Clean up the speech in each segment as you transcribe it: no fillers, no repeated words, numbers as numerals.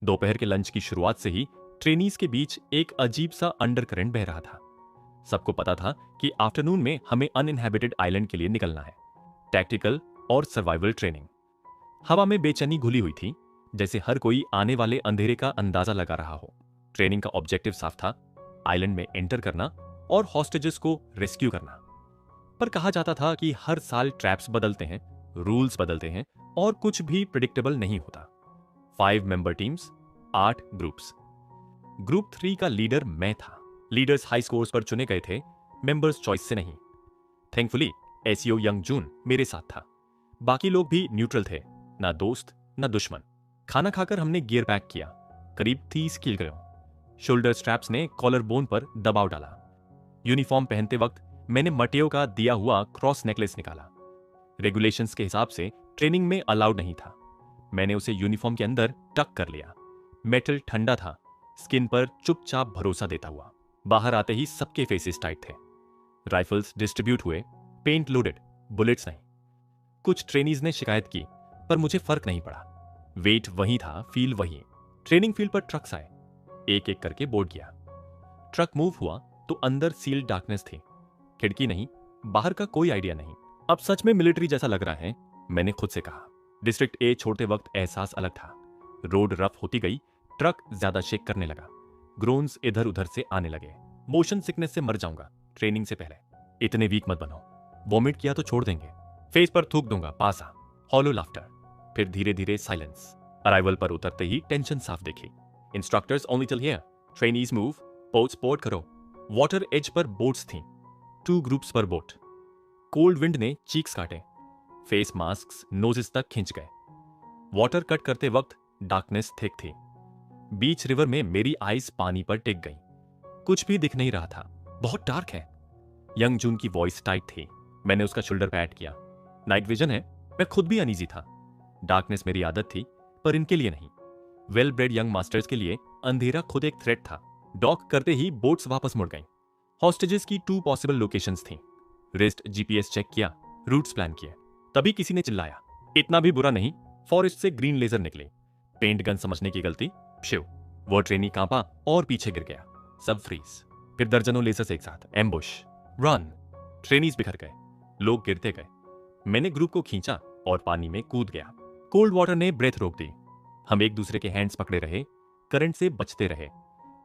दोपहर के लंच की शुरुआत से ही ट्रेनीज के बीच एक अजीब सा अंडरकरंट बह रहा था। सबको पता था कि आफ्टरनून में हमें अनइनहेबिटेड आइलैंड के लिए निकलना है। टैक्टिकल और सर्वाइवल ट्रेनिंग। हवा में बेचैनी घुली हुई थी, जैसे हर कोई आने वाले अंधेरे का अंदाजा लगा रहा हो। ट्रेनिंग का ऑब्जेक्टिव साफ था, आइलैंड में एंटर करना और हॉस्टेजेस को रेस्क्यू करना। पर कहा जाता था कि हर साल ट्रैप्स बदलते हैं, रूल्स बदलते हैं और कुछ भी प्रिडिक्टेबल नहीं होता। 5 मेंबर टीम्स, 8 ग्रुप्स। ग्रुप 3 का लीडर मैं था। लीडर्स हाई स्कोर्स पर चुने गए थे, मेंबर्स चॉइस से नहीं। थैंकफुली एसीओ यंग जून मेरे साथ था। बाकी लोग भी न्यूट्रल थे, ना दोस्त ना दुश्मन। खाना खाकर हमने गियर पैक किया, करीब 30 किलोग्राम। शोल्डर स्ट्रैप्स ने कॉलर बोन पर दबाव डाला। यूनिफॉर्म पहनते वक्त मैंने मटेओ का दिया हुआ क्रॉस नेकलेस निकाला। रेगुलेशंस के हिसाब से ट्रेनिंग में अलाउड नहीं था। मैंने उसे यूनिफॉर्म के अंदर टक कर लिया। मेटल ठंडा था, स्किन पर चुपचाप भरोसा देता हुआ। बाहर आते ही सबके फेसेस टाइट थे। राइफल्स डिस्ट्रीब्यूट हुए, पेंट लोडेड, बुलेट्स नहीं। कुछ ट्रेनीज ने शिकायत की, पर मुझे फर्क नहीं पड़ा। वेट वही था, फील वही। ट्रेनिंग फील्ड पर ट्रक्स आए, एक एक करके बोर्ड गया। ट्रक मूव हुआ तो अंदर सील्ड डार्कनेस थी। खिड़की नहीं, बाहर का कोई आइडिया नहीं। अब सच में मिलिट्री जैसा लग रहा है, मैंने खुद से कहा। डिस्ट्रिक्ट ए छोड़ते वक्त एहसास अलग था। रोड रफ होती गई, ट्रक ज्यादा शेक करने लगा। ग्रोन्स इधर उधर से आने लगे। मोशन सिकनेस से मर जाऊंगा ट्रेनिंग से पहले। इतने वीक मत बनो, वॉमिट किया तो छोड़ देंगे। फेस पर थूक दूंगा, पास आ। हॉलो लाफ्टर, फिर धीरे धीरे साइलेंस। अराइवल पर उतरते ही टेंशन साफ देखी। Instructors only till here, trainees move, boats port करो। वाटर एज पर बोट्स थीं, 2 ग्रुप्स पर बोट। कोल्ड विंड ने चीक्स काटे, फेस मास्क्स नोजेस तक खिंच गए। वाटर कट करते वक्त डार्कनेस थिक थी। बीच रिवर में मेरी आईज पानी पर टिक गई। कुछ भी दिख नहीं रहा था, बहुत डार्क है। यंग जून की वॉइस टाइट थी। मैंने उसका शोल्डर पैट किया। नाइट विजन है, मैं खुद भी अनईजी था। डार्कनेस मेरी आदत थी, पर इनके लिए नहीं। वेल ब्रेड यंग मास्टर्स के लिए अंधेरा खुद एक थ्रेट था। डॉक करते ही बोट्स वापस मुड़ गईं। हॉस्टेजेस की 2 पॉसिबल लोकेशंस थीं। रिस्ट जीपीएस चेक किया, रूट्स प्लान किए। तभी किसी ने चिल्लाया, इतना भी बुरा नहीं, फॉरेस्ट से ग्रीन लेजर निकले। पेंट गन समझने की गलती, शिव। वो ट्रेनी कांपा और पीछे गिर गया। सब फ्रीज। फिर दर्जनों लेजर्स एक साथ, एम्बुश, रन। ट्रेनीज बिखर गए, लोग गिरते गए। मैंने ग्रुप को खींचा और पानी में कूद गया। कोल्ड वाटर ने ब्रेथ रोक दी। हम एक दूसरे के हैंड्स पकड़े रहे, करंट से बचते रहे।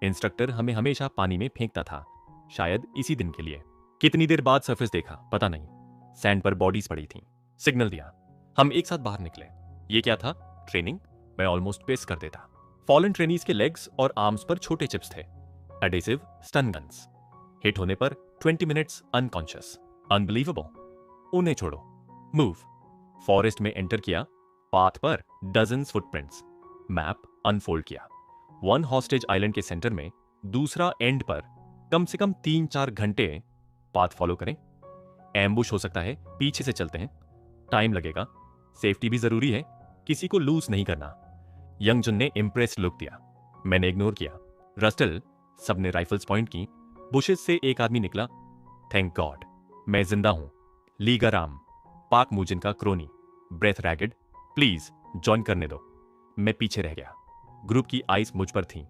इंस्ट्रक्टर हमें हमेशा पानी में फेंकता था, शायद इसी दिन के लिए। कितनी देर बाद सरफेस देखा पता नहीं। सैंड पर बॉडीज पड़ी थीं। सिग्नल दिया, हम एक साथ बाहर निकले। ये क्या था? ट्रेनिंग? मैं ऑलमोस्ट पेस कर देता। फॉलन ट्रेनीज के लेग्स और आर्म्स पर छोटे चिप्स थे, एडेसिव स्टन गन्स। हिट होने पर 20 मिनट्स अनकॉन्शियस। अनबिलीवेबल। उन्हें छोड़ो, मूव। फॉरेस्ट में एंटर किया, पाथ पर डजन्स फुटप्रिंट्स। मैप अनफोल्ड किया। 1 हॉस्टेज आइलैंड के सेंटर में, दूसरा एंड पर। कम से कम 3-4 घंटे पाथ फॉलो करें। एम्बुश हो सकता है, पीछे से चलते हैं, टाइम लगेगा। सेफ्टी भी जरूरी है, किसी को लूज नहीं करना। यंगजुन ने इंप्रेस्ड लुक दिया, मैंने इग्नोर किया। रस्टल, सबने राइफल्स पॉइंट की। बुशेस से एक आदमी निकला। थैंक गॉड, मैं जिंदा हूं। लीगाराम, पाक मुजिन का crony, breath ragged, please join करने दो। मैं पीछे रह गया। ग्रुप की आइज मुझ पर थी।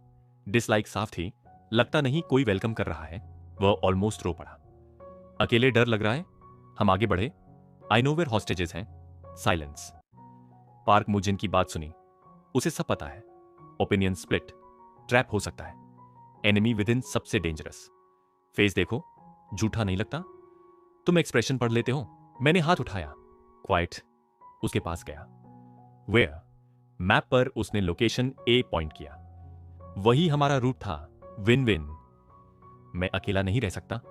डिसलाइक साफ थी, लगता नहीं कोई वेलकम कर रहा है। वह ऑलमोस्ट रो पड़ा। अकेले डर लग रहा है? हम आगे बढ़े। आई नो वेयर हॉस्टेजेस हैं। साइलेंस। पार्क मुजिन की बात सुनी, उसे सब पता है। ओपिनियन स्प्लिट, ट्रैप हो सकता है। एनिमी विद इन सबसे डेंजरस। फेस देखो, झूठा नहीं लगता। तुम एक्सप्रेशन पढ़ लेते हो। मैंने हाथ उठाया, क्वाइट। उसके पास गया। वेयर? मैप पर उसने लोकेशन ए पॉइंट किया। वही हमारा रूट था, विन विन। मैं अकेला नहीं रह सकता।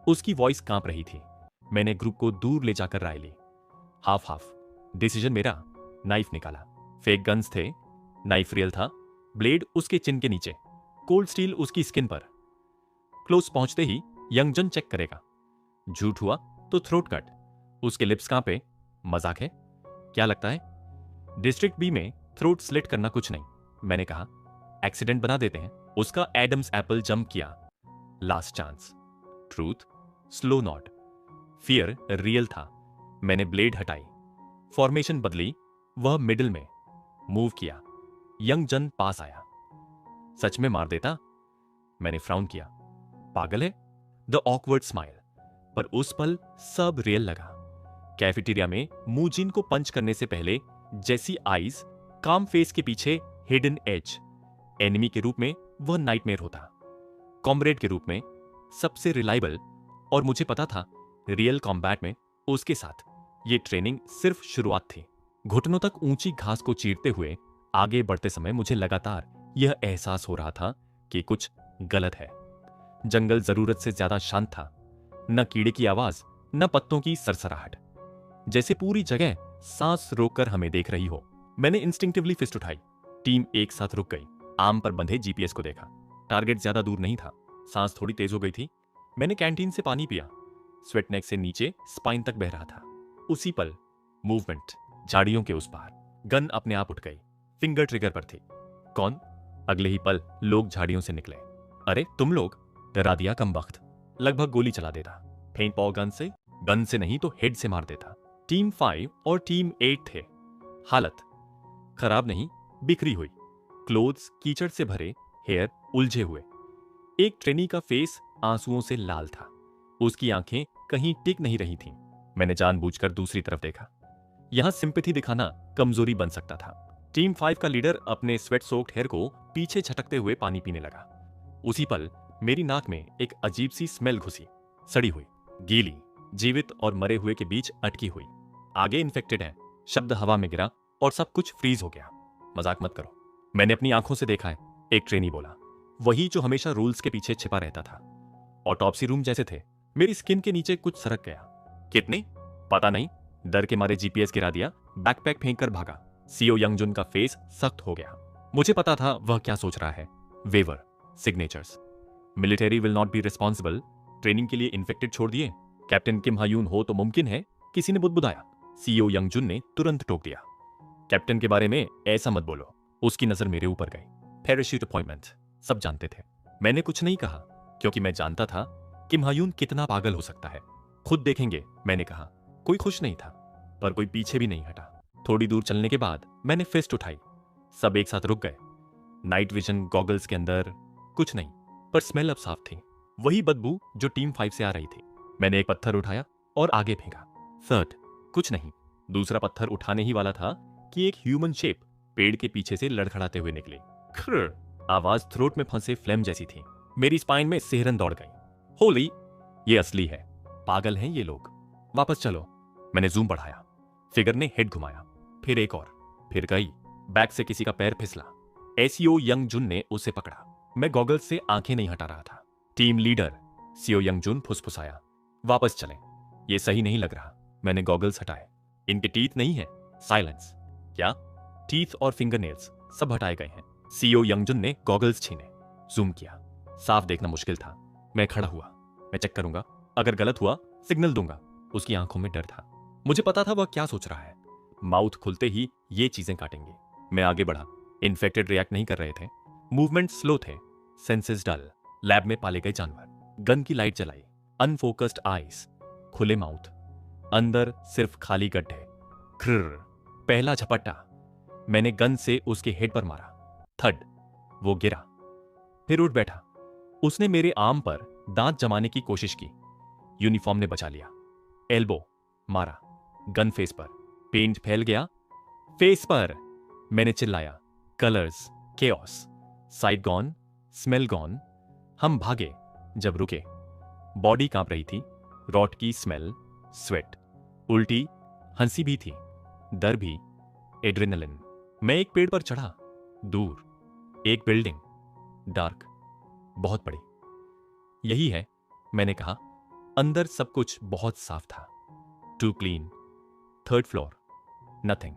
उसकी वॉइस कांप रही थी। मैंने ग्रुप को दूर ले जाकर राय ली। Half half. डिसीजन मेरा। नाइफ निकाला। फेक गन्स थे, नाइफ रियल था। ब्लेड उसके चिन के नीचे, कोल्ड स्टील उसकी स्किन पर। क्लोज पहुंचते ही यंगजन चेक करेगा। झूठ हुआ तो थ्रोट कट। उसके लिप्स कांपे। मजाक है? क्या लगता है? डिस्ट्रिक्ट बी में थ्रोट स्लिट करना कुछ नहीं, मैंने कहा। एक्सीडेंट बना देते हैं। उसका एडम्स एप्पल जंप किया। Last chance. Truth, slow not. Fear real था। मैंने ब्लेड हटाई, फॉर्मेशन बदली। वह मिडिल में मूव किया। यंग जन पास आया। सच में मार देता? मैंने फ्राउन किया। पागल है? The awkward smile. पर उस पल सब रियल लगा। कैफेटेरिया में मूजिन को पंच करने से पहले जेसी आइज, काम फेस के पीछे हिडन एज। एनिमी के रूप में वह नाइटमेयर होता, कॉमरेड के रूप में सबसे रिलायबल। और मुझे पता था रियल कॉम्बैट में उसके साथ ये ट्रेनिंग सिर्फ शुरुआत थी। घुटनों तक ऊंची घास को चीरते हुए आगे बढ़ते समय मुझे लगातार यह एहसास हो रहा था कि कुछ गलत है। जंगल जरूरत से ज्यादा शांत था। न कीड़े की आवाज, न पत्तों की सरसराहट। जैसे पूरी जगह सांस रोककर हमें देख रही हो। मैंने इंस्टिंक्टिवली फिस्ट उठाई। टीम एक साथ रुक गई। आर्म पर बंधे जीपीएस को देखा। टारगेट ज्यादा दूर नहीं था। सांस थोड़ी तेज हो गई थी। मैंने कैंटीन से पानी पिया। स्वेट नेक से नीचे स्पाइन तक बह रहा था। उसी पल मूवमेंट, झाड़ियों के उस पार। गन अपने आप उठ गई, फिंगर ट्रिगर पर थी। कौन? अगले ही पल लोग झाड़ियों से निकले। अरे तुम लोग! डरा दिया कमबख्त। लगभग गोली चला देता। फेंट पाव गन से नहीं तो हेड से मार देता। टीम 5 और टीम 8 थे। हालत खराब नहीं, बिखरी हुई। क्लोथ्स कीचड़ से भरे, हेयर उलझे हुए। एक ट्रेनी का फेस आंसुओं से लाल था। उसकी आंखें कहीं टिक नहीं रही थीं। मैंने जानबूझकर दूसरी तरफ देखा। यहां सिंपैथी दिखाना कमजोरी बन सकता था। टीम 5 का लीडर अपने स्वेट सोक्ड हेयर को पीछे झटकते हुए पानी पीने लगा। उसी पल मेरी नाक में एक अजीब सी स्मेल घुसी। सड़ी हुई, गीली, जीवित और मरे हुए के बीच अटकी हुई। आगे इन्फेक्टेड है। शब्द हवा में गिरा और सब कुछ फ्रीज हो गया। मजाक मत करो। मैंने अपनी आंखों से देखा है, एक ट्रेनी बोला। वही जो हमेशा रूल्स के पीछे छिपा रहता था। ऑटोप्सी रूम जैसे थे। मेरी स्किन के नीचे कुछ सरक गया। कितने? पता नहीं। डर के मारे जीपीएस गिरा दिया, बैकपैक फेंक कर भागा। सीओ यंगजुन का फेस सख्त हो गया। मुझे पता था वह क्या सोच रहा है। Waiver, signatures. Military will not be responsible. Training के लिए इन्फेक्टेड छोड़ दिए। कैप्टन किम हायून हो तो मुमकिन है। किसी ने बुदबुदाया। सीओ यंगजुन ने तुरंत टोक दिया। कैप्टन के बारे में ऐसा मत बोलो। उसकी नजर मेरे ऊपर गई। पैराशूट अपॉइंटमेंट, सब जानते थे। मैंने कुछ नहीं कहा क्योंकि मैं जानता था किम हायून कितना पागल हो सकता है। खुद देखेंगे, मैंने कहा। कोई खुश नहीं था, पर कोई पीछे भी नहीं हटा। थोड़ी दूर चलने के बाद मैंने फिस्ट उठाई। सब एक साथ रुक गए। नाइट विजन गॉगल्स के अंदर कुछ नहीं, पर स्मेल अब साफ थी। वही बदबू जो टीम 5 से आ रही थी। मैंने एक पत्थर उठाया और आगे फेंका। थर्ड, कुछ नहीं। दूसरा पत्थर उठाने ही वाला था कि एक ह्यूमन शेप पेड़ के पीछे से लड़खड़ाते हुए निकली। खर्र, आवाज थ्रोट में फंसे फ्लेम जैसी थी। मेरी स्पाइन में सिहरन दौड़ गई। होली, ये असली है। पागल हैं ये लोग। वापस चलो। मैंने जूम बढ़ाया। फिगर ने हेड घुमाया। फिर एक और, फिर कई। बैक से किसी का पैर फिसला। एसीओ यंगजुन ने उसे पकड़ा। मैं गॉगल्स से आंखें नहीं हटा रहा था। टीम लीडर सीओ यंगजुन फुसफुसाया। वापस चलें। ये सही नहीं लग रहा। मैंने गॉगल्स हटाए। इनके टीथ नहीं है। साइलेंस। क्या? टीथ और फिंगरनेल्स सब हटाए गए हैं। सीओ यंगजुन ने गॉगल्स छीने। जूम किया। साफ देखना मुश्किल था। मैं खड़ा हुआ। मैं चेक करूंगा, अगर गलत हुआ सिग्नल दूंगा। उसकी आंखों में डर था। मुझे पता था वह क्या सोच रहा है। माउथ खुलते ही ये चीजें काटेंगे। मैं आगे बढ़ा। इन्फेक्टेड रिएक्ट नहीं कर रहे थे। मूवमेंट स्लो थे। सेंसेस डल। लैब में पाले गए जानवर। गन की लाइट जलाई। अनफोकस्ड आईज, खुले माउथ, अंदर सिर्फ खाली गड्ढे। खर्र, पहला झपट्टा। मैंने गन से उसके हेड पर मारा। थर्ड, वो गिरा, फिर उठ बैठा। उसने मेरे आर्म पर दांत जमाने की कोशिश की। यूनिफॉर्म ने बचा लिया। एल्बो मारा। गन फेस पर। पेंट फैल गया फेस पर। मैंने चिल्लाया। Colours, chaos, site gone, smell gone. हम भागे। जब रुके, बॉडी कांप रही थी। रॉट की स्मेल, स्वेट, उल्टी, हंसी भी थी, डर भी, एड्रेनलिन। मैं एक पेड़ पर चढ़ा। दूर एक बिल्डिंग, डार्क, बहुत बड़ी। यही है, मैंने कहा। अंदर सब कुछ बहुत साफ था। Too clean. Third floor, nothing.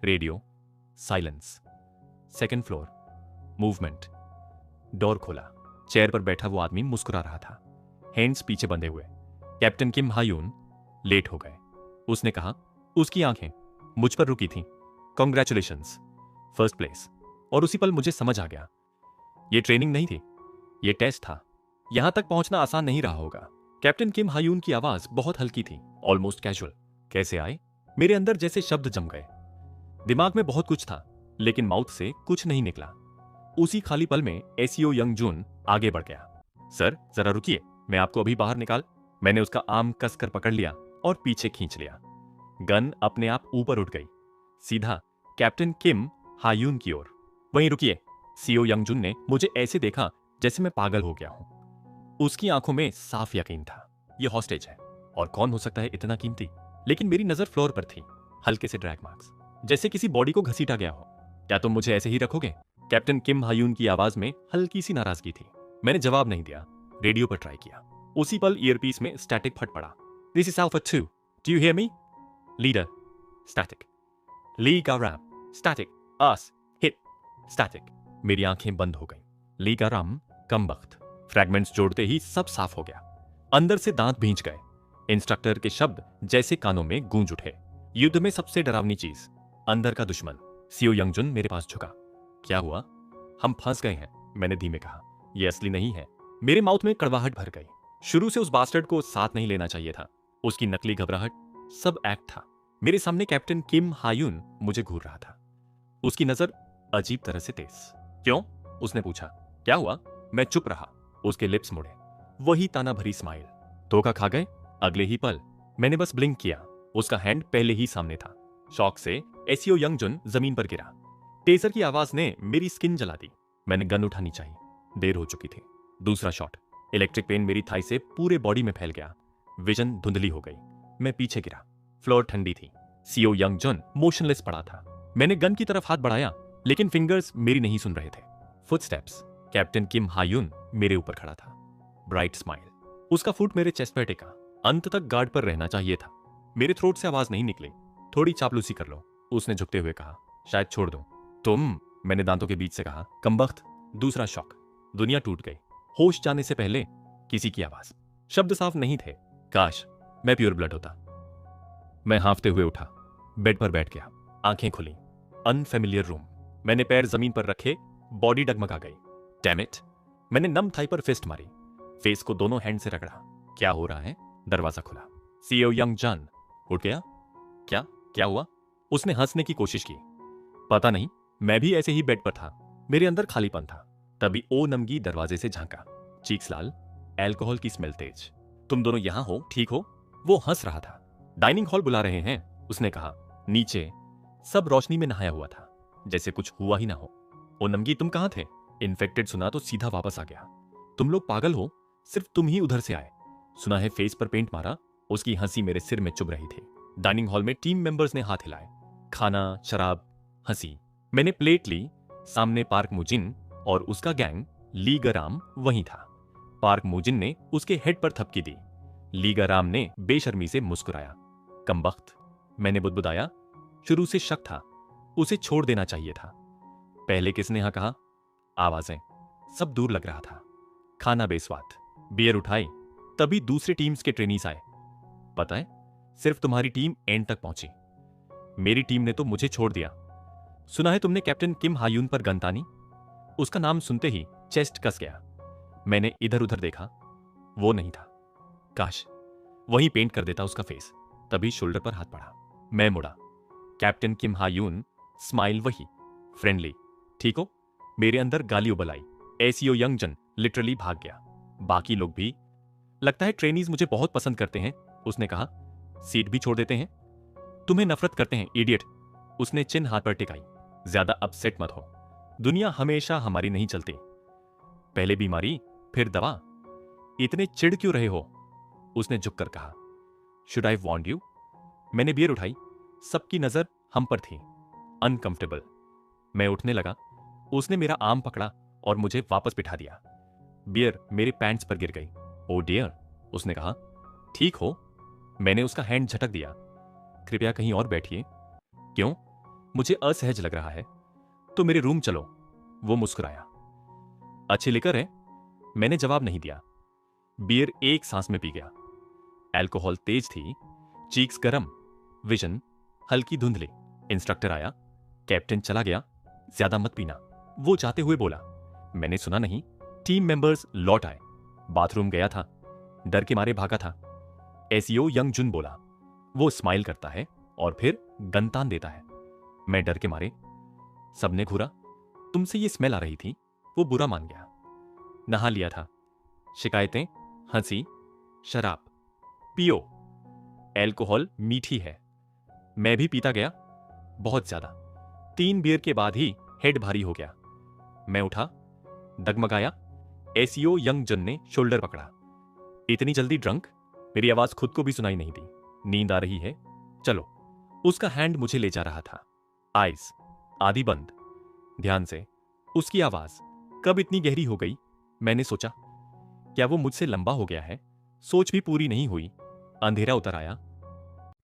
Radio, silence. Second floor, movement. Door खोला। चेयर पर बैठा वो आदमी मुस्कुरा रहा था, हैंड्स पीछे बंधे हुए। कैप्टन किम हायून लेट हो गए। उसने कहा। उसकी आंखें मुझ पर रुकी थीं। Congratulations, first place. और उसी पल मुझे समझ आ गया, ये ट्रेनिंग नहीं थी, ये टेस्ट था। यहां तक पहुंचना आसान नहीं रहा होगा। कैप्टन किम हायून की आवाज बहुत हल्की थी, ऑलमोस्ट कैजुअल। कैसे आए? मेरे अंदर जैसे शब्द जम गए। दिमाग में बहुत कुछ था, लेकिन माउथ से कुछ नहीं निकला। उसी खाली पल में एसीओ यंग जून आगे बढ़ गया। सर जरा रुकिए, मैं आपको अभी बाहर निकाल। मैंने उसका आर्म कसकर पकड़ लिया और पीछे खींच लिया। गन अपने आप ऊपर उठ गई, सीधा कैप्टन किम हायून की ओर। वहीं रुकिए। सीओ यंगजुन ने मुझे ऐसे देखा जैसे मैं पागल हो गया हूं। उसकी आंखों में साफ यकीन था, यह हॉस्टेज है और कौन हो सकता है इतना कीमती। लेकिन मेरी नजर फ्लोर पर थी, हल्के से ड्रैग मार्क्स, जैसे किसी बॉडी को घसीटा गया हो। क्या तुम मुझे ऐसे ही रखोगे? कैप्टन किम हायून की आवाज में हल्की सी नाराजगी थी। मैंने जवाब नहीं दिया, रेडियो पर ट्राई किया। उसी पल ईयरपीस में स्टैटिक फट पड़ा। This is alpha 2, do you hear me? Leader, static. Lee Garam, static. Us, hit, static. मेरी आंखें बंद हो गईं। ली गाराम, कमबख्त। फ्रैगमेंट्स जोड़ते ही सब साफ हो गया। अंदर से दांत भींच गए। इंस्ट्रक्टर के शब्द जैसे कानों में गूंज उठे। युद्ध में सबसे डरावनी चीज, अंदर का दुश्मन। सीओ यंगजुन मेरे पास झुका। क्या हुआ? हम फंस गए हैं, मैंने धीमे कहा। यह असली नहीं है। मेरे माउथ में कड़वाहट भर गई। शुरू से उस बास्टर्ड को साथ नहीं लेना चाहिए था। उसकी नकली घबराहट सब एक्ट था। मेरे सामने कैप्टन किम हायून मुझे घूर रहा था, उसकी नजर अजीब तरह से तेज। क्यों? उसने पूछा। क्या हुआ? मैं चुप रहा। उसके लिप्स मुड़े, वही ताना भरी स्माइल। धोखा खा गए? अगले ही पल मैंने बस ब्लिंक किया, उसका हैंड पहले ही सामने था। शॉक से एसीओ यंगजुन जमीन पर गिरा। टेजर की आवाज ने मेरी स्किन जला दी। मैंने गन उठानी चाहिए, देर हो चुकी थी। दूसरा शॉट। इलेक्ट्रिक पेन मेरी थाई से पूरे बॉडी में फैल गया। विजन धुंधली हो गई। मैं पीछे गिरा। फ्लोर ठंडी थी। सीओ यंगजुन मोशनलेस पड़ा था। मैंने गन की तरफ हाथ बढ़ाया, लेकिन फिंगर्स मेरी नहीं सुन रहे थे। फुटस्टेप्स। कैप्टन किम हायून मेरे ऊपर खड़ा था, ब्राइट स्माइल। उसका फुट मेरे चेस्ट पर टिका। अंत तक गार्ड पर रहना चाहिए था। मेरे थ्रोट से आवाज नहीं निकली। थोड़ी चापलूसी कर लो, उसने झुकते हुए कहा। शायद छोड़ दूं। तुम, मैंने दांतों के बीच से कहा। कमबख्त। दूसरा शॉक। दुनिया टूट गई। होश जाने से पहले किसी की आवाज। शब्द साफ नहीं थे। काश मैं प्योर ब्लड होता। मैं हांफते हुए उठा, बेड पर बैठ गया। आंखें खुली। Unfamiliar room. मैंने पैर जमीन पर रखे, बॉडी डगमगा गई। Damn it. मैंने नम थाई पर फिस्ट मारी, फेस को दोनों हैंड से रगड़ा। क्या हो रहा है? दरवाजा खुला। सीओ यंगजन उठ गया। क्या क्या हुआ? उसने हंसने की कोशिश की। पता नहीं, मैं भी ऐसे ही बेड पर था। मेरे अंदर खालीपन था। तभी ओ नमगी दरवाजे से झांका। चीक्स लाल, अल्कोहल की स्मेल तेज। तुम दोनों यहां हो, ठीक हो? वो हंस रहा था। डाइनिंग हॉल बुला रहे हैं, उसने कहा। नीचे सब रोशनी में नहाया हुआ था, जैसे कुछ हुआ ही ना हो। ओ नमगी, तुम कहां थे? इन्फेक्टेड सुना तो सीधा वापस आ गया। तुम लोग पागल हो, सिर्फ तुम ही उधर से आए। सुना है फेस पर पेंट मारा। उसकी हंसी मेरे सिर में चुभ रही थी। डाइनिंग हॉल में टीम मेंबर्स ने हाथ हिलाए। खाना, शराब, हंसी। मैंने प्लेट ली। सामने पार्क मुजिन और उसका गैंग लीगाराम वहीं था। पार्क मुजिन ने उसके हेड पर थपकी दी। लीगाराम ने बेशर्मी से मुस्कुराया। कमबख्त, मैंने बुदबुदाया। शुरू से शक था, उसे छोड़ देना चाहिए था। पहले किसने हाँ कहा? आवाजें, सब दूर लग रहा था। खाना बेस्वाद। बियर उठाई, तभी दूसरे टीम्स के ट्रेनीज आए। पता है, सिर्फ तुम्हारी टीम एंड तक पहुंची। मेरी टीम ने तो मुझे छोड़ दिया। सुना है तुमने कैप्टन किम हायून पर गन तानी? उसका नाम सुनते ही चेस्ट कस गया। मैंने इधर उधर देखा, वो नहीं था। काश वहीं पेंट कर देता उसका फेस। तभी शोल्डर पर हाथ पड़ा। मैं मुड़ा। कैप्टन किम हायून, स्माइल वही, फ्रेंडली। ठीक हो? मेरे अंदर गाली उबल आई। एसीओ यंगजन लिटरली भाग गया। बाकी लोग भी। लगता है ट्रेनीज मुझे बहुत पसंद करते हैं, उसने कहा। सीट भी छोड़ देते हैं। तुम्हें नफरत करते हैं, इडियट। उसने चिन्ह हाथ पर टिकाई। ज्यादा अपसेट मत हो, दुनिया हमेशा हमारी नहीं चलती। पहले बीमारी, फिर दवा। इतने चिढ़ क्यों रहे हो? उसने झुककर कहा। Should I warn you? मैंने बियर उठाई। सबकी नजर हम पर थी। अनकंफर्टेबल। मैं उठने लगा। उसने मेरा आर्म पकड़ा और मुझे वापस बिठा दिया। बियर मेरे पैंट्स पर गिर गई। ओ डियर, उसने कहा। ठीक हो? मैंने उसका हैंड झटक दिया। कृपया कहीं और बैठिए। क्यों? मुझे असहज लग रहा है। तो मेरे रूम चलो। वो मुस्कुराया। अच्छी लिकर है? मैंने जवाब नहीं दिया। बियर एक सांस में पी गया। अल्कोहल तेज थी, चीक्स गरम, विजन हल्की धुंधली। इंस्ट्रक्टर आया। कैप्टन चला गया। ज्यादा मत पीना, वो जाते हुए बोला। मैंने सुना नहीं। टीम मेंबर्स लौट आए। बाथरूम गया था, डर के मारे भागा था। एसीओ यंगजुन बोला। वो स्माइल करता है और फिर गन तान देता है। मैं डर के मारे सबने घूरा। तुमसे ये स्मेल आ रही थी। वो बुरा मान गया। नहा लिया था। शिकायतें, हंसी, शराब। पियो, एल्कोहल मीठी है। मैं भी पीता गया, बहुत ज्यादा। 3 बियर के बाद ही हेड भारी हो गया। मैं उठा, डगमगाया। एसीओ यंग जन ने शोल्डर पकड़ा। इतनी जल्दी ड्रंक? मेरी आवाज खुद को भी सुनाई नहीं दी। नींद आ रही है, चलो। उसका हैंड मुझे ले जा रहा था। आइज आधी बंद, ध्यान से। उसकी आवाज कब इतनी गहरी हो गई? मैंने सोचा, क्या वो मुझसे लंबा हो गया है? सोच भी पूरी नहीं हुई, अंधेरा उतर आया।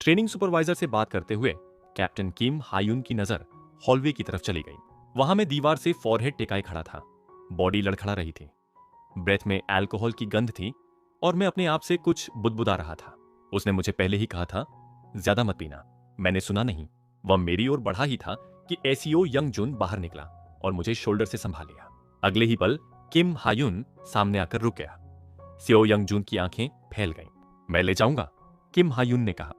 ट्रेनिंग सुपरवाइजर से बात करते हुए कैप्टन किम हायुन की नजर हॉलवे की तरफ चली गई। वहां मैं दीवार से फॉरहेड टिकाए खड़ा था। बॉडी लड़खड़ा रही थी। ब्रेथ में अल्कोहल की गंध थी और मैं अपने आप से कुछ बुदबुदा रहा था। उसने मुझे पहले ही कहा था, ज्यादा मत पीना। मैंने सुना नहीं। वह मेरी ओर बढ़ा ही था कि एसीओ यंग जुन बाहर निकला और मुझे शोल्डर से संभाल लिया। अगले ही पल किम हायुन सामने आकर रुक गया। सियो यंग जुन की आंखें फैल गईं। मैं ले जाऊंगा, किम हायुन ने कहा।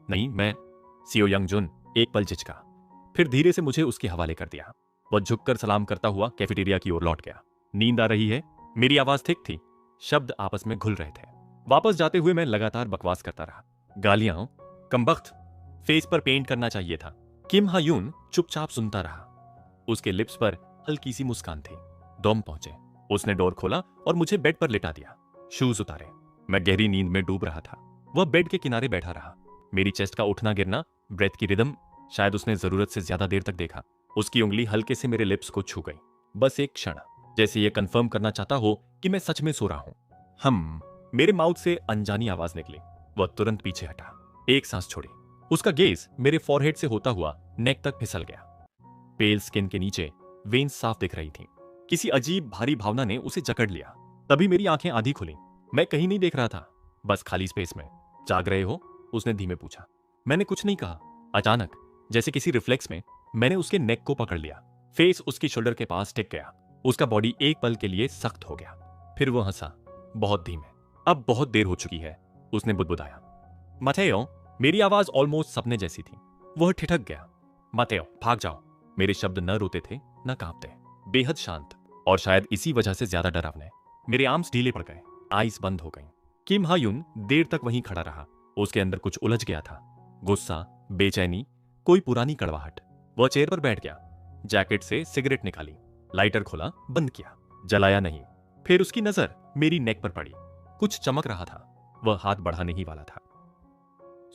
नहीं, मैं। सियो यंग जुन एक पल झिझका, फिर धीरे से मुझे उसके हवाले कर दिया। वह झुककर सलाम करता हुआ कैफेटेरिया की ओर लौट गया। नींद आ रही है? मेरी आवाज ठीक थी। शब्द आपस में घुल रहे थे। वापस जाते हुए मैं लगातार बकवास करता रहा। गालियां, कमबख्त, फेस पर पेंट करना चाहिए था। किम हायुन चुपचाप सुनता रहा। उसके लिप्स पर हल्की सी मुस्कान थी। डोम पहुंचे। उसने डोर खोला और मुझे बेड पर लिटा दिया। शूज उतारे। मैं गहरी नींद में डूब रहा था। वह बेड के किनारे बैठा रहा। मेरी चेस्ट का उठना गिरना, ब्रेथ की रिदम, शायद उसने जरूरत से ज्यादा देर तक देखा। उसकी उंगली हल्के से मेरे लिप्स को छू गई। बस एक क्षण, जैसे ये कंफर्म करना चाहता हो कि मैं सच में सो रहा हूं। मेरे माउथ से अनजानी आवाज निकली। वह तुरंत पीछे हटा, एक सांस छोड़ी। उसका गेज मेरे फॉरहेड से होता हुआ नेक तक फिसल गया। पेल स्किन के नीचे वेन्स साफ दिख रही थी। किसी अजीब भारी भावना ने उसे जकड़ लिया। तभी मेरी आंखें आधी खुली। मैं कहीं नहीं देख रहा था, बस खाली स्पेस में। जाग रहे हो? उसने धीमे पूछा। मैंने कुछ नहीं कहा। अचानक, जैसे किसी रिफ्लेक्स में, मैंने उसके नेक को पकड़ लिया। फेस उसकी शोल्डर के पास टिक गया। उसका बॉडी एक पल के लिए सख्त हो गया। फिर वो हंसा, बहुत धीमे। अब बहुत देर हो चुकी है, उसने बुदबुदाया। मथेयो, मेरी आवाज ऑलमोस्ट सपने जैसी थी। वह ठिठक गया। मथेयो, भाग जाओ। मेरे शब्द न रोते थे, न कांपते। बेहद शांत, और शायद इसी वजह से ज्यादा डरावने। मेरे आर्म्स ढीले पड़ गए, आईज बंद हो गईं। किम हायुन देर तक वहीं खड़ा रहा। उसके अंदर कुछ उलझ गया था। गुस्सा, बेचैनी, कोई पुरानी कड़वाहट। वह चेयर पर बैठ गया। जैकेट से सिगरेट निकाली, लाइटर खोला, बंद किया। जलाया नहीं। फिर उसकी नजर मेरी नेक पर पड़ी। कुछ चमक रहा था। वह हाथ बढ़ाने ही वाला था।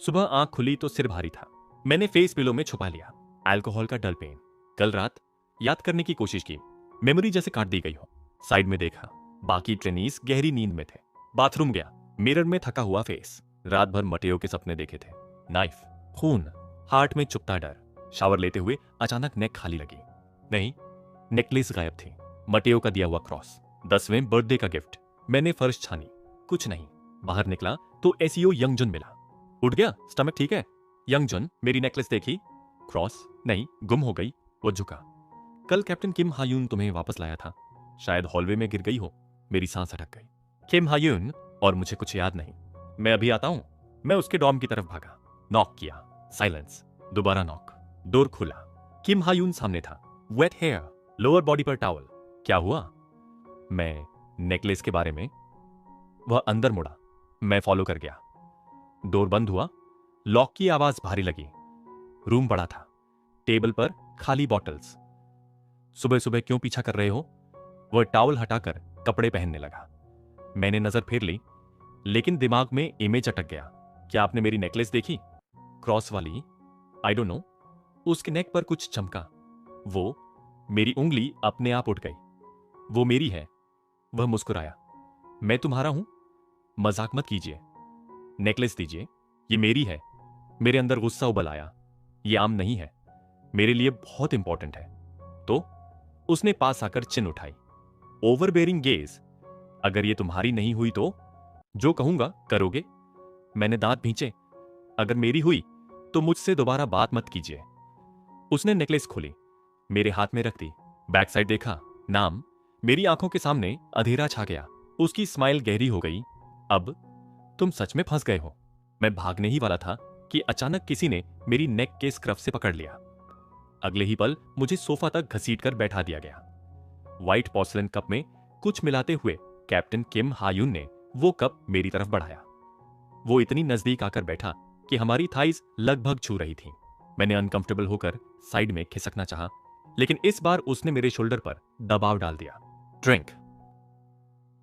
सुबह आंख खुली तो सिर भारी था। मैंने फेस पिलो में छुपा लिया। अल्कोहल का डल पेन। कल रात याद करने की कोशिश की, मेमोरी जैसे काट दी गई हो। साइड में देखा, बाकी ट्रेनीज गहरी नींद में थे। बाथरूम गया, मिरर में थका हुआ फेस। रात भर मटेओ के सपने देखे थे। नाइफ, खून, हार्ट में चुपता डर। शावर लेते हुए अचानक नेक खाली लगी। नहीं, नेकलेस गायब थी। मटेओ का दिया हुआ क्रॉस, 10वें बर्थडे का गिफ्ट। मैंने फर्श छानी, कुछ नहीं। बाहर निकला तो एसीओ यंग जुन मिला। उठ गया? स्टमक ठीक है? यंग जुन, मेरी नेकलेस देखी? क्रॉस नहीं, गुम हो गई। वो झुका। कल कैप्टन किम हायुन तुम्हें वापस लाया था। शायद हॉलवे में गिर गई हो। मेरी सांस अटक गई। किम हायुन, और मुझे कुछ याद नहीं। मैं अभी आता हूं। मैं उसके डॉर्म की तरफ भागा। नॉक किया, साइलेंस। दोबारा नॉक। डोर खुला। किम हायुन सामने था। वेट हेयर, लोअर बॉडी पर टॉवल। क्या हुआ? मैं नेकलेस के बारे में। वह अंदर मुड़ा। मैं फॉलो कर गया। डोर बंद हुआ। लॉक की आवाज भारी लगी। रूम बड़ा था। टेबल पर खाली बॉटल्स। सुबह सुबह क्यों पीछा कर रहे हो? वह टॉवल हटाकर कपड़े पहनने लगा। मैंने नजर फेर ली, लेकिन दिमाग में इमेज अटक गया। क्या आपने मेरी नेकलेस देखी? क्रॉस वाली? I don't know. उसके नेक पर कुछ चमका। वो, मेरी उंगली अपने आप उठ गई। वो मेरी है। वह मुस्कुराया। मैं तुम्हारा हूं, मजाक मत कीजिए। नेकलेस दीजिए, ये मेरी है। मेरे अंदर गुस्सा उबल आया। ये आम नहीं है, मेरे लिए बहुत इंपॉर्टेंट है। तो उसने पास आकर चिन उठाई। Overbearing gauge. अगर ये तुम्हारी नहीं हुई तो जो कहूंगा करोगे? मैंने दांत भींचे। अगर मेरी हुई तो मुझसे दोबारा बात मत कीजिए। उसने नेकलेस खोली, मेरे हाथ में रख दी। बैक साइड देखा, नाम। मेरी आंखों के सामने अंधेरा छा गया। उसकी स्माइल गहरी हो गई। अब तुम सच में फंस गए हो। मैं भागने ही वाला था कि अचानक किसी ने मेरी नेक के स्क्रफ से पकड़ लिया। अगले ही पल मुझे सोफा तक घसीटकर बैठा दिया गया। व्हाइट पोर्सलेन कप में कुछ मिलाते हुए कैप्टन किम हायून ने वो कप मेरी तरफ बढ़ाया। वो इतनी नजदीक आकर बैठा कि हमारी थाइज लगभग छू रही थी। मैंने अनकंफर्टेबल होकर साइड में खिसकना चाहा, लेकिन इस बार उसने मेरे शोल्डर पर दबाव डाल दिया। ड्रिंक।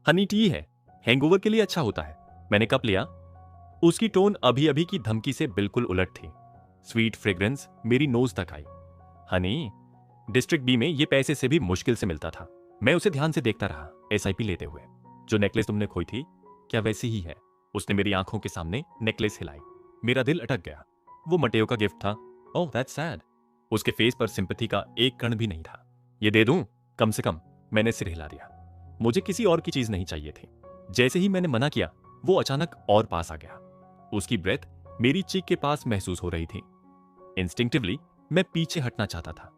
हनी टी है, हैंगओवर के लिए अच्छा होता है। मैंने कप लिया। उसकी टोन अभी अभी की धमकी से बिल्कुल उलट थी। स्वीट फ्रेग्रेंस मेरी नोज तक आई। हनी, डिस्ट्रिक्ट बी में ये पैसे से भी मुश्किल से मिलता था। मैं उसे ध्यान से देखता रहा, एसआईपी लेते हुए। जो नेकलेस तुमने खोई थी, क्या वैसी ही है? उसने मेरी आंखों के सामने नेकलेस हिलाई। मेरा दिल अटक गया। वो मटेओ का गिफ्ट था। Oh that's sad. उसके फेस पर सिंपैथी का एक कण भी नहीं था। ये दे दूं? कम से कम। मैंने सिर हिला दिया। मुझे किसी और की चीज नहीं चाहिए थी। जैसे ही मैंने मना किया, वो अचानक और पास आ गया। उसकी ब्रेथ मेरी चीक के पास महसूस हो रही थी। इंस्टिंक्टिवली मैं पीछे हटना चाहता था,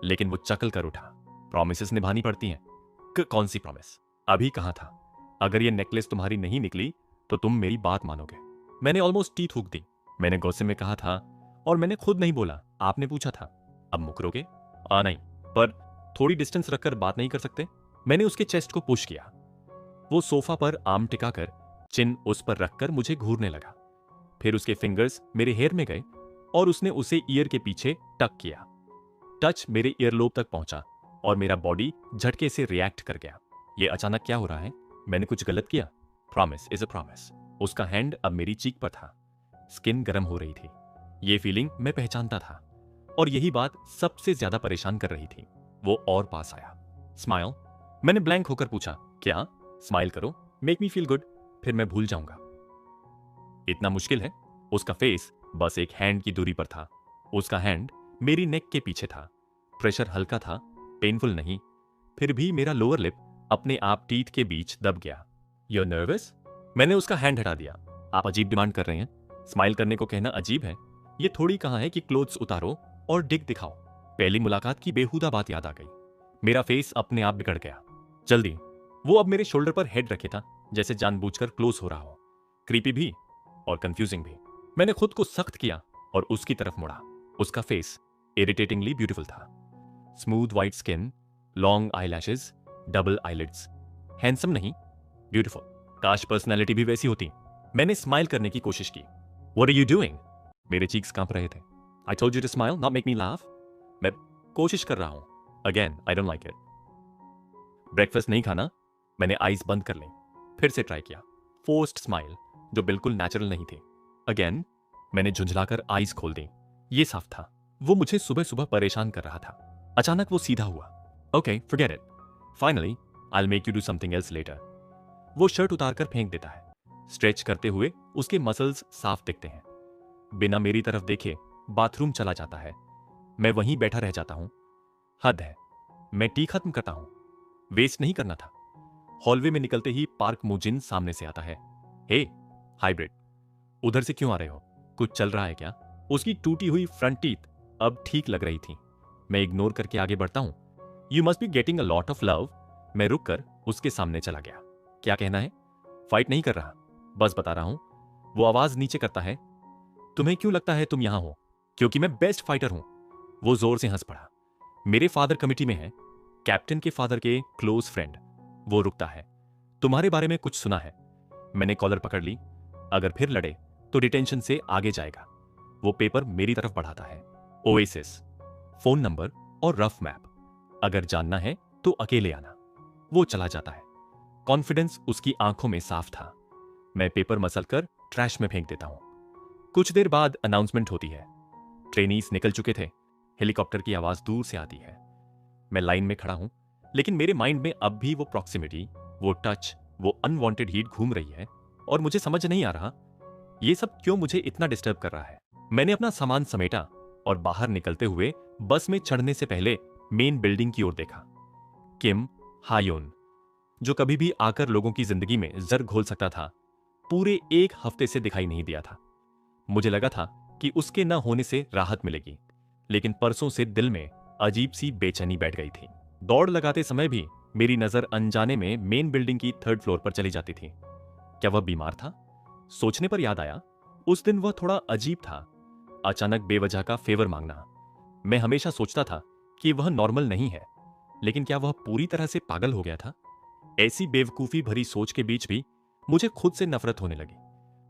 लेकिन वो चकल कर उठा। प्रॉमिसेस निभानी पड़ती हैं। कौन सी प्रॉमिस? अभी कहां था? अगर ये नेकलेस तुम्हारी नहीं निकली तो तुम मेरी बात मानोगे। मैंने ऑलमोस्ट टी थूक दी। मैंने गुस्से में कहा था, और मैंने खुद नहीं बोला, आपने पूछा था। अब मुकरोगे? नहीं, पर थोड़ी डिस्टेंस रखकर बात नहीं कर सकते? मैंने उसके चेस्ट को पुश किया। वो सोफा पर आर्म टिकाकर चिन उस पर रखकर मुझे घूरने लगा। फिर उसके फिंगर्स मेरे हेयर में गए और उसने उसे ईयर के पीछे टक किया। टच मेरे ईयरलोब तक पहुंचा और मेरा बॉडी झटके से रिएक्ट कर गया। ये अचानक क्या हो रहा है? मैंने कुछ गलत किया? Promise is a promise. उसका हैंड अब मेरी चीक पर था। स्किन गर्म हो रही थी। ये फीलिंग मैं पहचानता था, और यही बात सबसे ज्यादा परेशान कर रही थी। वो और पास आया। स्माइल। मैंने ब्लैंक होकर पूछा, क्या? स्माइल करो, मेक मी फील गुड, फिर मैं भूल जाऊंगा। इतना मुश्किल है? उसका फेस बस एक हैंड की दूरी पर था। उसका हैंड मेरी नेक के पीछे था। प्रेशर हल्का था, पेनफुल नहीं। फिर भी मेरा लोअर लिप अपने आप टीथ के बीच दब गया। You are nervous? मैंने उसका हैंड हटा दिया। आप अजीब डिमांड कर रहे हैं। स्माइल करने को कहना अजीब है। ये थोड़ी कहां है कि क्लोथ्स उतारो और डिग दिखाओ। पहली मुलाकात की बेहुदा बात याद आ गई। मेरा फेस अपने आप बिगड़ गया। जल्दी। वो अब मेरे शोल्डर पर हेड रखे था, जैसे जानबूझकर क्लोज हो रहा हो। क्रीपी भी और कंफ्यूजिंग भी। मैंने खुद को सख्त किया और उसकी तरफ मुड़ा। उसका फेस इरिटेटिंगली ब्यूटीफुल था। Smooth white skin, long eyelashes, double eyelids. Handsome नहीं, ब्यूटीफुल। काश पर्सनैलिटी भी वैसी होती। मैंने स्माइल करने की कोशिश की। What are you doing? मेरे चीक्स कांप रहे थे। I told you to smile, not make me laugh. मैं कोशिश कर रहा हूं। Again, I don't like it. Breakfast नहीं खाना? मैंने आईज बंद कर ली। फिर से ट्राई किया। फोर्स्ड स्माइल जो बिल्कुल नेचुरल नहीं थी। अगेन, मैंने झुंझलाकर आईज खोल दी। ये साफ था, वो मुझे सुबह सुबह परेशान कर रहा था। अचानक वो सीधा हुआ। Okay, forget it. Finally, I will make you do something else later. वो शर्ट उतारकर फेंक देता है। स्ट्रेच करते हुए उसके मसल्स साफ दिखते हैं। बिना मेरी तरफ देखे बाथरूम चला जाता है। मैं वहीं बैठा रह जाता हूं। हद है। मैं टी खत्म करता हूं। वेस्ट नहीं करना था। हॉलवे में निकलते ही पार्क मूजिन सामने से आता है। हे हाइब्रिड, उधर से क्यों आ रहे हो? कुछ चल रहा है क्या? उसकी टूटी हुई फ्रंट टीथ अब ठीक लग रही थी। मैं इग्नोर करके आगे बढ़ता हूं। You must be getting a lot of love. मैं रुककर उसके सामने चला गया। क्या कहना है? फाइट नहीं कर रहा, बस बता रहा हूं। वो आवाज नीचे करता है। तुम्हें क्यों लगता है तुम यहां हो? क्योंकि मैं बेस्ट फाइटर हूं। वो जोर से हंस पड़ा। मेरे फादर कमिटी में है, कैप्टन के फादर के क्लोज फ्रेंड। वो रुकता है। तुम्हारे बारे में कुछ सुना है। मैंने कॉलर पकड़ ली। अगर फिर लड़े तो डिटेंशन से आगे जाएगा। वो पेपर मेरी तरफ बढ़ाता है। ओएसिस, फोन नंबर और रफ मैप। अगर जानना है तो अकेले आना। वो चला जाता है। कॉन्फिडेंस उसकी आंखों में साफ था। मैं पेपर मसलकर ट्रैश में फेंक देता हूं। कुछ देर बाद अनाउंसमेंट होती है। ट्रेनीज निकल चुके थे। हेलीकॉप्टर की आवाज दूर से आती है। मैं लाइन में खड़ा हूं, लेकिन मेरे माइंड में अब भी वो प्रॉक्सिमिटी, वो टच, वो अनवांटेड हीट घूम रही है, और मुझे समझ नहीं आ रहा ये सब क्यों मुझे इतना डिस्टर्ब कर रहा है। मैंने अपना सामान समेटा और बाहर निकलते हुए बस में चढ़ने से पहले मेन बिल्डिंग की ओर देखा। किम हायोन, जो कभी भी आकर लोगों की जिंदगी में जर घोल सकता था, पूरे एक हफ्ते से दिखाई नहीं दिया था। मुझे लगा था कि उसके न होने से राहत मिलेगी, लेकिन परसों से दिल में अजीब सी बेचैनी बैठ गई थी। दौड़ लगाते समय भी मेरी नजर अनजाने में मेन बिल्डिंग की थर्ड फ्लोर पर चली जाती थी। क्या वह बीमार था? सोचने पर याद आया, उस दिन वह थोड़ा अजीब था। अचानक बेवजह का फेवर मांगना। मैं हमेशा सोचता था कि वह नॉर्मल नहीं है, लेकिन क्या वह पूरी तरह से पागल हो गया था? ऐसी बेवकूफी भरी सोच के बीच भी मुझे खुद से नफरत होने लगी।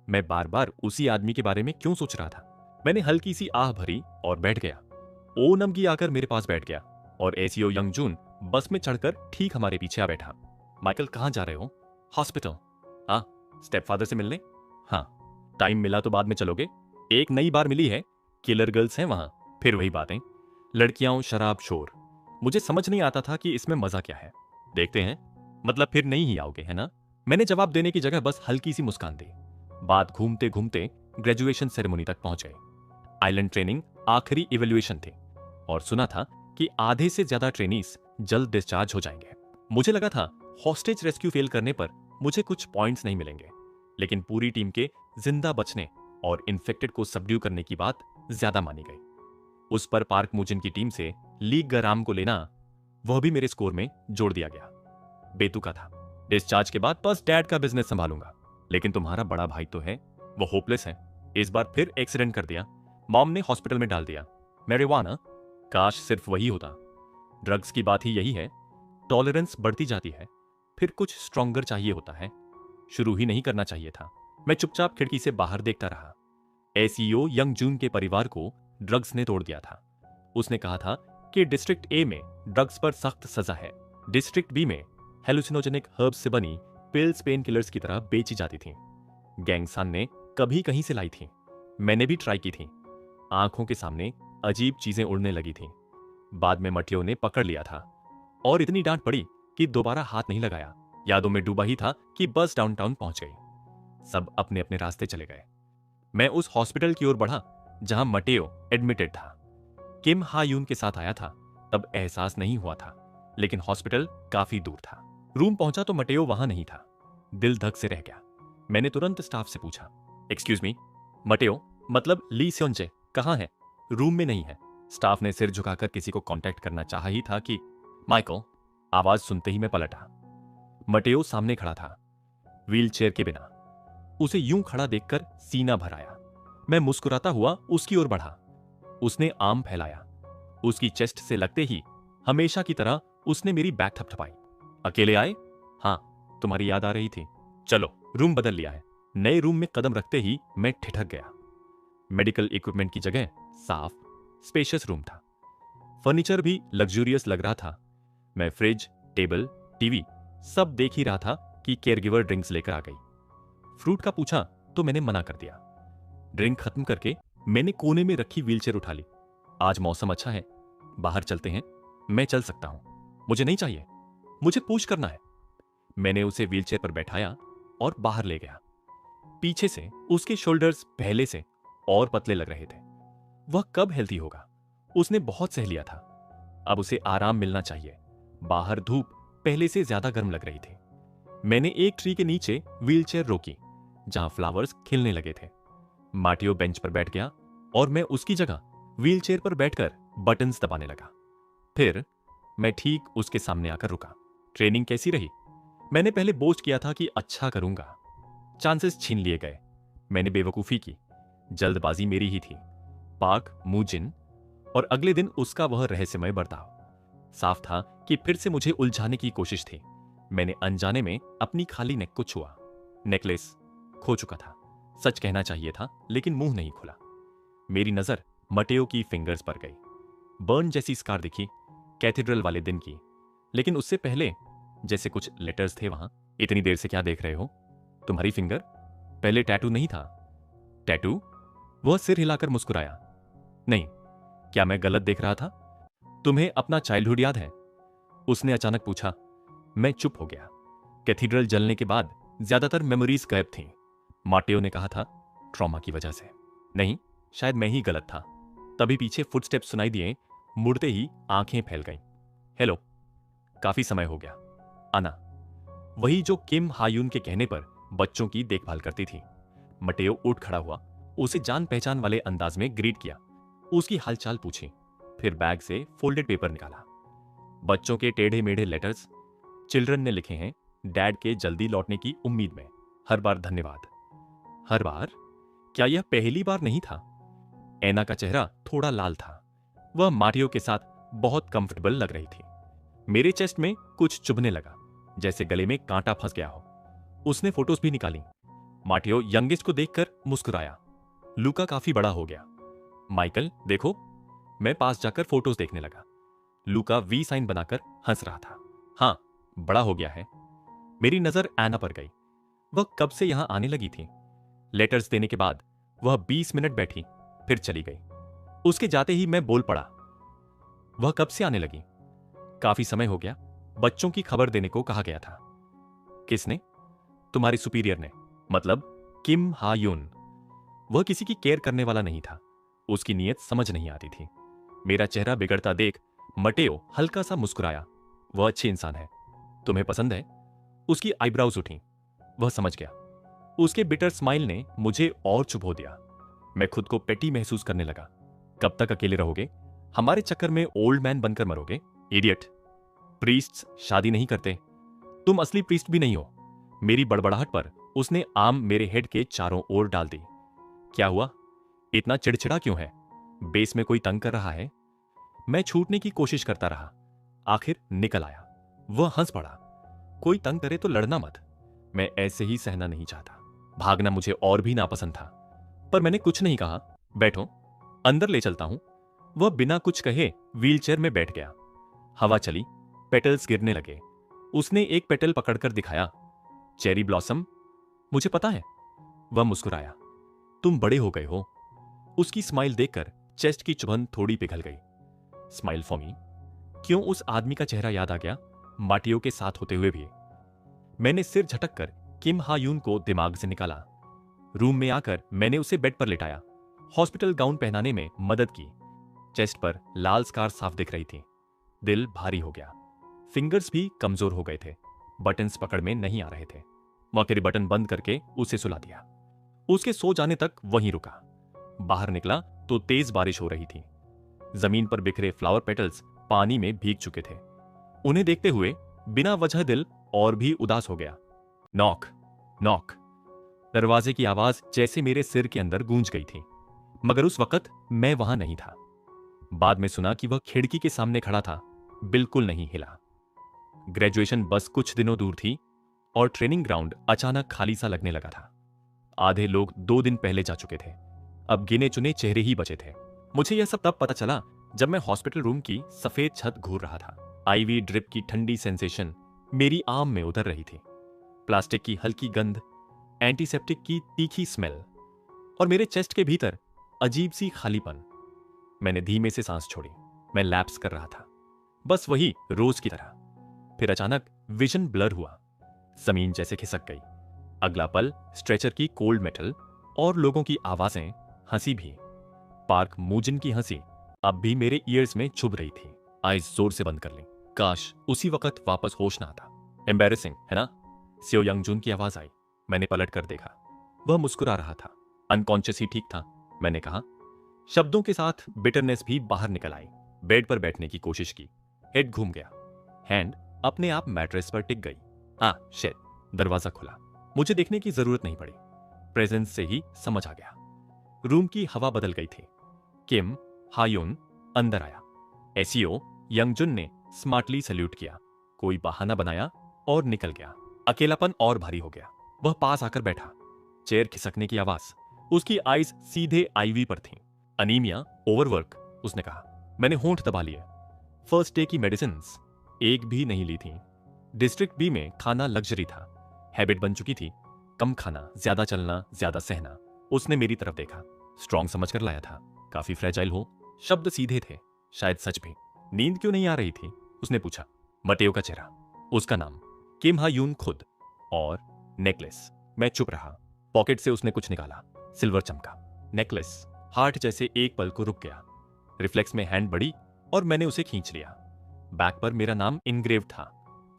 मैं बार बार उसी आदमी के बारे में क्यों सोच रहा था? मैंने हल्की सी आह भरी और बैठ गया। ओ नमगी आकर मेरे पास बैठ गया और एसीओ यंग जून बस में चढ़कर ठीक हमारे पीछे आ बैठा। माइकल, कहाँ जा रहे हो? हॉस्पिटल। हाँ, स्टेपफादर से मिलने? हाँ। टाइम मिला तो बाद में चलोगे? एक नई बार मिली है, किलर गर्ल्स हैं वहां। फिर वही बातें, लड़कियां, शराब, शोर। मुझे समझ नहीं आता था कि इसमें मजा क्या है। देखते हैं, मतलब फिर नहीं ही आओगे, है ना? मैंने जवाब देने की जगह बस हल्की सी मुस्कान दी। बात घूमते घूमते ग्रेजुएशन सेरेमनी तक पहुंच गए। आइलैंड ट्रेनिंग आखिरी इवेल्युएशन थी और सुना था कि आधे से ज्यादा ट्रेनीज जल्द डिस्चार्ज हो जाएंगे। मुझे लगा था हॉस्टेज रेस्क्यू फेल करने पर मुझे कुछ पॉइंट्स नहीं मिलेंगे, लेकिन पूरी टीम के जिंदा बचने और इन्फेक्टेड को सबड्यू करने की बात ज्यादा मानी गई। उस पर पार्क मुजिन की टीम से लीग गराम को लेना, वह भी मेरे स्कोर में जोड़ दिया गया। बेतुका था। डिस्चार्ज के बाद बस डैड का बिजनेस संभालूंगा, लेकिन तुम्हारा बड़ा भाई तो है, वो होपलेस है। इस बार फिर एक्सीडेंट कर दिया, मॉम ने हॉस्पिटल में डाल दिया। मैरिजुआना, काश सिर्फ वही होता। ड्रग्स की बात ही यही है, टॉलरेंस बढ़ती जाती है, फिर कुछ स्ट्रॉन्गर चाहिए होता है। शुरू ही नहीं करना चाहिए था। मैं चुपचाप खिड़की से बाहर देखता रहा। एसीओ यंग जून के परिवार को ड्रग्स ने तोड़ दिया था। उसने कहा था कि डिस्ट्रिक्ट ए में ड्रग्स पर सख्त सजा है, डिस्ट्रिक्ट बी में हेलुसिनोजेनिक हर्ब्स से बनी पिल्स पेन किलर्स की तरह बेची जाती थीं। गैंगसान ने कभी कहीं से लाई थी, मैंने भी ट्राई की थी। आंखों के सामने अजीब चीजें उड़ने लगी थीं। बाद में मटियो ने पकड़ लिया था और इतनी डांट पड़ी कि दोबारा हाथ नहीं लगाया। यादों में डूबा ही था कि बस डाउनटाउन पहुंच गई। सब अपने अपने रास्ते चले गए। मैं उस हॉस्पिटल की ओर बढ़ा जहां मटेओ एडमिटेड था। किम हा यून के साथ आया था, तब एहसास नहीं हुआ था, लेकिन हॉस्पिटल काफी दूर था। रूम पहुंचा तो मटेओ वहां नहीं था। दिल धक से रह गया। मैंने तुरंत स्टाफ से पूछा, एक्सक्यूज मी, मटेओ मतलब ली स्योंजे कहां है? रूम में नहीं है। स्टाफ ने सिर झुकाकर किसी को कांटेक्ट करना चाहा ही था कि माइकल। आवाज सुनते ही मैं पलटा। मटेओ सामने खड़ा था, व्हीलचेयर के बिना। उसे यूं खड़ा देखकर सीना भर आया। मैं मुस्कुराता हुआ उसकी ओर बढ़ा। उसने आर्म फैलाया। उसकी चेस्ट से लगते ही हमेशा की तरह उसने मेरी बैक थपथपाई। अकेले आए? हाँ, तुम्हारी याद आ रही थी। चलो, रूम बदल लिया है। नए रूम में कदम रखते ही मैं ठिठक गया। मेडिकल इक्विपमेंट की जगह साफ, स्पेशियस रूम था। फर्नीचर भी लग्जूरियस लग रहा था। मैं फ्रिज, टेबल, टीवी सब देख ही रहा था कि केयरगिवर ड्रिंक्स लेकर आ गई। फ्रूट का पूछा तो मैंने मना कर दिया। ड्रिंक खत्म करके मैंने कोने में रखी व्हीलचेयर उठा ली। आज मौसम अच्छा है, बाहर चलते हैं। मैं चल सकता हूं। मुझे नहीं चाहिए, मुझे पुश करना है। मैंने उसे व्हीलचेयर पर बैठाया और बाहर ले गया। पीछे से उसके शोल्डर्स पहले से और पतले लग रहे थे। वह कब हेल्थी होगा? उसने बहुत सह लिया था। अब उसे आराम मिलना चाहिए। बाहर धूप पहले से ज्यादा गर्म लग रही थी। मैंने एक ट्री के नीचे व्हीलचेयर रोकी जहां फ्लावर्स खिलने लगे थे। माटियो बेंच पर बैठ गया और मैं उसकी जगह व्हीलचेयर पर बैठकर बटन्स दबाने लगा। फिर मैं ठीक उसके सामने आकर रुका। ट्रेनिंग कैसी रही? मैंने पहले बोस्ट किया था कि अच्छा करूंगा। चांसेस छीन लिए गए। मैंने बेवकूफी की। जल्दबाजी मेरी ही थी। पाक, मूजिन और अगले दिन उसका वह रहस्यमय बर्ताव। साफ था कि फिर से मुझे उलझाने की कोशिश थी। मैंने अनजाने में अपनी खाली नेक को छुआ। नेकलेस खो चुका था। सच कहना चाहिए था, लेकिन मुंह नहीं खुला। मेरी नजर मटेओ की फिंगर्स पर गई। बर्न जैसी स्कार दिखी, कैथेड्रल वाले दिन की, लेकिन उससे पहले जैसे कुछ लेटर्स थे वहां। इतनी देर से क्या देख रहे हो? तुम्हारी फिंगर? पहले टैटू नहीं था? टैटू? वह सिर हिलाकर मुस्कुराया। नहीं, क्या मैं गलत देख रहा था? तुम्हें अपना चाइल्डहुड याद है? उसने अचानक पूछा। मैं चुप हो गया। कैथीड्रल जलने के बाद ज्यादातर मेमोरीज गायब थीं। माटेओ ने कहा था, ट्रॉमा की वजह से। नहीं, शायद मैं ही गलत था। तभी पीछे फुटस्टेप्स सुनाई दिए। मुड़ते ही आंखें फैल गईं। हेलो, काफी समय हो गया। आना, वही जो किम हायून के कहने पर बच्चों की देखभाल करती थी। मटेओ उठ खड़ा हुआ, उसे जान पहचान वाले अंदाज में ग्रीट किया, उसकी हालचाल पूछी, फिर बैग से फोल्डेड पेपर निकाला। बच्चों के टेढ़े मेढ़े लेटर्स। चिल्ड्रन ने लिखे हैं, डैड के जल्दी लौटने की उम्मीद में, हर बार धन्यवाद। हर बार? क्या यह पहली बार नहीं था? ऐना का चेहरा थोड़ा लाल था। वह माटियो के साथ बहुत कंफर्टेबल लग रही थी। मेरे चेस्ट में कुछ चुभने लगा, जैसे गले में कांटा फंस गया हो। उसने फोटोज भी निकाली। माटियो यंगेस्ट को देखकर मुस्कुराया। लूका काफी बड़ा हो गया। माइकल देखो। मैं पास जाकर फोटोज देखने लगा। लूका वी साइन बनाकर हंस रहा था। हाँ, बड़ा हो गया है। मेरी नजर एना पर गई। वह कब से यहां आने लगी थी। लेटर्स देने के बाद वह 20 मिनट बैठी, फिर चली गई। उसके जाते ही मैं बोल पड़ा, वह कब से आने लगी? काफी समय हो गया। बच्चों की खबर देने को कहा गया था। किसने? तुम्हारी सुपीरियर ने, मतलब किम हा यून। वह किसी की केयर करने वाला नहीं था। उसकी नीयत समझ नहीं आती थी। मेरा चेहरा बिगड़ता देख मटेओ हल्का सा मुस्कुराया। वह अच्छी इंसान है। तुम्हें पसंद है? उसकी आईब्राउज उठी। वह समझ गया। उसके बिटर स्माइल ने मुझे और चुभो दिया। मैं खुद को पेटी महसूस करने लगा। कब तक अकेले रहोगे? हमारे चक्कर में ओल्ड मैन बनकर मरोगे? इडियट। प्रीस्ट्स शादी नहीं करते। तुम असली प्रीस्ट भी नहीं हो। मेरी बड़बड़ाहट पर उसने आम मेरे हेड के चारों ओर डाल दी। क्या हुआ? इतना चिड़चिड़ा क्यों है? बेस में कोई तंग कर रहा है? मैं छूटने की कोशिश करता रहा। आखिर निकल आया। वह हंस पड़ा। कोई तंग करे तो लड़ना मत। मैं ऐसे ही सहना नहीं चाहता। भागना मुझे और भी नापसंद था, पर मैंने कुछ नहीं कहा। बैठो, अंदर ले चलता हूं। वह बिना कुछ कहे व्हीलचेयर में बैठ गया। हवा चली, पेटल्स गिरने लगे। उसने एक पेटल पकड़कर दिखाया। Cherry blossom. मुझे पता है। वह मुस्कुराया। तुम बड़े हो गए हो। उसकी स्माइल देखकर चेस्ट की चुभन थोड़ी पिघल गई। Smile for me. क्यों उस आदमी का चेहरा याद आ गया, माटियो के साथ होते हुए भी। मैंने सिर झटककर किम हा यून को दिमाग से निकाला। रूम में आकर मैंने उसे बेड पर लिटाया। हॉस्पिटल गाउन पहनाने में मदद की। चेस्ट पर लाल स्कार साफ दिख रही थी। दिल भारी हो गया। फिंगर्स भी कमजोर हो गए थे। बटन्स पकड़ में नहीं आ रहे थे। मौकेरी बटन बंद करके उसे सुला दिया। उसके सो जाने तक वहीं रुका। बाहर निकला तो तेज बारिश हो रही थी। जमीन पर बिखरे फ्लावर पेटल्स पानी में भीग चुके थे। उन्हें देखते हुए बिना वजह दिल और भी उदास हो गया। Knock, knock. दरवाजे की आवाज जैसे मेरे सिर के अंदर गूंज गई थी, मगर उस वक्त मैं वहां नहीं था। बाद में सुना कि वह खिड़की के सामने खड़ा था, बिल्कुल नहीं हिला। ग्रेजुएशन बस कुछ दिनों दूर थी और ट्रेनिंग ग्राउंड अचानक खाली सा लगने लगा था। आधे लोग 2 दिन पहले जा चुके थे। अब गिने चुने चेहरे ही बचे थे। मुझे यह सब तब पता चला जब मैं हॉस्पिटल रूम की सफेद छत घूर रहा था। आईवी ड्रिप की ठंडी सेंसेशन मेरी आम में उतर रही थी। प्लास्टिक की हल्की गंध, एंटीसेप्टिक की तीखी स्मेल और मेरे चेस्ट के भीतर अजीब सी खालीपन। मैंने धीमे से सांस छोड़ी। मैं लैप्स कर रहा था, बस वही रोज की तरह। फिर अचानक विजन ब्लर हुआ। जमीन जैसे खिसक गई। अगला पल स्ट्रेचर की कोल्ड मेटल और लोगों की आवाजें, हंसी भी। पार्क मूजिन की हंसी अब भी मेरे ईयर्स में चुभ रही थी। आइज जोर से बंद कर ली। काश उसी वक्त वापस होश ना आता। एम्बेरेसिंग है ना? सियो यंगजुन की आवाज आई। मैंने पलट कर देखा। वह मुस्कुरा रहा था। अनकॉन्शियस ही ठीक था, मैंने कहा। शब्दों के साथ बिटरनेस भी बाहर निकल आई। बेड पर बैठने की कोशिश की। हेड घूम गया। हैंड अपने आप मैट्रेस पर टिक गई। शिट। दरवाजा खुला। मुझे देखने की जरूरत नहीं पड़ी। प्रेजेंस से ही समझ आ गया। रूम की हवा बदल गई थी। किम हायुन अंदर आया। एसीओ यंगजुन ने स्मार्टली सैल्यूट किया। कोई बहाना बनाया और निकल गया। अकेलापन और भारी हो गया। वह पास आकर बैठा। चेयर खिसकने की आवाज। उसकी आईज सीधे आईवी पर थीं। अनीमिया, ओवरवर्क, उसने कहा। मैंने होंठ दबा लिए। फर्स्ट डे की मेडिसिन्स एक भी नहीं ली थी। डिस्ट्रिक्ट बी में खाना लग्जरी था। हैबिट बन चुकी थी। कम खाना, ज्यादा चलना, ज्यादा सहना। उसने मेरी तरफ देखा। स्ट्रॉन्ग समझकर लाया था। काफी फ्रेजाइल हो। शब्द सीधे थे, शायद सच भी। नींद क्यों नहीं आ रही थी? उसने पूछा। मटेओ का चेहरा, उसका नाम, किम हा यून खुद, और नेकलेस। मैं चुप रहा। पॉकेट से उसने कुछ निकाला। सिल्वर चमका। नेकलेस हार्ट जैसे एक पल को रुक गया। रिफ्लेक्स में हैंड बढ़ी और मैंने उसे खींच लिया। बैक पर मेरा नाम इनग्रेव था।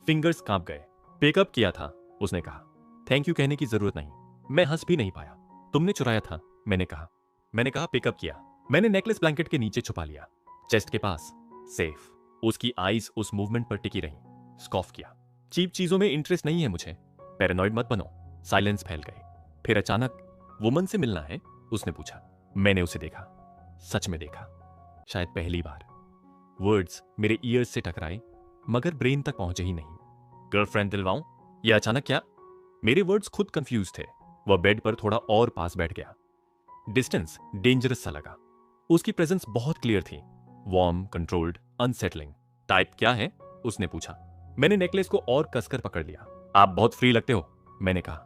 फिंगर्स कांप गए। पेकअप किया था, उसने कहा। थैंक यू कहने की जरूरत नहीं। मैं हंस भी नहीं पाया। तुमने चुराया था, मैंने कहा। मैंने कहा पिकअप किया। मैंने नेकलेस ब्लैंकेट के नीचे छुपा लिया, चेस्ट के पास, सेफ। उसकी आईज उस मूवमेंट पर टिकी रही। स्कॉफ किया। चीप चीजों में इंटरेस्ट नहीं है मुझे। पैरानॉइड मत बनो। साइलेंस फैल गए। फिर अचानक, वुमन से मिलना है? उसने पूछा। मैंने उसे देखा। सच में देखा। शायद पहली बार। वर्ड्स मेरे ईयर्स से टकराए मगर ब्रेन तक पहुंचे ही नहीं। गर्लफ्रेंड दिलवाऊं? यह अचानक क्या? मेरे वर्ड्स खुद कंफ्यूज थे। वह बेड पर थोड़ा और पास बैठ गया। डिस्टेंस डेंजरस सा लगा। उसकी प्रेजेंस बहुत क्लियर थी, वार्म, कंट्रोल्ड, अनसेटलिंग। टाइप क्या है? उसने पूछा। मैंने नेकलेस को और कसकर पकड़ लिया। आप बहुत फ्री लगते हो, मैंने कहा।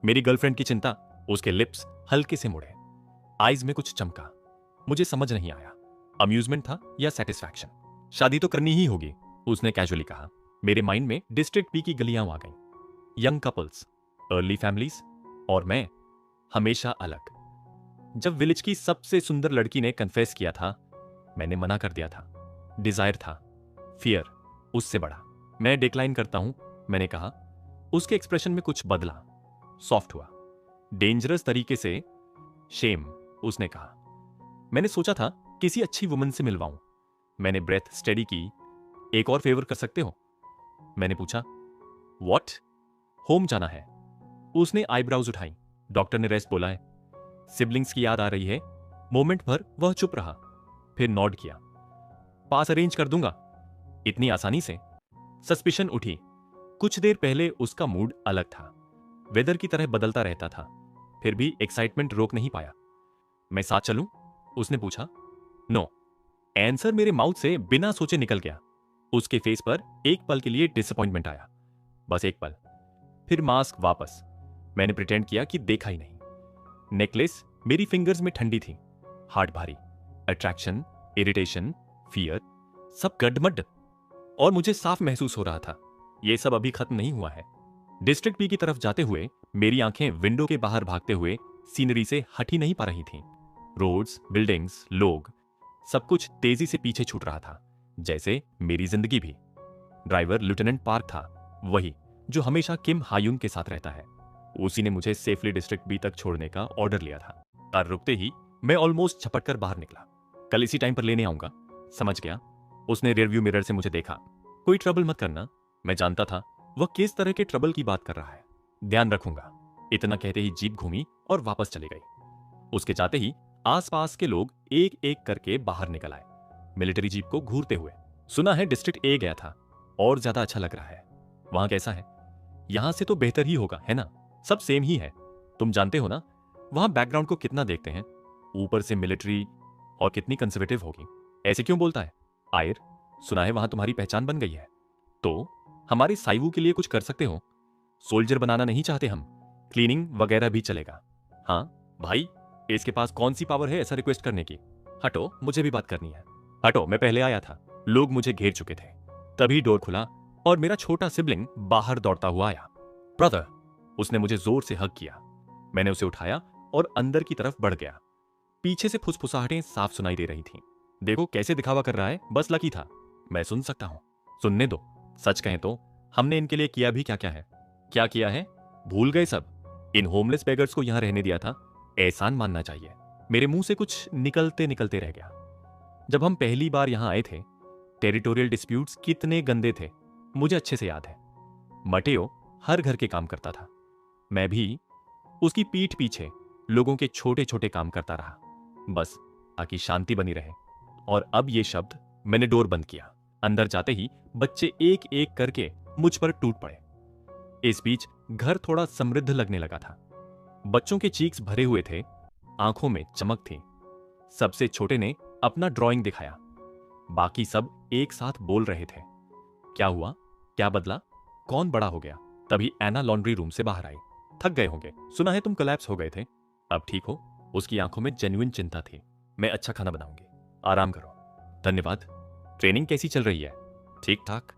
मेरी गर्लफ्रेंड की चिंता। उसके लिप्स हल्के से मुड़े, आईज में कुछ चमका। मुझे समझ नहीं आया, अम्यूजमेंट था या सेटिस्फैक्शन। शादी तो करनी ही होगी, उसने कैजुअली कहा। मेरे माइंड में डिस्ट्रिक्ट बी की गलियां आ गईं। यंग कपल्स, अर्ली फैमिलीज, और मैं हमेशा अलग। जब विलेज की सबसे सुंदर लड़की ने कन्फेस किया था, मैंने मना कर दिया था। डिजायर था, फियर उससे बड़ा। मैं डिक्लाइन करता हूं, मैंने कहा। उसके एक्सप्रेशन में कुछ बदला, सॉफ्ट हुआ। डेंजरस तरीके से। शेम, उसने कहा। मैंने सोचा था किसी अच्छी वुमन से मिलवाऊं। मैंने ब्रेथ स्टेडी की। एक और फेवर कर सकते हो? मैंने पूछा। व्हाट? होम जाना है। उसने आईब्राउज उठाई। डॉक्टर ने रेस्ट बोला है। सिबलिंग्स की याद आ रही है। मोमेंट भर वह चुप रहा, फिर नॉड किया। पास अरेंज कर दूंगा। इतनी आसानी से? सस्पिशन उठी। कुछ देर पहले उसका मूड अलग था, वेदर की तरह बदलता रहता था, फिर भी एक्साइटमेंट रोक नहीं पाया। मैं साथ चलूं? उसने पूछा। नो। आंसर मेरे माउथ से बिना सोचे निकल गया। उसके फेस पर एक पल के लिए डिसअपॉइंटमेंट आया, बस एक पल। फिर मास्क वापस। मैंने प्रिटेंड किया कि देखा ही नहीं। नेकलेस मेरी फिंगर्स में ठंडी थी, हार्ट भारी। अट्रैक्शन, इरिटेशन, फियर, सब गडमड। और मुझे साफ महसूस हो रहा था यह सब अभी खत्म नहीं हुआ है। डिस्ट्रिक्ट बी की तरफ जाते हुए मेरी आंखें विंडो के बाहर भागते हुए सीनरी से हट ही नहीं पा रही थीं। रोड्स, बिल्डिंग्स, लोग, सब कुछ तेजी से पीछे छूट रहा था, जैसे मेरी जिंदगी भी। ड्राइवर लेफ्टिनेंट पार्क था, वही जो हमेशा किम हायून के साथ रहता है। उसी ने मुझे सेफली डिस्ट्रिक्ट बी तक छोड़ने का ऑर्डर लिया था। कार रुकते ही मैं ऑलमोस्ट झपट कर बाहर निकला। कल इसी टाइम पर लेने आऊंगा। समझ गया। उसने रियरव्यू मिरर से मुझे देखा। कोई ट्रबल मत करना। मैं जानता था वह किस तरह के ट्रबल की बात कर रहा है। ध्यान रखूंगा। इतना कहते ही जीप घूमी और वापस चली गई। उसके जाते ही आसपास के लोग एक एक करके बाहर निकल आए, मिलिट्री जीप को घूरते हुए। सुना है डिस्ट्रिक्ट ए गया था, और ज्यादा अच्छा लग रहा है। वहां कैसा है? यहां से तो बेहतर ही होगा, है ना? सब सेम ही है। तुम जानते हो ना वहां बैकग्राउंड को कितना देखते हैं। ऊपर से मिलिट्री, और कितनी कंजर्वेटिव होगी। ऐसे क्यों बोलता है? आयर, सुना है वहां तुम्हारी पहचान बन गई है, तो हमारे साइवू के लिए कुछ कर सकते हो। सोल्जर बनाना नहीं चाहते हम, क्लीनिंग वगैरह भी चलेगा। हाँ भाई, इसके पास कौन सी पावर है ऐसा रिक्वेस्ट करने की? हटो, मुझे भी बात करनी है। हटो, मैं पहले आया था। लोग मुझे घेर चुके थे। तभी डोर खुला और मेरा छोटा सिबलिंग बाहर दौड़ता हुआ आया। ब्रदर, उसने मुझे जोर से हग किया। मैंने उसे उठाया और अंदर की तरफ बढ़ गया। पीछे से फुसफुसाहटें साफ सुनाई दे रही थीं। देखो कैसे दिखावा कर रहा है, बस लकी था। मैं सुन सकता हूं। सुनने दो। सच कहें तो हमने इनके लिए किया भी क्या क्या है। क्या किया है? भूल गए सब। इन होमलेस बेगर्स को यहां रहने दिया था, एहसान मानना चाहिए। मेरे मुंह से कुछ निकलते निकलते रह गया। जब हम पहली बार यहां आए थे, टेरिटोरियल डिस्प्यूट्स कितने गंदे थे, मुझे अच्छे से याद है। मटेओ हर घर के काम करता था। मैं भी उसकी पीठ पीछे लोगों के छोटे छोटे काम करता रहा, बस ताकि शांति बनी रहे। और अब ये शब्द। मैंने डोर बंद किया। अंदर जाते ही बच्चे एक एक करके मुझ पर टूट पड़े। इस बीच घर थोड़ा समृद्ध लगने लगा था। बच्चों के चीक्स भरे हुए थे, आंखों में चमक थी। सबसे छोटे ने अपना ड्राइंग दिखाया। बाकी सब एक साथ बोल रहे थे। क्या हुआ? क्या बदला? कौन बड़ा हो गया? तभी एना लॉन्ड्री रूम से बाहर आई। थक गए होंगे, सुना है तुम कोलैप्स हो गए थे। अब ठीक हो? उसकी आंखों में जेन्युइन चिंता थी। मैं अच्छा खाना बनाऊंगी, आराम करो। धन्यवाद। ट्रेनिंग कैसी चल रही है? ठीक ठाक।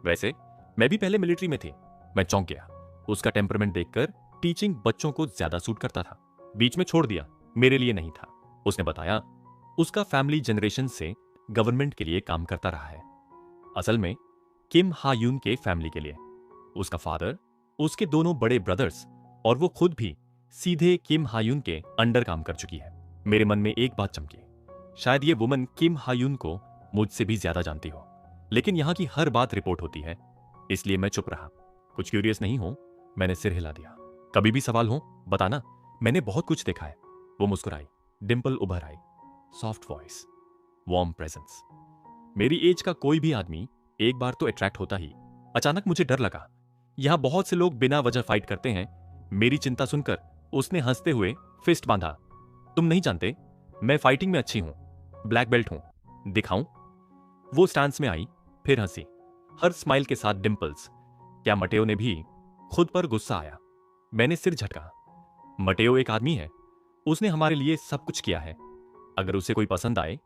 वैसे मैं भी पहले मिलिट्री में थी। मैं चौंक गया। उसका टेम्परमेंट देखकर टीचिंग बच्चों को ज्यादा सूट करता था। बीच में छोड़ दिया, मेरे लिए नहीं था। उसने बताया उसका फैमिली जनरेशन से गवर्नमेंट के लिए काम करता रहा है। असल में किम हायून के फैमिली के लिए। उसका फादर, उसके दोनों बड़े ब्रदर्स और वो खुद भी सीधे किम हायून के अंडर काम कर चुकी है। मेरे मन में एक बात चमकी, शायद ये वुमन किम हायून को मुझसे भी ज्यादा जानती हो। लेकिन यहां की हर बात रिपोर्ट होती है, इसलिए मैं चुप रहा। कुछ क्यूरियस नहीं हो? मैंने सिर हिला दिया। कभी भी सवाल हो बताना, मैंने बहुत कुछ देखा है। वो मुस्कुराई, डिंपल उभर आई। Soft voice, warm presence. मेरी एज का कोई भी आदमी एक बार तो अट्रैक्ट होता ही। अचानक मुझे डर लगा। यहाँ बहुत से लोग बिना वजह फाइट करते हैं। मेरी चिंता सुनकर उसने हंसते हुए फिस्ट बांधा। तुम नहीं जानते, मैं फाइटिंग में अच्छी हूं, ब्लैक बेल्ट हूं, दिखाऊं? वो स्टांस में आई, फिर हंसी, हर स्माइल के साथ डिंपल्स। क्या मटेओ ने भी? खुद पर गुस्सा आया। मैंने सिर झटका। मटेओ एक आदमी है, उसने हमारे लिए सब कुछ किया है। अगर उसे कोई पसंद आए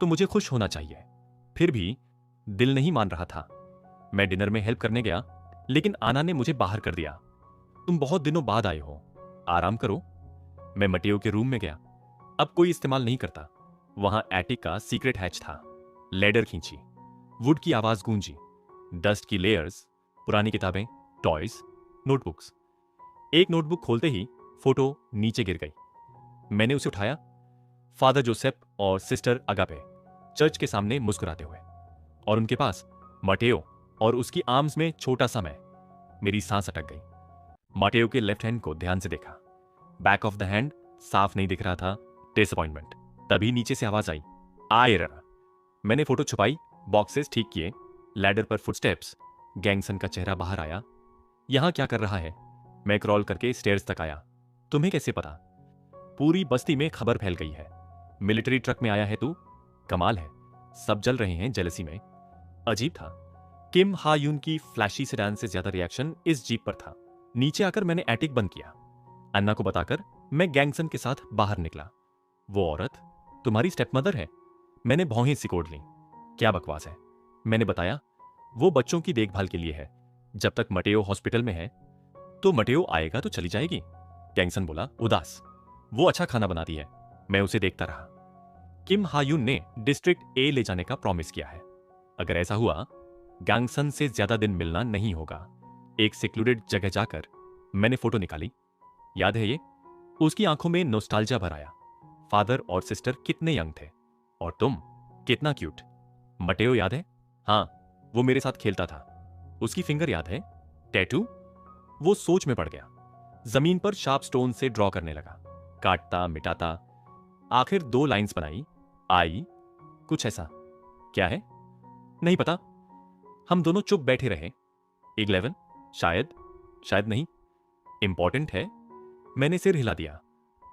तो मुझे खुश होना चाहिए। फिर भी दिल नहीं मान रहा था। मैं डिनर में हेल्प करने गया, लेकिन आना ने मुझे बाहर कर दिया। तुम बहुत दिनों बाद आए हो, आराम करो। मैं मटेओ के रूम में गया। अब कोई इस्तेमाल नहीं करता। वहां एटिक का सीक्रेट हैच था। लैडर खींची, वुड की आवाज गूंजी, डस्ट की लेयर्स, पुरानी किताबें, टॉयज, नोटबुक्स। एक नोटबुक खोलते ही फोटो नीचे गिर गई। मैंने उसे उठाया। फादर जोसेफ और सिस्टर अगापे चर्च के सामने मुस्कुराते हुए, और उनके पास मटेओ और उसकी आर्म्स में छोटा सा मैं। मेरी सांस अटक गई। मटेओ के लेफ्ट हैंड को ध्यान से देखा। बैक ऑफ द हैंड साफ नहीं दिख रहा था। डिसअपॉइंटमेंट। तभी नीचे से आवाज आई, आयर। मैंने फोटो छुपाई, बॉक्सेस ठीक किए, लैडर पर फुटस्टेप्स। गैंगसन का चेहरा बाहर आया। यहां क्या कर रहा है? मैं क्रॉल करके स्टेयर्स तक आया। तुम्हें कैसे पता? पूरी बस्ती में खबर फैल गई है, मिलिट्री ट्रक में आया है तू। कमाल है, सब जल रहे हैं जेलसी में। अजीब था, किम हा यून की फ्लैशी सेडान से ज्यादा रिएक्शन इस जीप पर था। नीचे आकर मैंने एटिक बंद किया। अन्ना को बताकर मैं गैंगसन के साथ बाहर निकला। वो औरत तुम्हारी स्टेपमदर है? मैंने भौहें सिकोड़ ली। क्या बकवास है, मैंने बताया। वो बच्चों की देखभाल के लिए है। जब तक मटेओ हॉस्पिटल में है तो मटेओ आएगा तो चली जाएगी। गैंगसन बोला उदास। वो अच्छा खाना बनाती है। मैं उसे देखता रहा। किम हायून ने डिस्ट्रिक्ट ए ले जाने का प्रॉमिस किया है। अगर ऐसा हुआ, गैंगसन से ज्यादा दिन मिलना नहीं होगा। एक सिक्लूडेड जगह जाकर मैंने फोटो निकाली। याद है ये? उसकी आंखों में नोस्टाल्जिया भर आया। फादर और सिस्टर कितने यंग थे, और तुम कितना क्यूट। मटेओ याद है? हाँ, वो मेरे साथ खेलता था। उसकी फिंगर याद है? टैटू? वो सोच में पड़ गया। जमीन पर शार्प स्टोन से ड्रॉ करने लगा, काटता मिटाता। आखिर 2 लाइंस बनाई, आई, कुछ ऐसा। क्या है? नहीं पता। हम दोनों चुप बैठे रहे। 11? शायद, शायद नहीं। इंपॉर्टेंट है। मैंने सिर हिला दिया।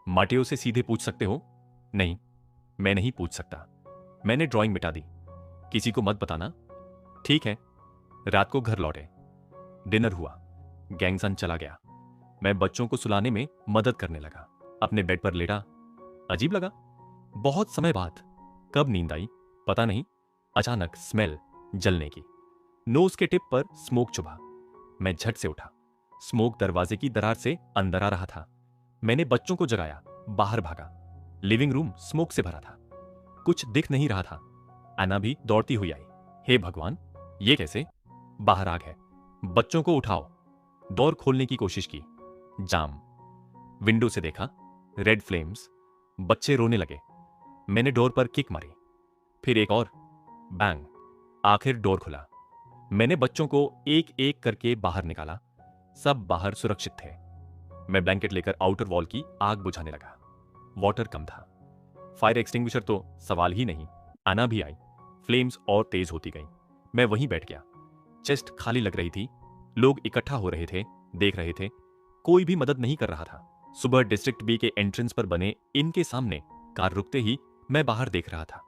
माटेओ से सीधे पूछ सकते हो? नहीं, मैं नहीं पूछ सकता। मैंने ड्राइंग मिटा दी। किसी को मत बताना, ठीक है? रात को घर लौटे। डिनर हुआ। गैंगसन चला गया। मैं बच्चों को सुलाने में मदद करने लगा। अपने बेड पर लेटा। अजीब लगा। बहुत समय बाद कब नींद आई पता नहीं। अचानक स्मेल जलने की। नोज के टिप पर स्मोक चुभा। मैं झट से उठा। स्मोक दरवाजे की दरार से अंदर आ रहा था। मैंने बच्चों को जगाया, बाहर भागा। लिविंग रूम स्मोक से भरा था। कुछ दिख नहीं रहा था। अन्ना भी दौड़ती हुई आई। हे भगवान, ये कैसे? बाहर आग है, बच्चों को उठाओ। डोर खोलने की कोशिश की, जाम। विंडो से देखा, रेड फ्लेम्स। बच्चे रोने लगे। मैंने डोर पर किक मारी, फिर एक और, बैंग। आखिर डोर खुला। मैंने बच्चों को एक एक करके बाहर निकाला। सब बाहर सुरक्षित थे। मैं ब्लैंकेट लेकर आउटर वॉल की आग बुझाने लगा। वाटर कम था। फायर एक्सटिंग्विशर तो सवाल ही नहीं। अन्ना भी आई। फ्लेम्स और तेज होती गईं। मैं वहीं बैठ गया। चेस्ट खाली लग रही थी। लोग इकट्ठा हो रहे थे, देख रहे थे। कोई भी मदद नहीं कर रहा था। सुबह डिस्ट्रिक्ट बी के एंट्रेंस पर बने इनके सामने कार रुकते ही मैं बाहर देख रहा था।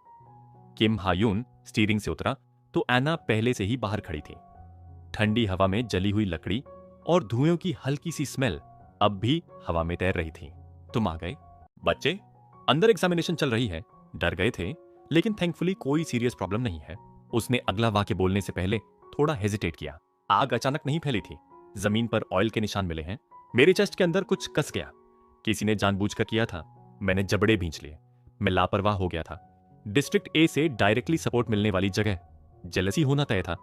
किम हायून स्टीयरिंग से उतरा तो अन्ना पहले से ही बाहर खड़ी थी। ठंडी हवा में जली हुई लकड़ी और धुएं की हल्की सी स्मेल अब भी हवा में तैर रही थी। तुम आ गए। बच्चे, अंदर एग्जामिनेशन चल रही है। डर गए थे, लेकिन थैंकफुली कोई सीरियस प्रॉब्लम नहीं है। उसने अगला वाक्य बोलने से पहले थोड़ा हेजिटेट किया। आग अचानक नहीं फैली थी। जमीन पर ऑयल के निशान मिले हैं। मेरे चेस्ट के अंदर कुछ कस गया। किसी ने जानबूझकर किया था। मैंने जबड़े भींच लिए। मैं लापरवाह हो गया था। डिस्ट्रिक्ट ए से डायरेक्टली सपोर्ट मिलने वाली जगह, जेलसी होना तय था।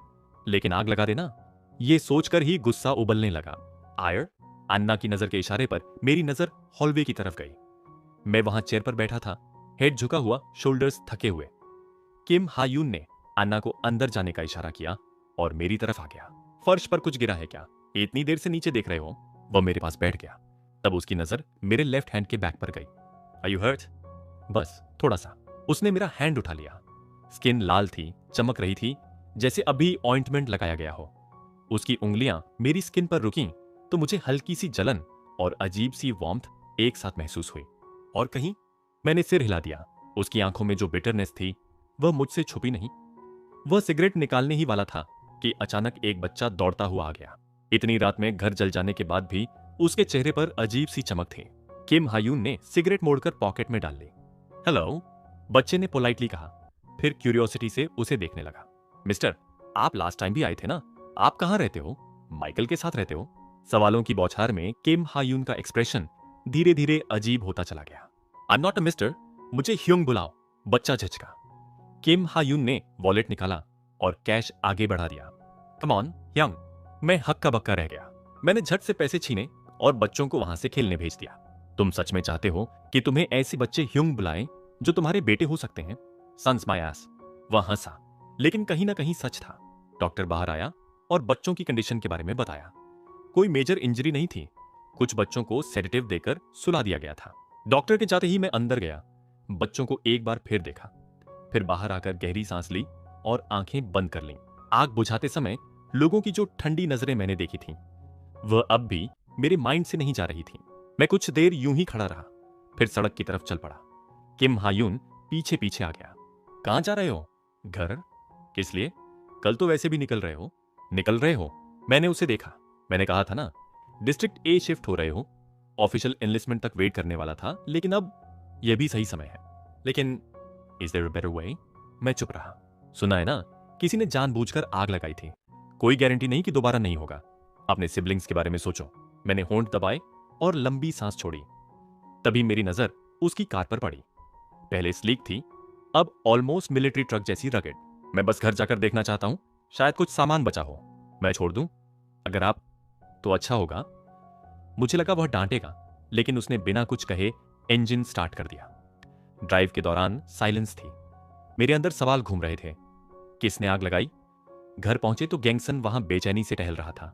लेकिन आग लगा देना, यह सोचकर ही गुस्सा उबलने लगा। आयर? अन्ना की नजर के इशारे पर मेरी नजर हॉलवे की तरफ गई। मैं वहां चेयर पर बैठा था, हेड झुका हुआ, शोल्डर्स थके हुए। किम हायून ने अन्ना को अंदर जाने का इशारा किया और मेरी तरफ आ गया। फर्श पर कुछ गिरा है क्या? इतनी देर से नीचे देख रहे हो? वह मेरे पास बैठ गया। तब उसकी नजर मेरे लेफ्ट हैंड के बैक पर गई। Are you hurt? बस थोड़ा सा। उसने मेरा हैंड उठा लिया। स्किन लाल थी, चमक रही थी, जैसे अभी ऑइंटमेंट लगाया गया हो। उसकी उंगलियां मेरी स्किन पर रुकीं तो मुझे हल्की सी जलन और अजीब सी वार्मथ एक साथ महसूस हुई। और कहीं मैंने सिर हिला दिया। उसकी आंखों में जो बिटरनेस थी वह मुझसे छुपी नहीं। वह सिगरेट निकालने ही वाला था कि अचानक एक बच्चा दौड़ता हुआ आ गया। इतनी रात में घर जल जाने के बाद भी उसके चेहरे पर अजीब सी चमक थी। किम हायून ने सिगरेट मोड़कर पॉकेट में डाल ली। हेलो, बच्चे ने पोलाइटली कहा, फिर क्यूरियोसिटी से उसे देखने लगा। मिस्टर, आप लास्ट टाइम भी आए थे ना? आप कहाँ रहते हो? माइकल के साथ रहते हो? सवालों की बौछार में किम हायून का एक्सप्रेशन धीरे धीरे अजीब होता चला गया। I am not a mister, मुझे ह्योंग बुलाओ, बच्चा झिझका। किम हायून ने वॉलेट निकाला और कैश आगे बढ़ा दिया। Come on young. मैं हक्का बक्का रह गया। मैंने झट से पैसे छीने और बच्चों को वहां से खेलने भेज दिया। तुम सच में चाहते हो कि तुम्हें ऐसे बच्चे ह्योंग बुलाएं जो तुम्हारे बेटे हो सकते हैं? Sons my ass. वह हंसा, लेकिन कहीं ना कहीं सच था। डॉक्टर बाहर आया और बच्चों की कंडीशन के बारे में बताया। कोई मेजर इंजरी नहीं थी। कुछ बच्चों को सेडेटिव देकर सुला दिया गया था। डॉक्टर के जाते ही मैं अंदर गया, बच्चों को एक बार फिर देखा, फिर बाहर आकर गहरी सांस ली और आंखें बंद कर लीं। आग बुझाते समय लोगों की जो ठंडी नजरें मैंने देखी थीं, वह अब भी मेरे माइंड से नहीं जा रही थी। मैं कुछ देर यूं ही खड़ा रहा, फिर सड़क की तरफ चल पड़ा। किम हायून पीछे पीछे आ गया। कहां जा रहे हो? घर। किस लिए? कल तो वैसे भी निकल रहे हो। निकल रहे हो? मैंने उसे देखा। मैंने कहा था ना, डिस्ट्रिक्ट ए शिफ्ट हो रहे हो। ऑफिशियल एनलिस्टमेंट तक वेट करने वाला था, लेकिन अब यह भी सही समय है। लेकिन is there a better way? मैं चुप रहा। सुना है ना, किसी ने जानबूझकर आग लगाई थी। कोई गारंटी नहीं कि दोबारा नहीं होगा। अपने सिबलिंग्स के बारे में सोचो। मैंने होंठ दबाए और लंबी सांस छोड़ी। तभी मेरी नजर उसकी कार पर पड़ी। पहले स्लीक थी, अब ऑलमोस्ट मिलिट्री ट्रक जैसी रगड़। मैं बस घर जाकर देखना चाहता हूं, शायद कुछ सामान बचा हो। मैं छोड़ दूं? अगर आप, तो अच्छा होगा। मुझे लगा वह डांटेगा, लेकिन उसने बिना कुछ कहे इंजन स्टार्ट कर दिया। ड्राइव के दौरान साइलेंस थी। मेरे अंदर सवाल घूम रहे थे। किसने आग लगाई? घर पहुंचे तो गैंगसन वहां बेचैनी से टहल रहा था,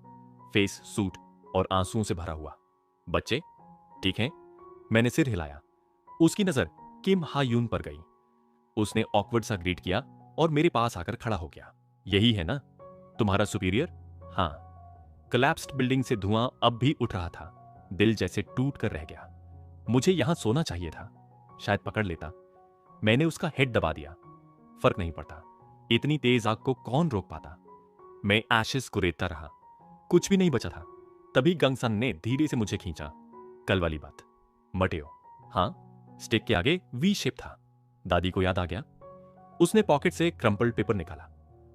फेस सूट और आंसुओं से भरा हुआ। बच्चे ठीक हैं? मैंने सिर हिलाया। उसकी नजर किम हायून पर गई। उसने ऑकवर्ड सा ग्रीट किया और मेरे पास आकर खड़ा हो गया। यही है ना तुम्हारा सुपीरियर? हाँ। कोलैप्स्ड बिल्डिंग से धुआं अब भी उठ रहा था। दिल जैसे टूट कर रह गया। मुझे यहां सोना चाहिए था, शायद पकड़ लेता। मैंने उसका हेड दबा दिया। फर्क नहीं पड़ता, इतनी तेज आग को कौन रोक पाता। मैं एशेस को रेतता रहा, कुछ भी नहीं बचा था। तभी गंगसन ने धीरे से मुझे खींचा। कल वाली बात, मटेओ। हाँ, स्टिक के आगे वी शेप था। दादी को याद आ गया। उसने पॉकेट से क्रम्पल्ड पेपर निकाला।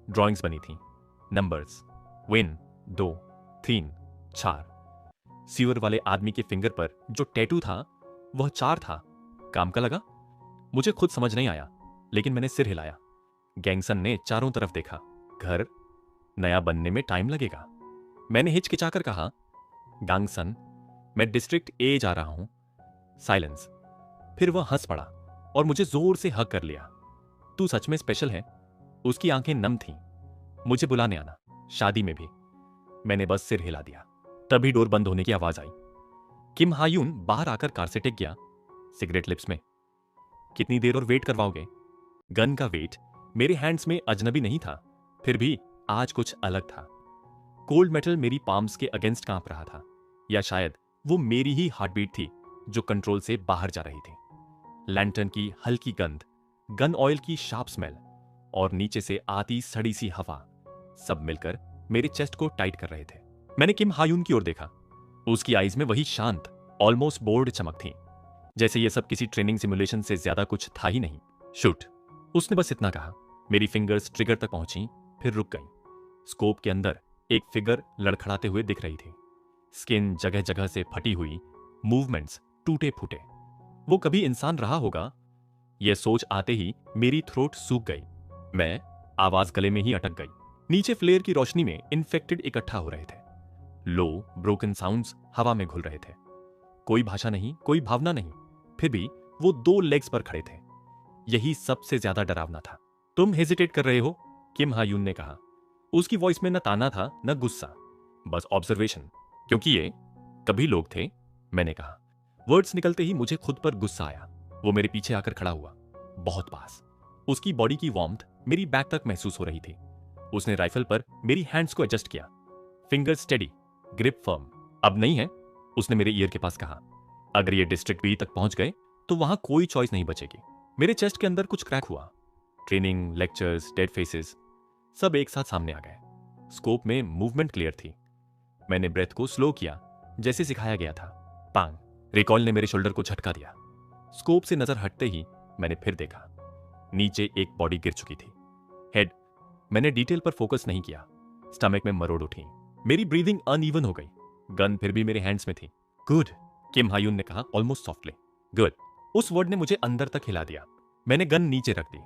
ड्राइंग्स बनी थी, नंबर्स, 1 2 3 4। सीवर वाले आदमी के फिंगर पर जो टैटू था वह 4 था। काम का लगा? मुझे खुद समझ नहीं आया, लेकिन मैंने सिर हिलाया। गैंगसन ने चारों तरफ देखा। घर नया बनने में टाइम लगेगा। मैंने हिचकिचाकर कहा, गैंगसन, मैं डिस्ट्रिक्ट ए जा रहा हूं। साइलेंस। फिर वह हंस पड़ा और मुझे जोर से हग कर लिया। तू सच में स्पेशल है। उसकी आंखें नम थीं। मुझे बुलाने आना, शादी में भी। मैंने बस सिर हिला दिया। तभी डोर बंद होने की आवाज आई। किम हायून बाहर आकर कार से टिक गया, सिगरेट लिप्स में। कितनी देर और वेट करवाओगे? गन का वेट मेरे हैंड्स में अजनबी नहीं था, फिर भी आज कुछ अलग था। कोल्ड मेटल मेरी पाम्स के अगेंस्ट कांप रहा था, या शायद वो मेरी ही हार्टबीट थी जो कंट्रोल से बाहर जा रही थी। लैंटर्न की हल्की गंध, गन ऑयल की शार्प स्मेल और नीचे से आती सड़ी सी हवा, सब मिलकर मेरे चेस्ट को टाइट कर रहे थे। मैंने किम हायून की ओर देखा। उसकी आईज में वही शांत, ऑलमोस्ट बोर्ड चमक थी, जैसे ये सब किसी ट्रेनिंग सिमुलेशन से ज्यादा कुछ था ही नहीं। शूट, उसने बस इतना कहा। मेरी फिंगर्स ट्रिगर तक पहुंची, फिर रुक गईं। स्कोप के अंदर एक फिगर लड़खड़ाते हुए दिख रही थी। स्किन जगह जगह से फटी हुई, मूवमेंट्स टूटे फूटे। वो कभी इंसान रहा होगा? यह सोच आते ही मेरी थ्रोट सूख गई। मैं आवाज गले में ही अटक गई। नीचे फ्लेयर की रोशनी में इन्फेक्टेड इकट्ठा हो रहे थे। लो ब्रोकन साउंड्स हवा में घुल रहे थे। कोई भाषा नहीं, कोई भावना नहीं, फिर भी वो 2 लेग्स पर खड़े थे। यही सबसे ज्यादा डरावना था। तुम हेजिटेट कर रहे हो? किम हायून ने कहा। उसकी वॉइस में न ताना था न गुस्सा, बस ऑब्जर्वेशन। क्योंकि ये कभी लोग थे, मैंने कहा। वर्ड्स निकलते ही मुझे खुद पर गुस्सा आया। वो मेरे पीछे आकर खड़ा हुआ, बहुत पास। उसकी बॉडी की वार्मथ मेरी बैक तक महसूस हो रही थी। उसने राइफल पर मेरी हैंड्स को एडजस्ट किया। Finger steady, grip firm. अब नहीं है, उसने मेरे ईयर के पास कहा। अगर ये डिस्ट्रिक्ट बी तक पहुंच गए तो वहां कोई चॉइस नहीं बचेगी। मेरे चेस्ट के अंदर कुछ क्रैक हुआ। ट्रेनिंग, लेक्चर्स, डेड फेसेस सब एक साथ सामने आ गए। स्कोप में मूवमेंट क्लियर थी। मैंने ब्रेथ को स्लो किया जैसे सिखाया गया था। पांग, रिकॉल ने मेरे शोल्डर को झटका दिया। स्कोप से नजर हटते ही मैंने फिर देखा। नीचे एक बॉडी गिर चुकी थी। हेड, मैंने डिटेल पर फोकस नहीं किया। स्टमक में मरोड़ उठी। मेरी ब्रीदिंग अनइवन हो गई। गन फिर भी मेरे हैंड्स में थी। गुड, किम हायून ने कहा ऑलमोस्ट सॉफ्टली। गुड, उस वर्ड ने मुझे अंदर तक हिला दिया। मैंने गन नीचे रख दी।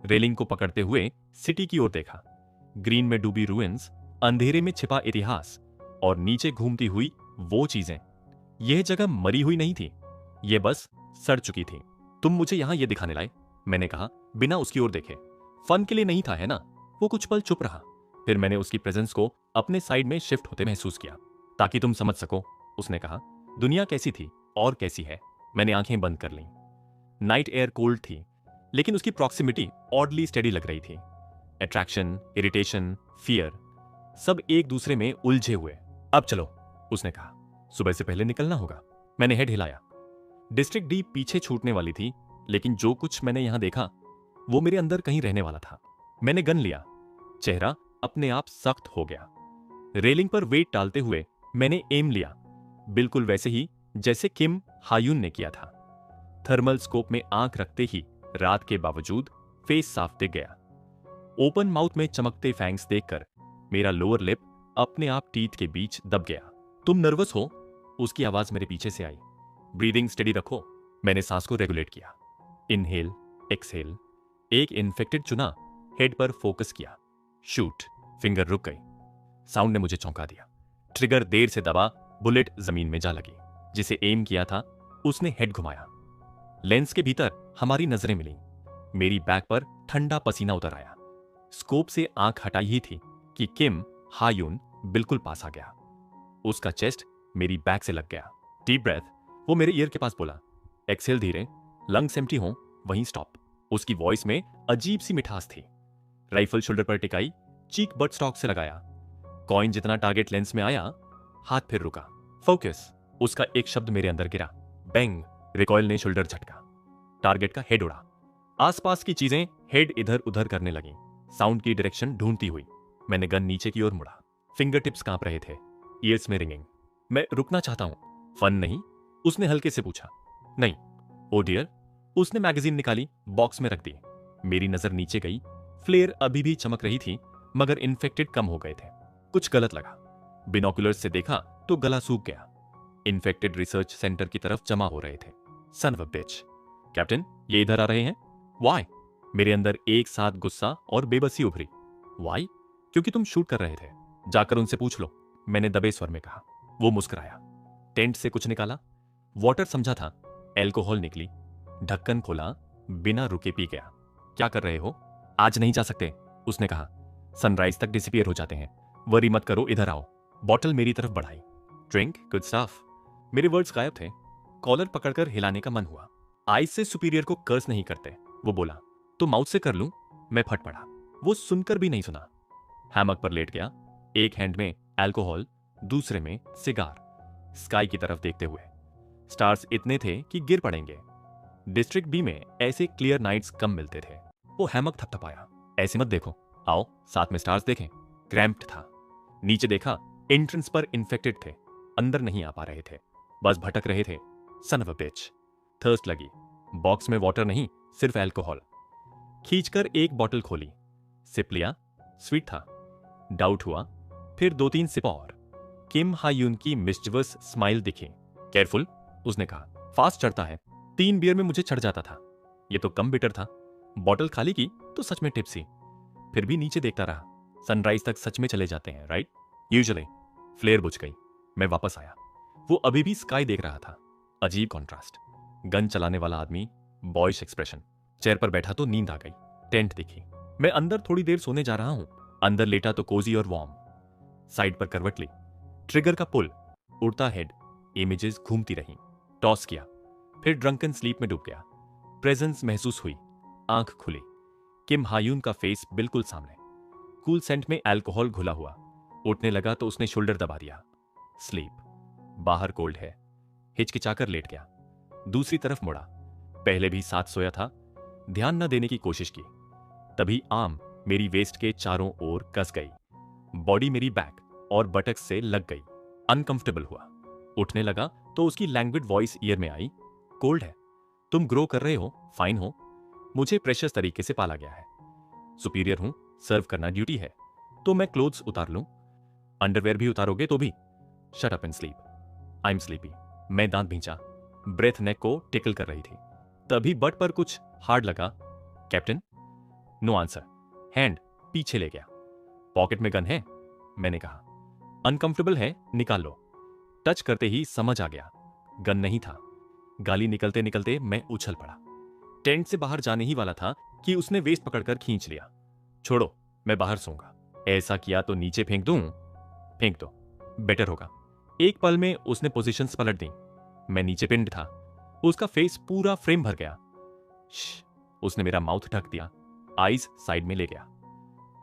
रेलिंग को पकड़ते हुए सिटी की ओर देखा। ग्रीन में डूबी रूइंस, अंधेरे में छिपा इतिहास और नीचे घूमती हुई वो चीजें। यह जगह मरी हुई नहीं थी, यह बस सड़ चुकी थी। तुम मुझे यहां यह दिखाने लाए, मैंने कहा बिना उसकी ओर देखे। फन के लिए नहीं था, है ना? वो कुछ पल चुप रहा। फिर मैंने उसकी प्रेजेंस को अपने साइड में शिफ्ट होते महसूस किया। ताकि तुम समझ सको, उसने कहा, दुनिया कैसी थी और कैसी है। मैंने आंखें बंद कर लीं। नाइट एयर कोल्ड थी, लेकिन उसकी प्रॉक्सिमिटी ऑडली स्टेडी लग रही थी। अट्रैक्शन, इरिटेशन, फियर सब एक दूसरे में उलझे हुए। अब चलो, उसने कहा, सुबह से पहले निकलना होगा। मैंने हेड हिलाया। डिस्ट्रिक्ट डी पीछे छूटने वाली थी, लेकिन जो कुछ मैंने यहां देखा वो मेरे अंदर कहीं रहने वाला था। मैंने गन लिया। चेहरा अपने आप सख्त हो गया। रेलिंग पर वेट डालते हुए मैंने एम लिया, बिल्कुल वैसे ही जैसे किम हायून ने किया था। थर्मल स्कोप में आंख रखते ही रात के बावजूद फेस साफ दिख गया। ओपन माउथ में चमकते फैंग्स देखकर मेरा लोअर लिप अपने आप टीथ के बीच दब गया। तुम नर्वस हो? उसकी आवाज मेरे पीछे से आई। ब्रीदिंग स्टेडी रखो। मैंने सांस को रेगुलेट किया। Inhale, exhale. एक इन्फेक्टेड चुना, हेड पर फोकस किया। शूट। फिंगर रुक गई। साउंड ने मुझे चौंका दिया। ट्रिगर देर से दबा, बुलेट जमीन में जा लगी। जिसे एम किया था उसने हेड घुमाया। लेंस के भीतर हमारी नजरें मिली। मेरी बैक पर ठंडा पसीना उतर आया। स्कोप से आंख हटाई ही थी कि किम हायून बिल्कुल पास आ गया। उसका चेस्ट मेरी बैक से लग गया। डीप ब्रेथ, वो मेरे ईयर के पास बोला। एक्सेल धीरे, लंग्स एम्प्टी हो, वहीं स्टॉप। उसकी वॉइस में अजीब सी मिठास थी। राइफल शोल्डर पर टिकाई, चीक बट स्टॉक से लगाया। कॉइन जितना टारगेट लेंस में आया, हाथ फिर रुका। फोकस। उसका एक शब्द मेरे अंदर गिरा। बैंग। रिकॉइल ने शोल्डर झटका। टारगेट का हेड उड़ा। आसपास की चीजें हेड इधर उधर करने लगी, साउंड की डायरेक्शन ढूंढती हुई। मैंने गन नीचे की ओर मुड़ा। फिंगर टिप्स कांप रहे थे, ईयर्स में रिंगिंग। मैं रुकना चाहता हूं। फन नहीं? उसने हल्के से पूछा। नहीं। ओ डियर। उसने मैगजीन निकाली, बॉक्स में रख दी। मेरी नजर नीचे गई। फ्लेयर अभी भी चमक रही थी, मगर इन्फेक्टेड कम हो गए थे। कुछ गलत लगा। बिनोकुलर्स से देखा तो गला सूख गया। इन्फेक्टेड रिसर्च सेंटर की तरफ जमा हो रहे थे। Son of a beach. Captain, ये इधर आ रहे हैं। वाई? मेरे अंदर एक साथ गुस्सा और बेबसी उभरी। वाई? क्योंकि तुम शूट कर रहे थे। जाकर उनसे पूछ लो, मैंने दबे स्वर में कहा। वो मुस्कुराया। टेंट से कुछ निकाला। वाटर समझा था। एल्कोहल निकली। ढक्कन खोला, बिना रुके पी गया। क्या कर रहे हो? आज नहीं जा सकते, उसने कहा। सनराइज तक डिसअपीयर हो जाते हैं। वरी मत करो, इधर आओ। बॉटल मेरी तरफ बढ़ाई। Drink, good stuff. मेरे वर्ड्स गायब थे। कॉलर पकड़कर हिलाने का मन हुआ। आइज से सुपीरियर को कर्स नहीं करते, वो बोला। तो माउथ से कर लूं? मैं फट पड़ा। वो सुनकर भी नहीं सुना। हैमक पर लेट गया, एक हैंड में अल्कोहल, दूसरे में सिगार, स्काई की तरफ देखते हुए। स्टार्स इतने थे कि गिर पड़ेंगे। डिस्ट्रिक्ट बी में ऐसे क्लियर नाइट्स कम मिलते थे। वो हैमक थपथपाया। ऐसे मत देखो, आओ साथ में स्टार्स देखें। क्रैम्प्ड था। नीचे देखा, एंट्रेंस पर इन्फेक्टेड थे, अंदर नहीं आ पा रहे थे, बस भटक रहे थे। Son of a bitch. Thirst लगी। बॉक्स में वाटर नहीं, सिर्फ अल्कोहल। खींचकर एक बॉटल खोली, सिप लिया। स्वीट था। डाउट हुआ, फिर 2-3 सिप और। किम हायून की मिस्चिवस स्माइल दिखी। केयरफुल, उसने कहा। फास्ट चढ़ता है, 3 बियर में मुझे चढ़ जाता था। ये तो कम बिटर था। बॉटल खाली की तो सच में टिप्सी। फिर भी नीचे देखता रहा। सनराइज तक सच में चले जाते हैं, राइट? यूजुअली। फ्लेयर बुझ गई। मैं वापस आया। वो अभी भी स्काई देख रहा था। अजीब कॉन्ट्रास्ट। गन चलाने वाला आदमी, बॉयश एक्सप्रेशन। चेयर पर बैठा तो नींद आ गई। टेंट दिखी। मैं अंदर थोड़ी देर सोने जा रहा हूं। अंदर लेटा तो कोजी और वार्म। साइड पर करवट ली। ट्रिगर का पुल। उड़ता हेड। इमेजेस घूमती रहीं। टॉस किया, फिर ड्रंकन स्लीप में डूब गया। प्रेजेंस महसूस हुई। आंख खुली। किम हायून का फेस बिल्कुल सामने, कूल सेंट में अल्कोहल घुला हुआ। उठने लगा तो उसने शोल्डर दबा दिया। स्लीप। बाहर कोल्ड है। हिचकिचाकर लेट गया। दूसरी तरफ मुड़ा। पहले भी साथ सोया था। ध्यान न देने की कोशिश की। तभी आर्म मेरी वेस्ट के चारों ओर कस गई। बॉडी मेरी बैक और बटक्स से लग गई। अनकंफर्टेबल हुआ। उठने लगा तो उसकी लैंग्वेज वॉइस ईयर में आई। कोल्ड है, तुम ग्रो कर रहे हो, फाइन हो। मुझे प्रेशियस तरीके से पाला गया है। सुपीरियर हूं, सर्व करना ड्यूटी है। तो मैं क्लोथ्स उतार लूं? अंडरवेयर भी उतारोगे तो भी? Shut up and sleep. I am sleepy. मैं दांत भींचा। ब्रेथ नेक को टिकल कर रही थी। तभी बट पर कुछ हार्ड लगा। कैप्टन? No answer. हैंड पीछे ले गया। पॉकेट में गन है? मैंने कहा। अनकंफर्टेबल है, निकाल लो। टच करते ही समझ आ गया, गन नहीं था। गाली निकलते निकलते मैं उछल पड़ा। टेंट से बाहर जाने ही वाला था कि उसने वेस्ट पकड़कर खींच लिया। छोड़ो, मैं बाहर सोऊंगा। ऐसा किया तो नीचे फेंक दूं? फेंक दो, बेटर होगा। एक पल में उसने पोजीशंस पलट दी। मैं नीचे पिंड था। उसका फेस पूरा फ्रेम भर गया। उसने मेरा माउथ ढक दिया। आईज साइड में ले गया।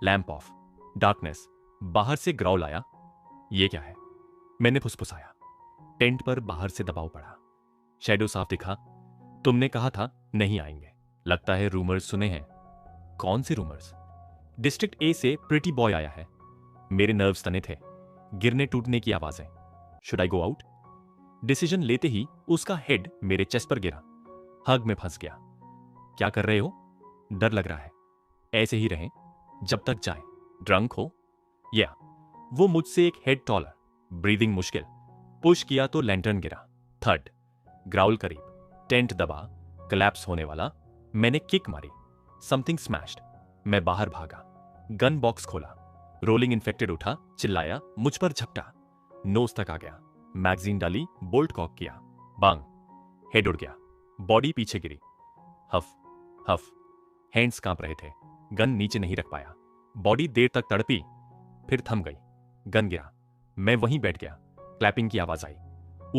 Lamp of. डार्कनेस। बाहर से ग्राउल आया। ये क्या है? मैंने फुसफुसाया। टेंट पर बाहर से दबाव पड़ा। शैडो साफ दिखा। तुमने कहा था नहीं आएंगे। लगता है रूमर्स सुने हैं। कौन से रूमर्स? डिस्ट्रिक्ट ए से प्रिटी बॉय आया है। मेरे नर्व्स तने थे। गिरने टूटने की आवाजें। Should I go out? Decision लेते ही उसका हेड मेरे चेस्ट पर गिरा। हग में फंस गया। क्या कर रहे हो? डर लग रहा है। ऐसे ही रहें जब तक जाए। ड्रंक हो? या। वो मुझसे एक हेड टॉलर। ब्रीदिंग मुश्किल। पुश किया तो लैंटर्न गिरा। थर्ड। ग्राउल करीब। टेंट दबा। कोलैप्स होने वाला। मैंने किक मारी। Something smashed. मैं बाहर भागा। गन बॉक्स खोला। रोलिंग इन्फेक्टेड उठा, चिल्लाया, मुझ पर झपटा। नोज तक आ गया। मैगजीन डाली, बोल्ट कॉक किया। बांग। हेड उड़ गया। बॉडी पीछे गिरी। हफ हफ। हैंड्स कांप रहे थे। गन नीचे नहीं रख पाया। बॉडी देर तक तड़पी, फिर थम गई। गन गिरा। मैं वहीं बैठ गया। क्लैपिंग की आवाज आई।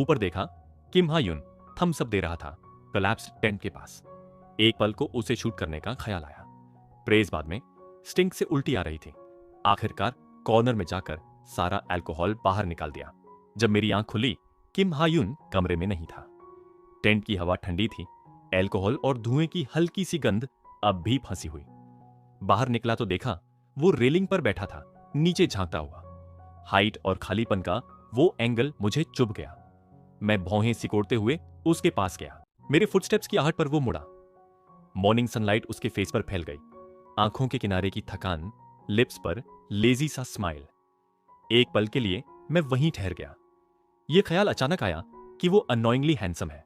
ऊपर देखा, किम हायुन थम्स अप दे रहा था कोलैप्स टेंट के पास। एक पल को उसे शूट करने का ख्याल आया। प्रेज बाद में स्टिंक से उल्टी आ रही थी। आखिरकार कॉर्नर में जाकर सारा अल्कोहल बाहर निकाल दिया। जब मेरी आंख खुली, किम हायुन कमरे में नहीं था। टेंट की हवा ठंडी थी। अल्कोहल और धुएं की हल्की सी गंध अब भी फंसी हुई। बाहर निकला तो देखा वो रेलिंग पर बैठा था, नीचे झांकता हुआ। हाइट और खालीपन का वो एंगल मुझे चुभ गया। मैं भौहें सिकोड़ते हुए उसके पास गया। मेरे फुटस्टेप्स की आहट पर वो मुड़ा। मॉर्निंग सनलाइट उसके फेस पर फैल गई। आंखों के किनारे की थकान, लिप्स पर लेजी सा स्माइल। एक पल के लिए मैं वहीं ठहर गया। यह ख्याल अचानक आया कि वो अननोइंगली हैंडसम है,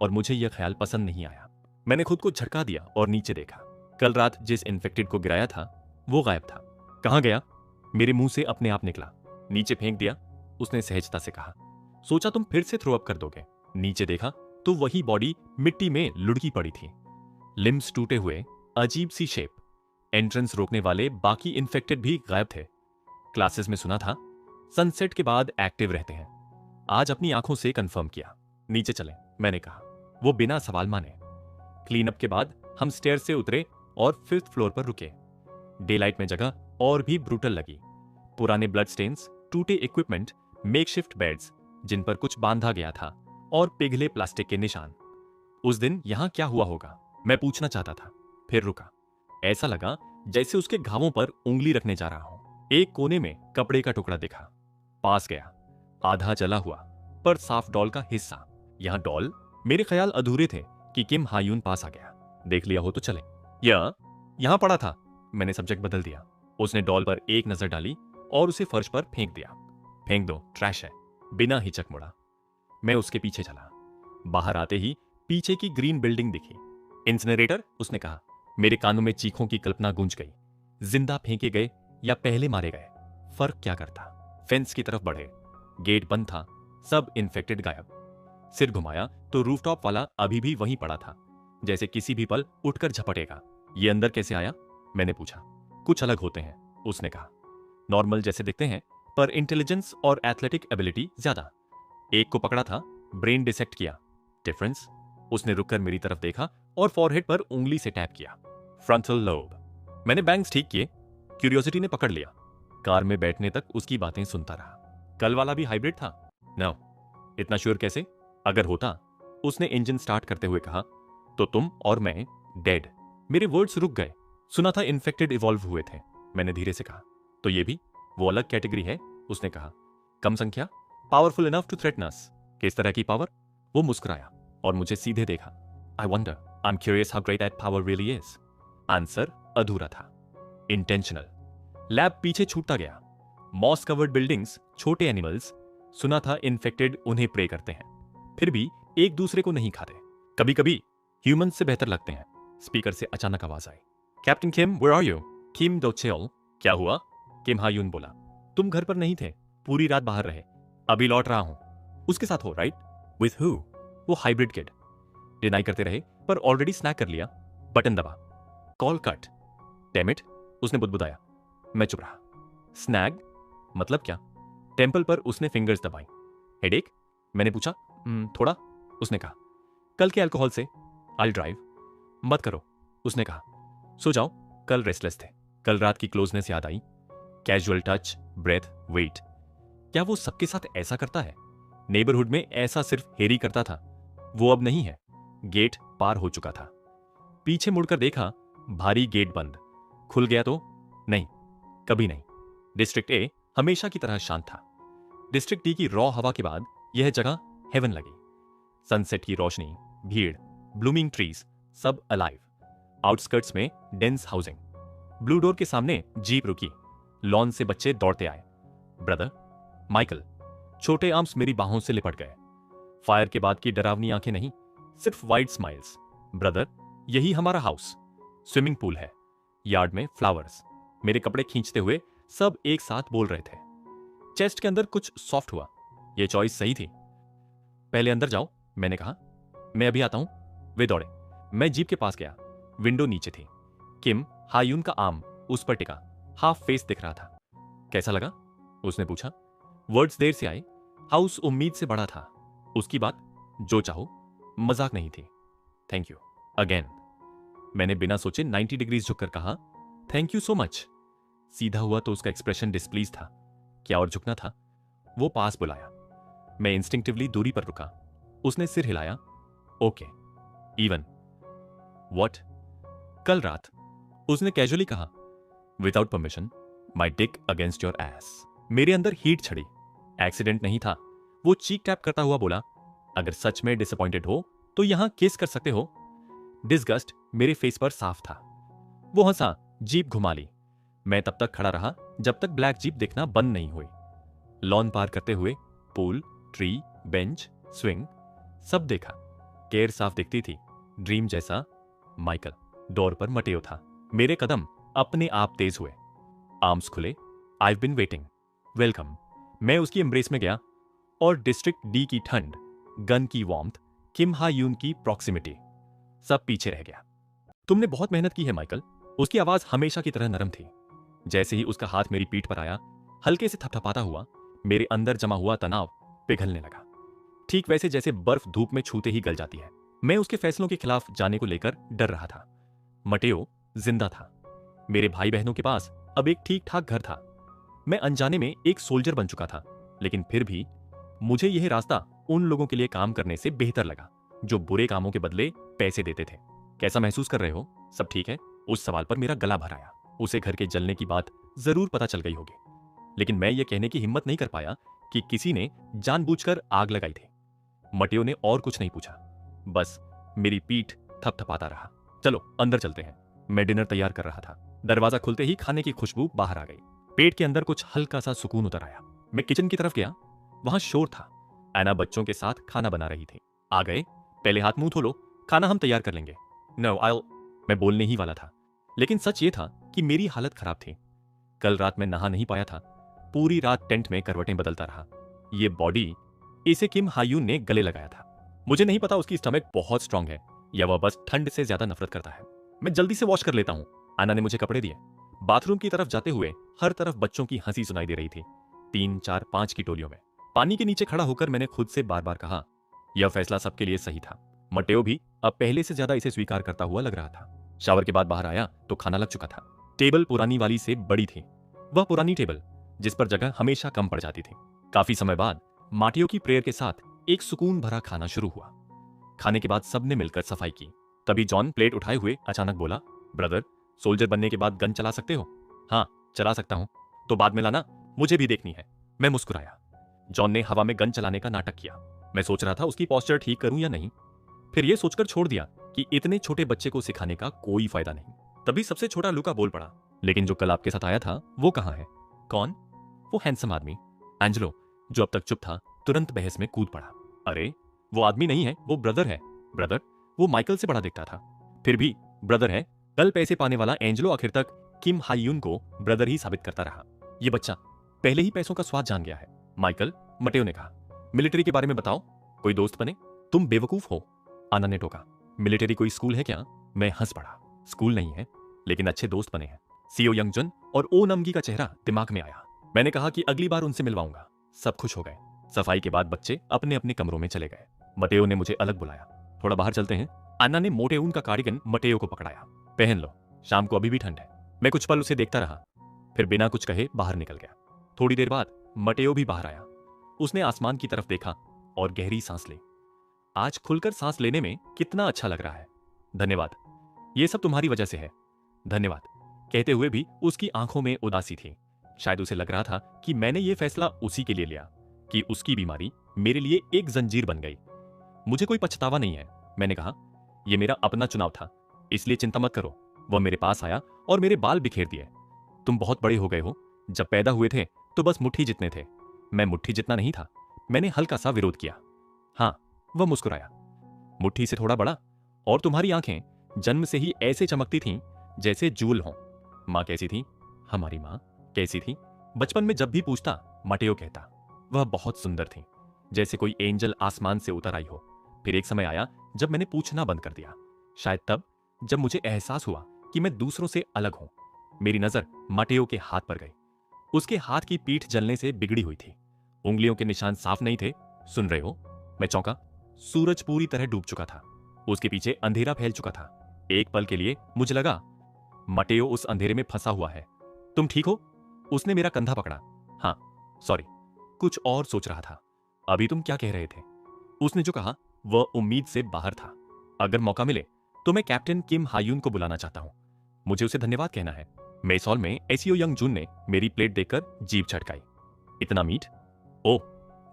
और मुझे यह ख्याल पसंद नहीं आया। मैंने खुद को झटका दिया और नीचे देखा। कल रात जिस इन्फेक्टेड को गिराया था वो गायब था। कहां गया? मेरे मुंह से अपने आप निकला। नीचे फेंक दिया, उसने सहजता से कहा। सोचा तुम फिर से थ्रो अप कर दोगे। नीचे देखा तो वही बॉडी मिट्टी में लुढ़की पड़ी थी। लिम्स टूटे हुए, अजीब सी शेप। एंट्रेंस रोकने वाले बाकी इन्फेक्टेड भी गायब थे। क्लासेस में सुना था सनसेट के बाद एक्टिव रहते हैं। आज अपनी आंखों से कंफर्म किया। नीचे चलें, मैंने कहा। वो बिना सवाल माने। क्लीन अप के बाद हम स्टेयर से उतरे और 5th फ्लोर पर रुके। डे लाइट में जगह और भी ब्रूटल लगी। पुराने ब्लड स्टेन्स, टूटे इक्विपमेंट, मेकशिफ्ट बेड्स जिन पर कुछ बांधा गया था, और पिघले प्लास्टिक के निशान। उस दिन यहां क्या हुआ होगा, मैं पूछना चाहता था। फिर रुका। ऐसा लगा जैसे उसके घावों पर उंगली रखने जा रहा हूं। एक कोने में कपड़े का टुकड़ा दिखा। पास गया। आधा जला हुआ पर साफ डॉल का हिस्सा। यहां डॉल? मेरे ख्याल अधूरे थे कि किम हायुन पास आ गया। देख लिया हो तो चले। यहां पड़ा था। मैंने सब्जेक्ट बदल दिया। उसने डॉल पर एक नजर डाली और उसे फर्श पर फेंक दिया। फेंक दो, ट्रैश है। बिना हिचक मुड़ा। मैं उसके पीछे चला। बाहर आते ही पीछे की ग्रीन बिल्डिंग दिखी। इंसिनरेटर? उसने कहा। मेरे कानों में चीखों की कल्पना गूंज गई। जिंदा फेंके गए या पहले मारे गए, फर्क क्या करता। फेंस की तरफ बढ़े। गेट बंद था। सब इन्फेक्टेड गायब। सिर घुमाया तो रूफटॉप वाला अभी भी वहीं पड़ा था, जैसे किसी भी पल उठकर झपटेगा। ये अंदर कैसे आया? मैंने पूछा। कुछ अलग होते हैं, उसने कहा। नॉर्मल जैसे दिखते हैं, पर इंटेलिजेंस और एथलेटिक एबिलिटी ज्यादा। एक को पकड़ा था, ब्रेन डिसेक्ट किया। डिफरेंस? उसने रुककर मेरी तरफ देखा और फॉरहेड पर उंगली से टैप किया। Frontal lobe. मैंने बैंग्स ठीक किए, क्यूरियोसिटी ने पकड़ लिया। कार में बैठने तक उसकी बातें सुनता रहा। कल वाला भी हाइब्रिड था? नो। इतना श्योर कैसे? अगर होता, उसने इंजन स्टार्ट करते हुए कहा, तो तुम और मैं डेड। मेरे वर्ड्स रुक गए। सुना था इन्फेक्टेड इवॉल्व हुए थे। मैंने धीरे से कहा, तो ये भी वो अलग कैटेगरी है? उसने कहा, कम संख्या, powerful enough to threaten us. किस तरह की पावर? वो मुस्कुराया और मुझे सीधे देखा। I wonder, I am curious how great that power really is. Answer अधूरा था। इंटेंशनल। लैब पीछे छूटता गया। मॉस कवर्ड बिल्डिंग्स, छोटे एनिमल्स। सुना था इन्फेक्टेड उन्हें प्रे करते हैं, फिर भी एक दूसरे को नहीं खाते। कभी कभी ह्यूमन से बेहतर लगते हैं। स्पीकर से अचानक आवाज आई, captain Kim, where are you? Kim Do Cheol. क्या हुआ? किम हायून बोला, तुम घर पर नहीं थे, पूरी रात बाहर रहे। अभी लौट रहा हूं। उसके साथ हो, राइट? With who? वो हाइब्रिड किड। डिनाई करते रहे, पर ऑलरेडी स्नैक कर लिया। बटन दबा। Call cut. डैम इट, उसने बुदबुदाया। मैं चुप रहा। स्नैग मतलब क्या? टेम्पल पर उसने फिंगर्स दबाई। हेडेक? मैंने पूछा। थोड़ा, उसने कहा। कल के अल्कोहल से। I drive. मत करो, उसने कहा। सो जाओ, कल रेस्टलेस थे। कल रात की क्लोजनेस याद आई। Casual touch, breath, weight. क्या वो सबके साथ ऐसा करता है? नेबरहुड में ऐसा सिर्फ हेरी करता था, वो अब नहीं है। गेट पार हो चुका था। पीछे मुड़कर देखा, भारी गेट बंद। खुल गया तो? नहीं, कभी नहीं। डिस्ट्रिक्ट ए हमेशा की तरह शांत था। डिस्ट्रिक्ट डी की रॉ हवा के बाद यह जगह हेवन लगी। सनसेट की रोशनी, भीड़, ब्लूमिंग ट्रीज, सब अलाइव। आउटस्कर्ट्स में डेंस हाउसिंग। ब्लू डोर के सामने जीप रुकी। लॉन से बच्चे दौड़ते आए। Brother, Michael. छोटे आर्म्स मेरी बाहों से लिपट गए। फायर के बाद की डरावनी आंखें नहीं, सिर्फ वाइड स्माइल्स। ब्रदर, यही हमारा हाउस। स्विमिंग पूल है, यार्ड में फ्लावर्स। मेरे कपड़े खींचते हुए सब एक साथ बोल रहे थे। चेस्ट के अंदर कुछ सॉफ्ट हुआ। यह चॉइस सही थी। पहले अंदर जाओ, मैंने कहा। मैं अभी आता हूं। वे दौड़े। मैं जीप के पास गया। विंडो नीचे थी। किम हायून का आर्म उस पर टिका, हाफ फेस दिख रहा था। कैसा लगा? उसने पूछा। वर्ड्स देर से आए। हाउस उम्मीद से बड़ा था। उसकी बात जो चाहो, मजाक नहीं थी। Thank you again. मैंने बिना सोचे 90 डिग्रीज झुककर कहा, थैंक यू सो मच। सीधा हुआ तो उसका एक्सप्रेशन डिस्प्लीज था। क्या और झुकना था? वो पास बुलाया। मैं इंस्टिंक्टिवली दूरी पर रुका। उसने सिर हिलाया। Okay, even. व्हाट? कल रात उसने कैजुअली कहा, without permission, my Dick against your S. मेरे अंदर हीट छड़ी। एक्सीडेंट नहीं था। वो चीक टैप करता हुआ बोला, अगर सच में डिसअपॉइंटेड हो तो यहां किस कर सकते हो। डिसगस्ट मेरे फेस पर साफ था। वो हंसा, जीप घुमा ली। मैं तब तक खड़ा रहा जब तक ब्लैक जीप दिखना बंद नहीं हुई। लॉन पार करते हुए पूल, ट्री, बेंच, स्विंग, सब देखा। केयर साफ दिखती थी, ड्रीम जैसा। माइकल डोर पर मटेओ था। मेरे कदम अपने आप तेज हुए। आर्म्स खुले। I been waiting, welcome. मैं उसकी एम्ब्रेस में गया और डिस्ट्रिक्ट डी की ठंड, गन की वार्मथ, किम हा यून की प्रॉक्सिमिटी, सब पीछे रह गया। तुमने बहुत मेहनत की है माइकल। उसकी आवाज हमेशा की तरह नरम थी। जैसे ही उसका हाथ मेरी पीठ पर आया, हल्के से थपथपाता हुआ, मेरे अंदर जमा हुआ तनाव पिघलने लगा। ठीक वैसे जैसे बर्फ धूप में छूते ही गल जाती है। मैं उसके फैसलों के खिलाफ जाने को लेकर डर रहा था। मटेओ जिंदा था। मेरे भाई बहनों के पास अब एक ठीक ठाक घर था। मैं अनजाने में एक सोल्जर बन चुका था, लेकिन फिर भी मुझे यह रास्ता उन लोगों के लिए काम करने से बेहतर लगा जो बुरे कामों के बदले पैसे देते थे। कैसा महसूस कर रहे हो? सब ठीक है? उस सवाल पर मेरा गला भर आया। उसे घर के जलने की बात जरूर पता चल गई होगी, लेकिन मैं यह कहने की हिम्मत नहीं कर पाया कि किसी ने जानबूझकर आग लगाई थी। मटेओ ने और कुछ नहीं पूछा, बस मेरी पीठ थपथपाता रहा। चलो अंदर चलते हैं। मैं डिनर तैयार कर रहा था। दरवाजा खुलते ही खाने की खुशबू बाहर आ गई। पेट के अंदर कुछ हल्का सा सुकून उतर आया। मैं किचन की तरफ गया। वहां शोर था। एना बच्चों के साथ खाना बना रही थी। आ गए, पहले हाथ मुंह धो लो, खाना हम तैयार कर लेंगे। नो आई। मैं बोलने ही वाला था, लेकिन सच ये था कि मेरी हालत खराब थी। कल रात मैं नहा नहीं पाया था। पूरी रात टेंट में करवटें बदलता रहा। ये बॉडी, इसे किम हायून ने गले लगाया था। मुझे नहीं पता उसकी स्टमक बहुत स्ट्रांग है या वह बस ठंड से ज्यादा नफरत करता है। मैं जल्दी से वॉश कर लेता हूं। आना ने मुझे कपड़े दिए। बाथरूम की तरफ जाते हुए हर तरफ बच्चों की हंसी सुनाई दे रही थी, 3, 4, 5 की टोलियों में। पानी के नीचे खड़ा होकर मैंने खुद से बार बार कहा, यह फैसला सबके लिए सही था। मटेओ भी अब पहले से ज्यादा इसे स्वीकार करता हुआ लग रहा था। शावर के बाद बाहर आया तो खाना लग चुका था। टेबल पुरानी वाली से बड़ी थी। वह पुरानी टेबल जिस पर जगह हमेशा कम पड़ जाती थी। काफी समय बाद माटियों की प्रेयर के साथ एक सुकून भरा खाना शुरू हुआ। खाने के बाद सबने मिलकर सफाई की। तभी जॉन प्लेट उठाए हुए अचानक बोला, ब्रदर, सोल्जर बनने के बाद गन चला सकते हो? हाँ, चला सकता हूं। तो बाद में लाना, मुझे भी देखनी है। मैं मुस्कुराया। जॉन ने हवा में गन चलाने का नाटक किया। मैं सोच रहा था उसकी पोस्चर ठीक करूं या नहीं। फिर यह सोचकर छोड़ दिया कि इतने छोटे बच्चे को सिखाने का कोई फायदा नहीं। तभी सबसे छोटा लूका बोल पड़ा, लेकिन जो कल आपके साथ आया था वो कहाँ है? कौन? वो हैंडसम आदमी। एंजेलो, जो अब तक चुप था, तुरंत बहस में कूद पड़ा। अरे, वो आदमी नहीं है, वो ब्रदर है। ब्रदर? वो माइकल से बड़ा दिखता था। फिर भी ब्रदर है। कल पैसे पाने वाला एंजेलो आखिर तक किम हायून को ब्रदर ही साबित करता रहा। ये बच्चा पहले ही पैसों का स्वाद जान गया है। माइकल, मटेओ ने कहा, मिलिट्री के बारे में बताओ, कोई दोस्त बने। तुम बेवकूफ हो, आना ने टोका। मिलिट्री कोई स्कूल है क्या? मैं हंस पड़ा। स्कूल नहीं है, लेकिन अच्छे दोस्त बने हैं। सीओ यंगजुन और ओ नमगी का चेहरा दिमाग में आया। मैंने कहा कि अगली बार उनसे मिलवाऊंगा। सब खुश हो गए। सफाई के बाद बच्चे अपने अपने कमरों में चले गए। मटेओ ने मुझे अलग बुलाया। थोड़ा बाहर चलते हैं। अन्ना ने मोटे ऊन का कार्डिगन मटेओ को पकड़ाया। पहन लो, शाम को अभी भी ठंड है। मैं कुछ पल उसे देखता रहा, फिर बिना कुछ कहे बाहर निकल गया। थोड़ी देर बाद मटेओ भी बाहर आया। उसने आसमान की तरफ देखा और गहरी सांस ली। आज खुलकर सांस लेने में कितना अच्छा लग रहा है। धन्यवाद, ये सब तुम्हारी वजह से है। धन्यवाद, कहते हुए भी उसकी आंखों में उदासी थी। शायद उसे लग रहा था कि मैंने ये फैसला उसी के लिए लिया कि उसकी बीमारी मेरे लिए एक जंजीर बन गई। मुझे कोई पछतावा नहीं है, मैंने कहा। यह मेरा अपना चुनाव था, इसलिए चिंता मत करो। वह मेरे पास आया और मेरे बाल बिखेर दिए। तुम बहुत बड़े हो गए हो। जब पैदा हुए थे तो बस मुट्ठी जितने थे। मैं मुट्ठी जितना नहीं था। मैंने हल्का सा विरोध किया। हाँ, वह मुस्कुराया। मुट्ठी से थोड़ा बड़ा। और तुम्हारी आंखें जन्म से ही ऐसे चमकती थीं जैसे जूल हों। माँ कैसी थी? हमारी माँ कैसी थी? बचपन में जब भी पूछता, मटेओ कहता। वह बहुत सुंदर थी, जैसे कोई एंजल आसमान से उतर आई हो। फिर एक समय आया जब मैंने पूछना बंद कर दिया। शायद तब जब मुझे एहसास हुआ कि मैं दूसरों से अलग हूं। मेरी नजर मटेओ के हाथ पर गई। उसके हाथ की पीठ जलने से बिगड़ी हुई थी। उंगलियों के निशान साफ नहीं थे। सुन रहे हो? मैं चौंका। सूरज पूरी तरह डूब चुका था। उसके पीछे अंधेरा फैल चुका था। एक पल के लिए मुझे लगा मटेओ उस अंधेरे में फंसा हुआ है। तुम ठीक हो? उसने मेरा कंधा पकड़ा। हाँ, सॉरी, कुछ और सोच रहा था। अभी तुम क्या कह रहे थे? उसने जो कहा वह उम्मीद से बाहर था। अगर मौका मिले तो मैं कैप्टन किम हायून को बुलाना चाहता हूं। मुझे उसे धन्यवाद कहना है। मेस हॉल में एसीओ यंगजुन ने मेरी प्लेट देखकर जीभ छटकाई। इतना मीठ? ओह,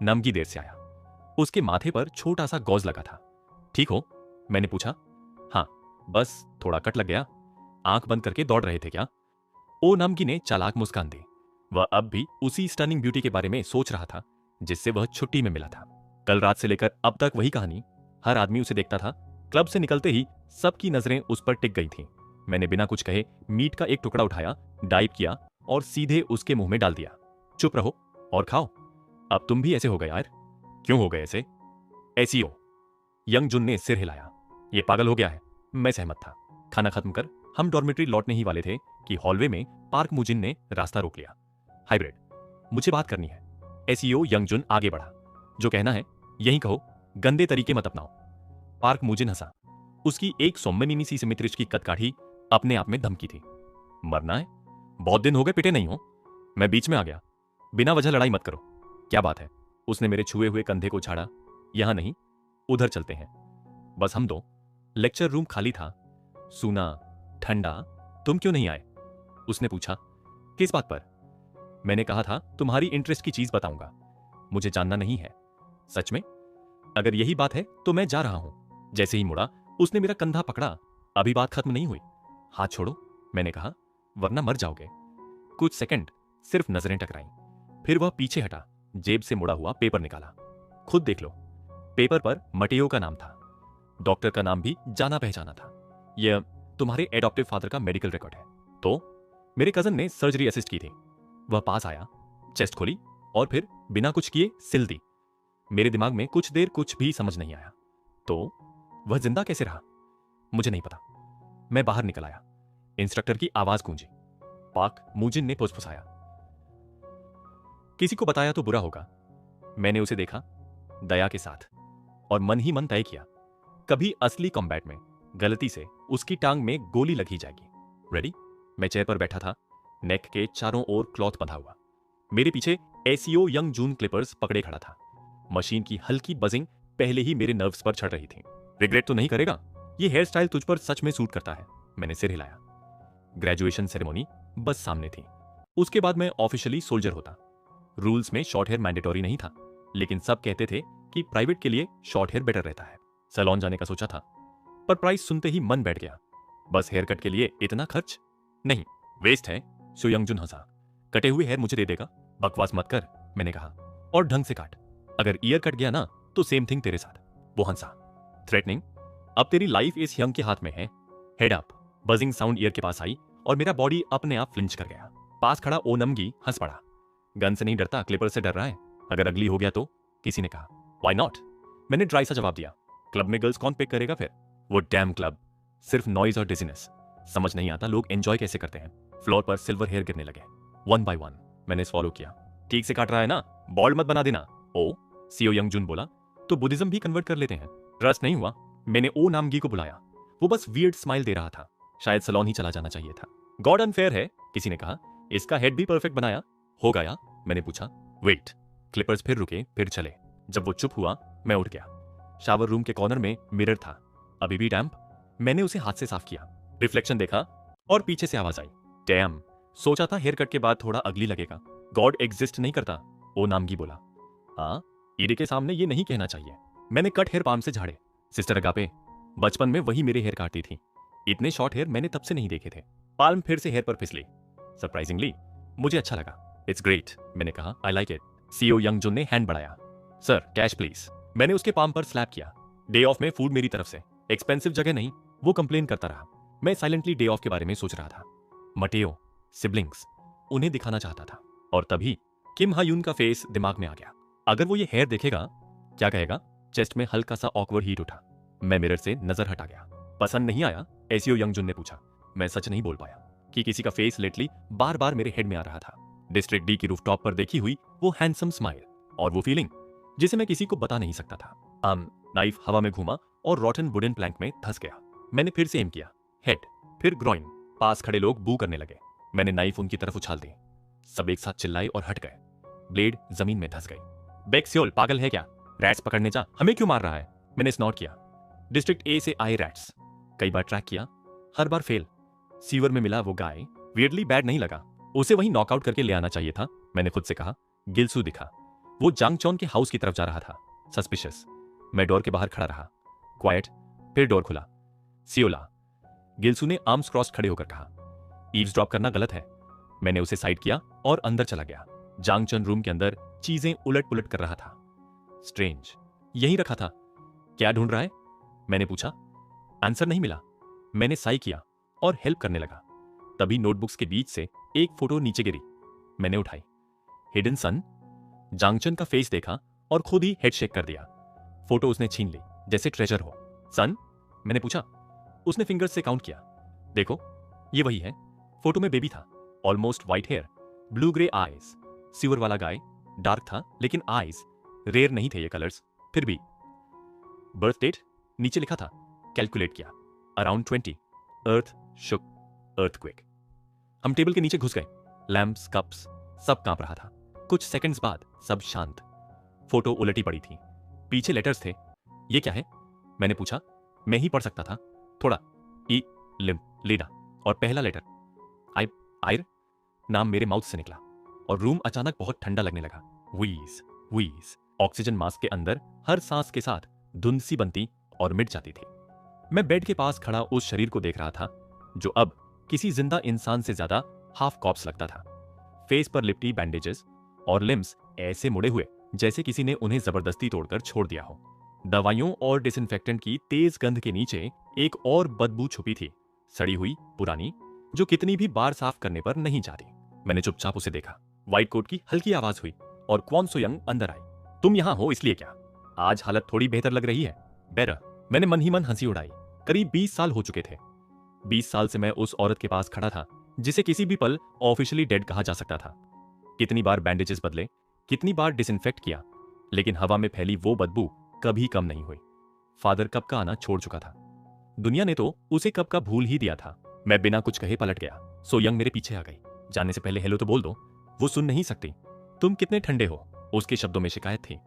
नमगी देर से आया। उसके माथे पर छोटा सा गौज लगा था। ठीक हो? मैंने पूछा। हाँ, बस थोड़ा कट लग गया। आंख बंद करके दौड़ रहे थे क्या? ओ नमगी ने चालाक मुस्कान दी। वह अब भी उसी स्टनिंग ब्यूटी के बारे में सोच रहा था जिससे वह छुट्टी में मिला था। कल रात से लेकर अब तक वही कहानी। हर आदमी उसे देखता था। क्लब से निकलते ही सबकी नजरें उस पर टिक गई थीं। मैंने बिना कुछ कहे मीट का एक टुकड़ा उठाया, डाइव किया और सीधे उसके मुंह में डाल दिया। चुप रहो और खाओ। अब तुम भी ऐसे हो गए यार। क्यों हो गए ऐसे? एसीओ यंगजुन ने सिर हिलाया। ये पागल हो गया है। मैं सहमत था। खाना खत्म कर हम डॉर्मेट्री लौटने ही वाले थे कि हॉलवे में पार्क मुजिन ने रास्ता रोक लिया। हाइब्रिड, मुझे बात करनी है। एसीओ यंगजुन आगे बढ़ा। जो कहना है यही कहो, गंदे तरीके मत अपनाओ। पार्क मुजिन हंसा। उसकी एक सौम्यनीनी सी सिमित्रिच की कदकाठी अपने आप में धमकी थी। मरना है? बहुत दिन हो गए पिटे नहीं हो। मैं बीच में आ गया। बिना वजह लड़ाई मत करो। क्या बात है? उसने मेरे छुए हुए कंधे को छाड़ा। यहां नहीं, उधर चलते हैं। बस हम दो। लेक्चर रूम खाली था, सूना, ठंडा। तुम क्यों नहीं आए? उसने पूछा। किस बात पर? मैंने कहा था तुम्हारी इंटरेस्ट की चीज बताऊंगा। मुझे जानना नहीं है। सच में? अगर यही बात है तो मैं जा रहा हूं। जैसे ही मुड़ा उसने मेरा कंधा पकड़ा। अभी बात खत्म नहीं हुई। हाथ छोड़ो, मैंने कहा, वरना मर जाओगे। कुछ सेकंड सिर्फ नजरें टकराईं। फिर वह पीछे हटा, जेब से मुड़ा हुआ पेपर निकाला। खुद देख लो। पेपर पर मटेओ का नाम था। डॉक्टर का नाम भी जाना पहचाना था। यह तुम्हारे एडॉप्टिव फादर का मेडिकल रिकॉर्ड है। तो मेरे कजन ने सर्जरी असिस्ट की थी। वह पास आया, चेस्ट खोली और फिर बिना कुछ किए सिल दी। मेरे दिमाग में कुछ देर कुछ भी समझ नहीं आया। तो वह जिंदा कैसे रहा? मुझे नहीं पता। मैं बाहर निकल आया। इंस्ट्रक्टर की आवाज गूंजी। पार्क मुजिन ने फुसफुसाया। किसी को बताया तो बुरा होगा। मैंने उसे देखा, दया के साथ, और मन ही मन तय किया, कभी असली कॉम्बैट में गलती से उसकी टांग में गोली लगी जाएगी। रेडी? मैं चेयर पर बैठा था, नेक के चारों ओर क्लॉथ बंधा हुआ। मेरे पीछे एसीओ यंग जून क्लिपर्स पकड़े खड़ा था। मशीन की हल्की बजिंग पहले ही मेरे नर्व्स पर चढ़ रही थी। रिग्रेट तो नहीं करेगा? ये हेयर स्टाइल तुझ पर सच में सूट करता है। मैंने सिर हिलाया। ग्रेजुएशन सेरेमनी बस सामने थी। उसके बाद मैं ऑफिशियली सोल्जर होता। रूल्स में शॉर्ट हेयर मैंडेटरी नहीं था, लेकिन सब कहते थे कि प्राइवेट के लिए शॉर्ट हेयर बेटर रहता है। सैलून जाने का सोचा था, पर प्राइस सुनते ही मन बैठ गया। बस हेयर कट के लिए इतना खर्च? नहीं, वेस्ट है। सो यंगजुन हंसा। कटे हुए हेयर मुझे दे देगा? बकवास मत कर, मैंने कहा, और ढंग से काट। अगर ईयर कट गया ना तो सेम थिंग तेरे साथ। वो हंसा। थ्रेटनिंग? अब तेरी लाइफ इस यंग के हाथ में है। Head up. Buzzing sound year के पास आई और मेरा बॉडी अपने आप फ्लिंच कर गया। पास खड़ा ओ नमगी हंस पड़ा। गन से नहीं डरता, क्लिपर से डर रहा है। अगर अगली हो गया तो? किसी ने कहा। Why not? मैंने ड्राई सा जवाब दिया। क्लब में गर्ल्स कौन पिक करेगा फिर? वो डैम क्लब, सिर्फ नॉइज और डिजीनेस। समझ नहीं आता लोग एंजॉय कैसे करते हैं। फ्लोर पर सिल्वर हेयर गिरने लगे, वन बाय वन। मैंने फॉलो किया। ठीक से काट रहा है ना? बॉल्ड मत बना देना। ओ, सीओ यंगजुन बोला, तो बुद्धिज्म भी कन्वर्ट कर लेते हैं। ट्रस्ट नहीं हुआ? मैंने ओ नामगी को बुलाया। वो बस वियर्ड स्माइल दे रहा था। शायद सैलून ही चला जाना चाहिए था। गॉड अनफेयर है, किसी ने कहा। इसका हेड भी परफेक्ट बनाया हो गया? मैंने पूछा। वेट। क्लिपर्स फिर रुके, फिर चले। जब वो चुप हुआ, मैं उठ गया। शावर रूम के कॉर्नर में मिरर था, अभी भी डैम्प। मैंने उसे हाथ से साफ किया, रिफ्लेक्शन देखा और पीछे से आवाज आई, डैम। सोचा था हेयर कट के बाद थोड़ा अगली लगेगा। गॉड एग्जिस्ट नहीं करता, ओ नामगी बोला। हाँ, ईरे के सामने ये नहीं कहना चाहिए। मैंने कट हेयर पाम से झाड़े। सिस्टर अगापे, बचपन में वही मेरे हेयर काटती थी। इतने शॉर्ट हेयर मैंने तब से नहीं देखे थे। पाल्म फिर से हेयर पर फिसली। सरप्राइजिंगली मुझे अच्छा लगा। इट्स ग्रेट, मैंने कहा। I like it. सीओ यंगजुन ने हैंड बढ़ाया। Sir, cash please. मैंने उसके पाम पर स्लैप किया। डे ऑफ में फूड मेरी तरफ से, एक्सपेंसिव जगह नहीं। वो कंप्लेन करता रहा। मैं साइलेंटली डे ऑफ के बारे में सोच रहा था। मटेओ, सिबलिंग्स, उन्हें दिखाना चाहता था। और तभी किम हायून का फेस दिमाग में आ गया। अगर वो ये हेयर देखेगा, क्या कहेगा? चेस्ट में हल्का सा ऑकवर्ड हीट उठा। मैं मिरर से नजर हटा गया। पसंद नहीं आया? एसीओ यंगजुन ने पूछा। मैं सच नहीं बोल पाया कि किसी का फेस लेटली बार बार मेरे हेड में आ रहा था। डिस्ट्रिक्ट डी की रूफटॉप पर देखी हुई वो हैंडसम स्माइल और वो फीलिंग जिसे मैं किसी को बता नहीं सकता था। नाइफ हवा में घूमा और रॉटन वुडन प्लैंक में धंस गया। मैंने फिर से एम किया। हेड, फिर ग्रॉइन। पास खड़े लोग बू करने लगे। मैंने नाइफ उनकी तरफ उछाल दी। सब एक साथ चिल्लाए और हट गए। ब्लेड जमीन में धंस गई। बेक्सियोल, पागल है क्या? रैट्स पकड़ने जा, हमें क्यों मार रहा है? मैंने स्नॉट किया। डिस्ट्रिक्ट ए से आए रैट्स। कई बार ट्रैक किया, हर बार फेल। सीवर में मिला वो गाय वियर्डली बैड नहीं लगा। उसे वहीं नॉकआउट करके ले आना चाहिए था, मैंने खुद से कहा। गिलसू दिखा। वो जांगचौन के हाउस की तरफ जा रहा था। सस्पिशियस। मैं डोर के बाहर खड़ा रहा। क्वाइट। फिर डोर खुला। सियोला, गिलसू ने आर्म्स क्रॉस खड़े होकर कहा। ईव्सड्रॉप करना गलत है। मैंने उसे साइड किया और अंदर चला गया। जांगचन रूम के अंदर चीजें उलट पुलट कर रहा था। स्ट्रेंज, यहीं रखा था। क्या ढूंढ रहा है? मैंने पूछा। आंसर नहीं मिला। मैंने साई किया और हेल्प करने लगा। तभी नोटबुक्स के बीच से एक फोटो नीचे गिरी। मैंने उठाई। हिडन सन। जांगचन का फेस देखा और खुद ही हेड शेक कर दिया। फोटो उसने छीन ली, जैसे ट्रेजर हो। सन? मैंने पूछा। उसने फिंगर्स से काउंट किया। देखो, ये वही है। फोटो में बेबी था, almost white hair, blue grey eyes. Silver वाला गाय डार्क था, लेकिन आईज रेयर नहीं थे ये कलर्स। फिर भी बर्थ डेट नीचे लिखा था। कैलकुलेट किया, अराउंड 20। अर्थ शुक, अर्थक्वेक। हम टेबल के नीचे घुस गए। लैंप्स, कप्स, सब कांप रहा था। कुछ सेकंड्स बाद सब शांत। फोटो उलटी पड़ी थी। पीछे लेटर्स थे। ये क्या है? मैंने पूछा। मैं ही पढ़ सकता था थोड़ा। ई, लिम, लीडा, और पहला लेटर आई, आयर। नाम मेरे माउथ से निकला और रूम अचानक बहुत ठंडा लगने लगा। व्हीज, व्हीज। ऑक्सीजन मास्क के अंदर हर सांस के साथ धुंध सी बनती और मिट जाती थी। मैं बेड के पास खड़ा उस शरीर को देख रहा था जो अब किसी जिंदा इंसान से ज्यादा हाफ कॉप्स लगता था। फेस पर लिपटी बैंडेजेस और लिम्स ऐसे मुड़े हुए जैसे किसी ने उन्हें जबरदस्ती तोड़कर छोड़ दिया हो। दवाइयों और डिसइंफेक्टेंट की तेज गंध के नीचे एक और बदबू छुपी थी, सड़ी हुई, पुरानी, जो कितनी भी बार साफ करने पर नहीं जाती। मैंने चुपचाप उसे देखा। व्हाइट कोट की हल्की आवाज हुई और क्वान सोयंग अंदर आई। तुम यहां हो इसलिए क्या? आज हालत थोड़ी बेहतर लग रही है। बेरा। मैंने मन ही मन हंसी उड़ाई। करीब 20 साल हो चुके थे। 20 साल से मैं उस औरत के पास खड़ा था जिसे किसी भी पल ऑफिशियली डेड कहा जा सकता था। कितनी बार बैंडेजेस बदले, कितनी बार डिसइंफेक्ट किया, लेकिन हवा में फैली वो बदबू कभी कम नहीं हुई। फादर कब का आना छोड़ चुका था। दुनिया ने तो उसे कब का भूल ही दिया था। मैं बिना कुछ कहे पलट गया। सो यंग मेरे पीछे आ गई। जाने से पहले हेलो तो बोल दो। वो सुन नहीं सकती। तुम कितने ठंडे हो, उसके शब्दों में शिकायत थी,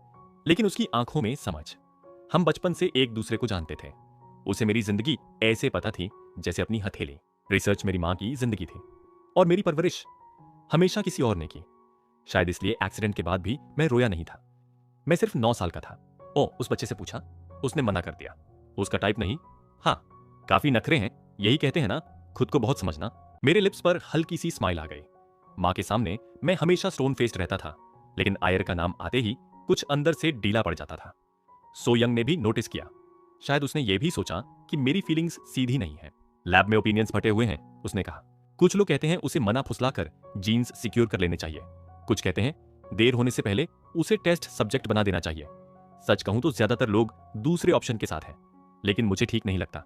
लेकिन उसकी आंखों में समझ। हम बचपन से एक दूसरे को जानते थे। उसे मेरी जिंदगी ऐसे पता थी जैसे अपनी हथेली। रिसर्च मेरी माँ की जिंदगी थी और मेरी परवरिश हमेशा किसी और ने की। शायद इसलिए एक्सीडेंट के बाद भी मैं रोया नहीं था। मैं सिर्फ 9 साल का था। ओ, उस बच्चे से पूछा। उसने मना कर दिया। उसका टाइप नहीं। हाँ, काफी नखरे हैं, यही कहते हैं ना, खुद को बहुत समझना। मेरे लिप्स पर हल्की सी स्माइल आ गई। माँ के सामने मैं हमेशा स्टोन फेस्ड रहता था, लेकिन आयर का नाम आते ही कुछ अंदर से ढीला पड़ जाता था। सो यंग ने भी नोटिस किया। शायद उसने ये भी सोचा कि मेरी फीलिंग्स सीधी नहीं है। लैब में ओपिनियंस बटे हुए हैं, उसने कहा। कुछ लोग कहते हैं उसे मना फुसलाकर जीन्स सिक्योर कर लेने चाहिए। कुछ कहते हैं देर होने से पहले उसे टेस्ट सब्जेक्ट बना देना चाहिए। सच कहूं तो ज्यादातर लोग दूसरे ऑप्शन के साथ हैं, लेकिन मुझे ठीक नहीं लगता।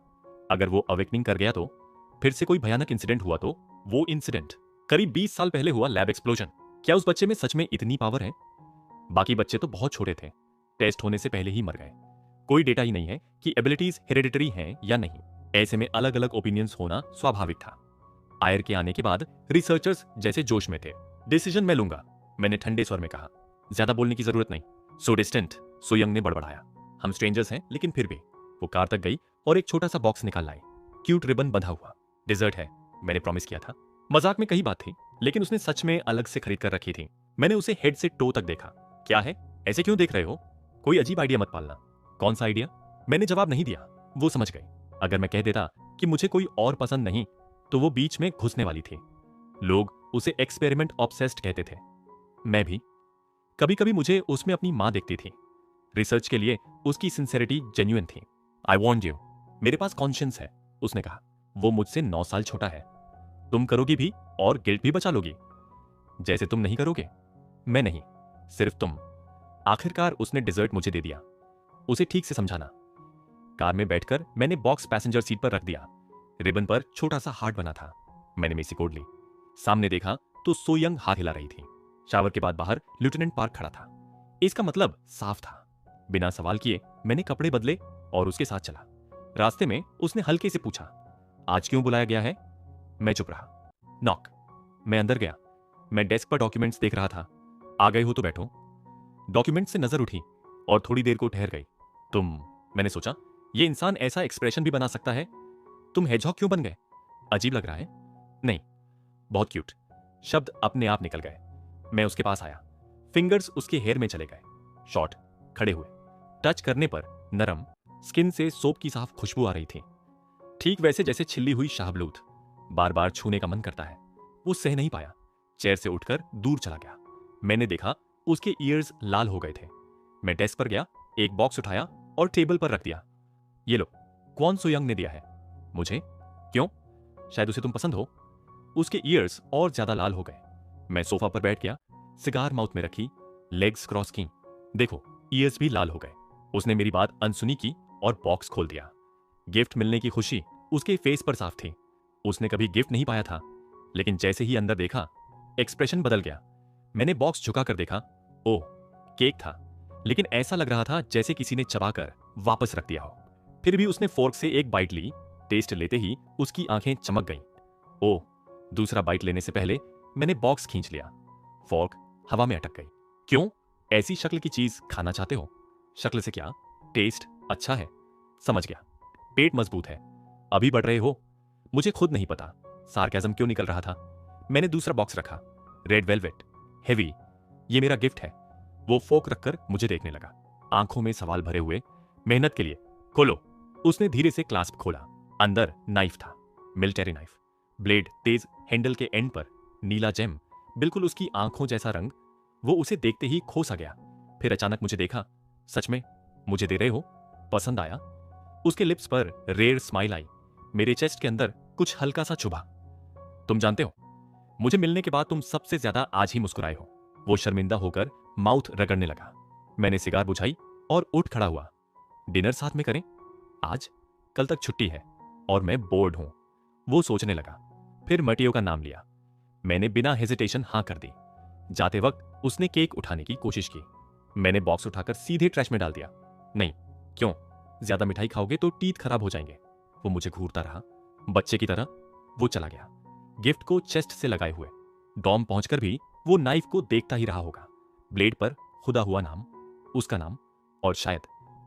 अगर वो अवेकनिंग कर गया तो, फिर से कोई भयानक इंसिडेंट हुआ तो। वो इंसिडेंट करीब 20 साल पहले हुआ, लैब एक्सप्लोजन। क्या उस बच्चे में सच में इतनी पावर है? बाकी बच्चे तो बहुत छोटे थे, टेस्ट होने से पहले ही मर गए। कोई डेटा ही नहीं है कि एबिलिटीज हेरेडिटरी हैं या नहीं। ऐसे में अलग अलग ओपिनियंस होना स्वाभाविक था। आयर के आने के बाद रिसर्चर्स जैसे जोश में थे। डिसीजन मैं लूंगा, मैंने ठंडे स्वर में कहा। ज्यादा बोलने की जरूरत नहीं। सो डिस्टेंट, सो यंग ने बड़बड़ाया। हम स्ट्रेंजर्स हैं, लेकिन फिर भी। वो कार तक गई और एक छोटा सा बॉक्स निकाल लाई। क्यूट रिबन बंधा हुआ। डिजर्ट है, मैंने प्रॉमिस किया था। मजाक में कही बात थी, लेकिन उसने सच में अलग से खरीद कर रखी थी। मैंने उसे हेड से टो तक देखा। क्या है, ऐसे क्यों देख रहे हो? कोई अजीब आइडिया मत पालना। कौन सा आइडिया? मैंने जवाब नहीं दिया। वो समझ गई। अगर मैं कह देता कि मुझे कोई और पसंद नहीं, तो वो बीच में घुसने वाली थी। लोग उसे एक्सपेरिमेंट ऑब्सेस्ड कहते थे। मैं भी। कभी कभी मुझे उसमें अपनी मां देखती थी। रिसर्च के लिए उसकी सिंसेरिटी जेन्युइन थी। आई वॉन्ट यू, मेरे पास कॉन्शियंस है, उसने कहा। वो मुझसे 9 साल छोटा है। तुम करोगी भी और गिल्ट भी बचा लोगी। जैसे तुम नहीं करोगे। मैं नहीं, सिर्फ तुम। आखिरकार उसने डिजर्ट मुझे दे दिया। उसे ठीक से समझाना। कार में बैठकर मैंने बॉक्स पैसेंजर सीट पर रख दिया। रिबन पर छोटा सा हार्ट बना था। मैंने मेसी कोड ली। सामने देखा तो सो यंग हाथ हिला रही थी। शावर के बाद बाहर लेफ्टिनेंट पार्क खड़ा था। इसका मतलब साफ था। बिना सवाल किए मैंने कपड़े बदले और उसके साथ चला। रास्ते में उसने हल्के से पूछा, आज क्यों बुलाया गया है? मैं चुप रहा। नॉक। मैं अंदर गया। मैं डेस्क पर डॉक्यूमेंट्स देख रहा था। आ गए हो तो बैठो। डॉक्यूमेंट से नजर उठी और थोड़ी देर को ठहर गई। तुम, मैंने सोचा, ये इंसान ऐसा एक्सप्रेशन भी बना सकता है। तुम हेजहॉग क्यों बन गए? अजीब लग रहा है? नहीं, बहुत क्यूट। शब्द अपने आप निकल गए। मैं उसके पास आया। फिंगर्स उसके हेयर में चले गए। शॉर्ट, खड़े हुए। टच करने पर नरम, स्किन से सोप की साफ खुशबू आ रही थी। ठीक वैसे जैसे छिल्ली हुई शाहबलूत। बार बार छूने का मन करता है। वो सह नहीं पाया। चेयर से उठकर दूर चला गया। मैंने देखा उसके ईयर्स लाल हो गए थे। मैं डेस्क पर गया, एक बॉक्स उठाया और टेबल पर रख दिया। ये लो, क्वान सो यंग ने दिया है मुझे। क्यों? शायद उसे तुम पसंद हो। उसके ईयर्स और ज्यादा लाल हो गए। मैं सोफा पर बैठ गया, सिगार माउथ में रखी, लेग्स क्रॉस की। देखो, ईयर्स भी लाल हो गए। उसने मेरी बात अनसुनी की और बॉक्स खोल दिया। गिफ्ट मिलने की खुशी उसके फेस पर साफ थी। उसने कभी गिफ्ट नहीं पाया था, लेकिन जैसे ही अंदर देखा, एक्सप्रेशन बदल गया। मैंने बॉक्स झुका कर देखा। ओह, केक था, लेकिन ऐसा लग रहा था जैसे किसी ने चबाकर वापस रख दिया हो। फिर भी उसने फोर्क से एक बाइट ली। टेस्ट लेते ही उसकी आंखें चमक गईं। ओह, दूसरा बाइट लेने से पहले मैंने बॉक्स खींच लिया। फोर्क हवा में अटक गई। क्यों? ऐसी शक्ल की चीज खाना चाहते हो? शक्ल से क्या, टेस्ट अच्छा है। समझ गया। पेट मजबूत है। अभी बढ़ रहे हो? मुझे खुद नहीं पता सार्केज्म क्यों निकल रहा था। मैंने दूसरा बॉक्स रखा। Red velvet, heavy. ये मेरा गिफ्ट है। वो फोक रखकर मुझे देखने लगा, आंखों में सवाल भरे हुए। मेहनत के लिए। खोलो। उसने धीरे से क्लास्प खोला। अंदर नाइफ था, मिलिटरी नाइफ। ब्लेड तेज, हैंडल के एंड पर नीला जेम, बिल्कुल उसकी आंखों जैसा रंग। वो उसे देखते ही खो सा गया। फिर अचानक मुझे देखा। सच में मुझे दे रहे हो? पसंद आया? उसके लिप्स पर रेयर स्माइल आई। मेरे चेस्ट के अंदर कुछ हल्का सा चुभा। तुम जानते हो, मुझे मिलने के बाद तुम सबसे ज्यादा आज ही मुस्कुराए हो। वो शर्मिंदा होकर माउथ रगड़ने लगा। मैंने सिगार बुझाई और उठ खड़ा हुआ। डिनर साथ में करें आज? कल तक छुट्टी है और मैं बोर्ड हूं। वो सोचने लगा, फिर मटियो का नाम लिया। मैंने बिना हेजिटेशन हां कर दी। जाते वक्त उसने केक उठाने की कोशिश की। मैंने बॉक्स उठाकर सीधे ट्रैश में डाल दिया। नहीं। क्यों? ज्यादा मिठाई खाओगे तो टीथ खराब हो जाएंगे। वो मुझे घूरता रहा, बच्चे की तरह। वो चला गया। गिफ्ट को चेस्ट से लगाए हुए। डॉम पहुंचकर भी वो नाइफ को देखता ही रहा होगा। ब्लेड पर खुदा हुआ नाम, उसका नाम, और शायद